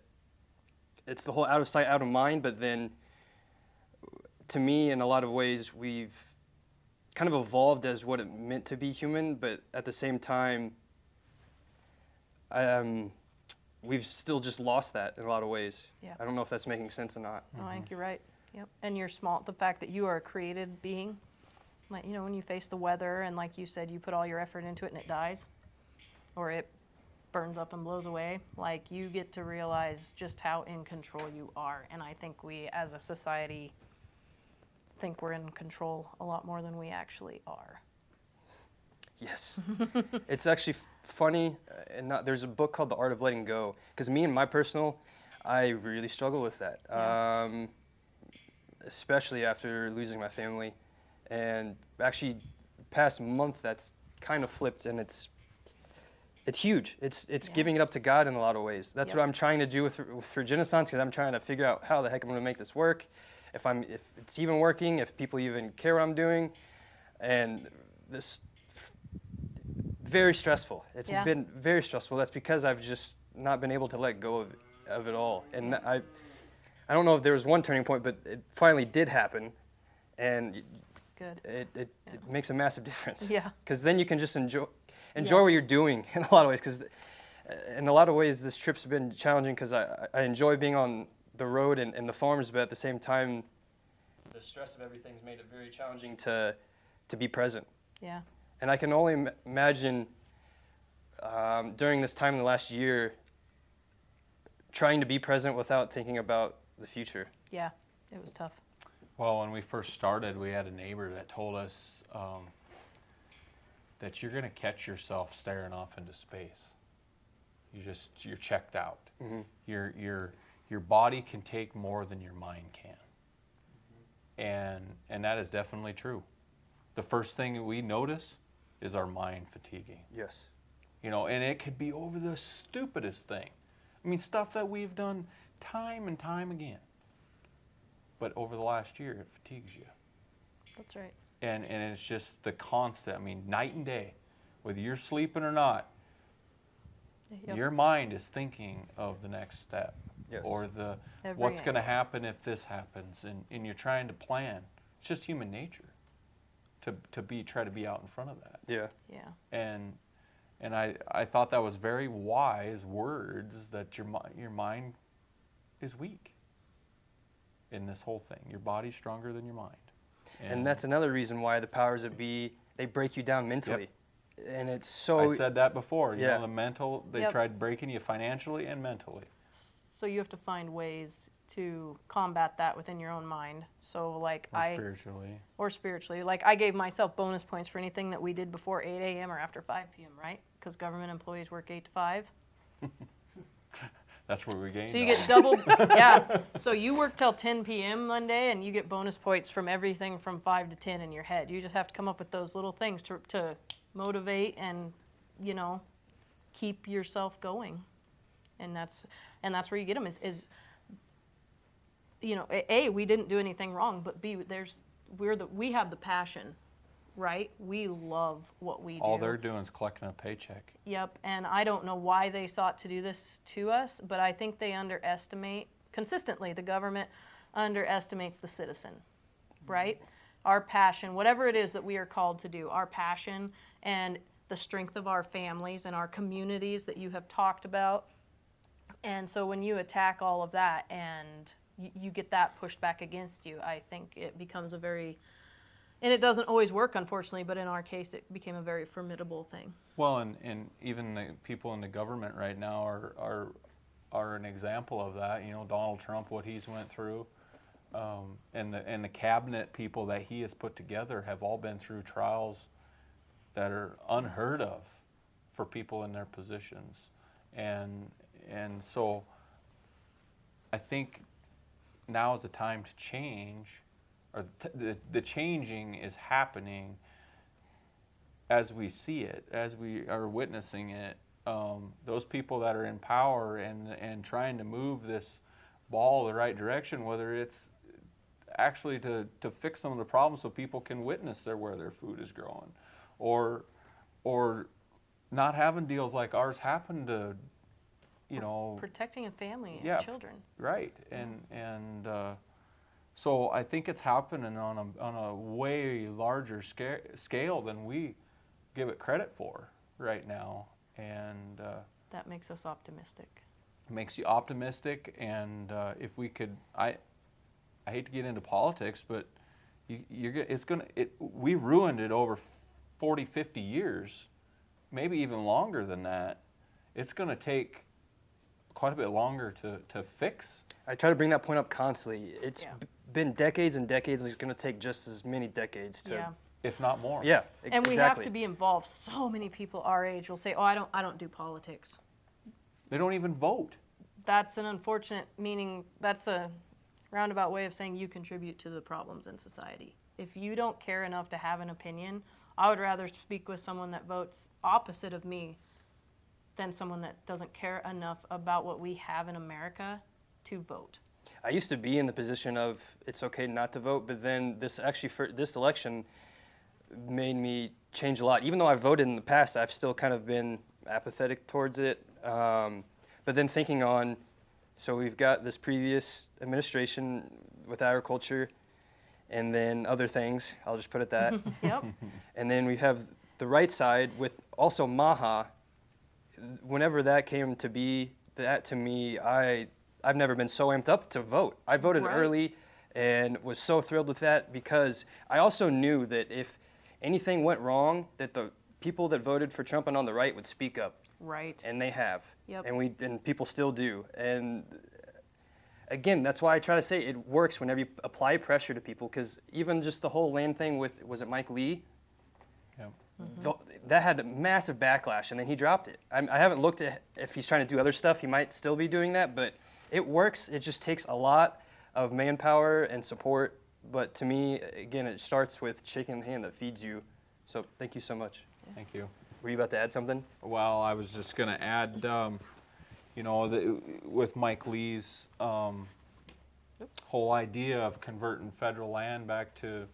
it's the whole out of sight, out of mind. But then, to me, in a lot of ways, we've kind of evolved as what it meant to be human. But at the same time, we've still just lost that in a lot of ways. Yeah. I don't know if that's making sense or not. No, I think you're right. Yep. And you're small. The fact that you are a created being, like, you know, when you face the weather and like you said, you put all your effort into it and it dies, or it burns up and blows away, like, you get to realize just how in control you are. And I think we as a society think we're in control a lot more than we actually are. Yes. It's actually funny, and there's a book called The Art of Letting Go, because me and my personal, I really struggle with that, Yeah. Especially after losing my family. And actually, the past month, that's kind of flipped, and it's huge. It's Yeah. giving it up to God in a lot of ways. That's Yep. what I'm trying to do with Renaissance, because I'm trying to figure out how the heck I'm going to make this work, if it's even working, if people even care what I'm doing, and this. Very stressful. It's Yeah. been very stressful. That's because I've just not been able to let go of it all. And I don't know if there was one turning point, but it finally did happen, and Good. it makes a massive difference. Yeah. Because then you can just enjoy Yes. what you're doing in a lot of ways. Because in a lot of ways, this trip's been challenging because I enjoy being on the road and the farms, but at the same time, the stress of everything's made it very challenging to be present. Yeah. And I can only imagine during this time in the last year, trying to be present without thinking about the future. Yeah. It was tough. Well, when we first started, we had a neighbor that told us that you're going to catch yourself staring off into space. You're checked out. Mm-hmm. Your body can take more than your mind can, and that is definitely true. The first thing we notice is our mind fatiguing. Yes. You know, and it could be over the stupidest thing. I mean, stuff that we've done time and time again. But over the last year, it fatigues you. That's right. And it's just the constant, I mean, night and day, whether you're sleeping or not, Yep. your mind is thinking of the next step. Yes. Or Every what's going to angle. happen if this happens, and you're trying to plan. It's just human nature to try to be out in front of that. Yeah. Yeah. And I thought that was very wise words, that your mind is weak in this whole thing. Your body's stronger than your mind. And that's another reason why the powers that be, they break you down mentally. And it's so... I said that before. You Yeah. know, the mental, they Yep. tried breaking you financially and mentally. So you have to find ways to combat that within your own mind. So like Or spiritually. or spiritually. Like I gave myself bonus points for anything that we did before 8 a.m. or after 5 p.m., right? Because government employees work 8 to 5. That's where we gained. So you all. get double, yeah. So you work till 10 p.m. Monday and you get bonus points from everything from 5 to 10 in your head. You just have to come up with those little things to motivate and, you know, keep yourself going. And that's where you get them is you know, A, we didn't do anything wrong, but B, we have the passion, right? We love what we do. All they're doing is collecting a paycheck. Yep, and I don't know why they sought to do this to us, but I think they underestimate, consistently, the government underestimates the citizen, right? Our passion, whatever it is that we are called to do, our passion and the strength of our families and our communities that you have talked about. And so when you attack all of that and you get that pushed back against you, I think it becomes a very, and it doesn't always work, unfortunately, but in our case, it became a very formidable thing. Well, and even the people in the government right now are an example of that. You know, Donald Trump, what he's went through, and the cabinet people that he has put together have all been through trials that are unheard of for people in their positions, and so I think now is the time to change, or the changing is happening as we see it, as we are witnessing it. Those people that are in power and trying to move this ball the right direction, whether it's actually to fix some of the problems so people can witness where their food is growing, or not having deals like ours happen to, you know, Protecting a family Yeah. and children. right, and so I think it's happening on a way larger scale than we give it credit for right now, and That makes us optimistic. it makes you optimistic. And if we could, I hate to get into politics, but we ruined it over 40, 50 years, maybe even longer than that. It's going to take quite a bit longer to fix. I try to bring that point up constantly. It's Yeah. been decades and decades, and it's going to take just as many decades to... Yeah. If not more. Yeah, And we exactly. have to be involved. So many people our age will say, "Oh, I don't do politics." They don't even vote. That's an unfortunate meaning. That's a roundabout way of saying you contribute to the problems in society. If you don't care enough to have an opinion, I would rather speak with someone that votes opposite of me than someone that doesn't care enough about what we have in America to vote. I used to be in the position of it's okay not to vote, but then this election made me change a lot. Even though I voted in the past, I've still kind of been apathetic towards it. But then thinking on, so we've got this previous administration with agriculture, and then other things, I'll just put it that. Yep. And then we have the right side with also Maha. Whenever that came to be, that to me, I've never been so amped up to vote. I voted Right. early and was so thrilled with that because I also knew that if anything went wrong, that the people that voted for Trump and on the right would speak up, Right. and they have. Yep. And people still do. And again, that's why I try to say it works whenever you apply pressure to people, because even just the whole land thing with, was it Mike Lee? Yeah. That had a massive backlash, and then he dropped it. I haven't looked at if he's trying to do other stuff. He might still be doing that, but it works. It just takes a lot of manpower and support. But to me, again, it starts with shaking the hand that feeds you. So thank you so much. Thank you. Were you about to add something? Well, I was just going to add, you know, with Mike Lee's whole idea of converting federal land back to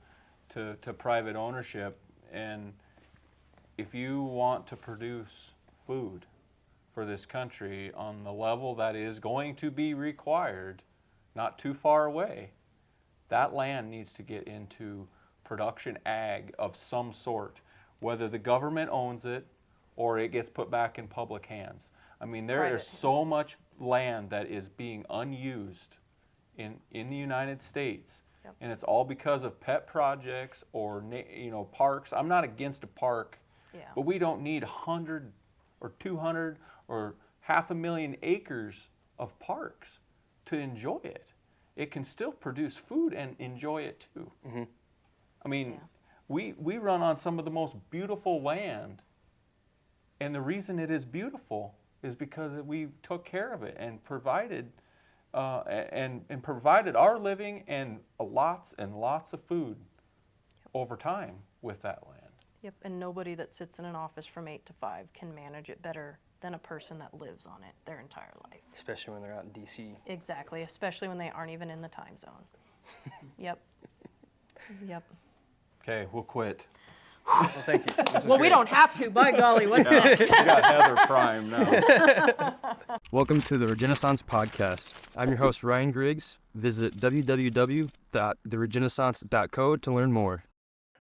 to private ownership. And if you want to produce food for this country on the level that is going to be required, not too far away, that land needs to get into production ag of some sort, whether the government owns it or it gets put back in public hands. I mean, there Private is so much land that is being unused in the United States. Yep. And it's all because of pet projects or parks. I'm not against a park, Yeah. but we don't need 100 or 200 or 500,000 acres of parks to enjoy it. It can still produce food and enjoy it too. Mm-hmm. I mean, Yeah. we run on some of the most beautiful land, and the reason it is beautiful is because we took care of it and provided and provided our living and lots and lots of food over time with that land. Yep, and nobody that sits in an office from 8 to 5 can manage it better than a person that lives on it their entire life. Especially when they're out in DC. Exactly, especially when they aren't even in the time zone. Yep. Yep. Okay, we'll quit. Well, thank you. This was Well, we great. don't have to. By golly, what's next? We got Heather Prime now. Welcome to the Regenaissance Podcast. I'm your host, Ryan Griggs. Visit www.theregenaissance.co to learn more.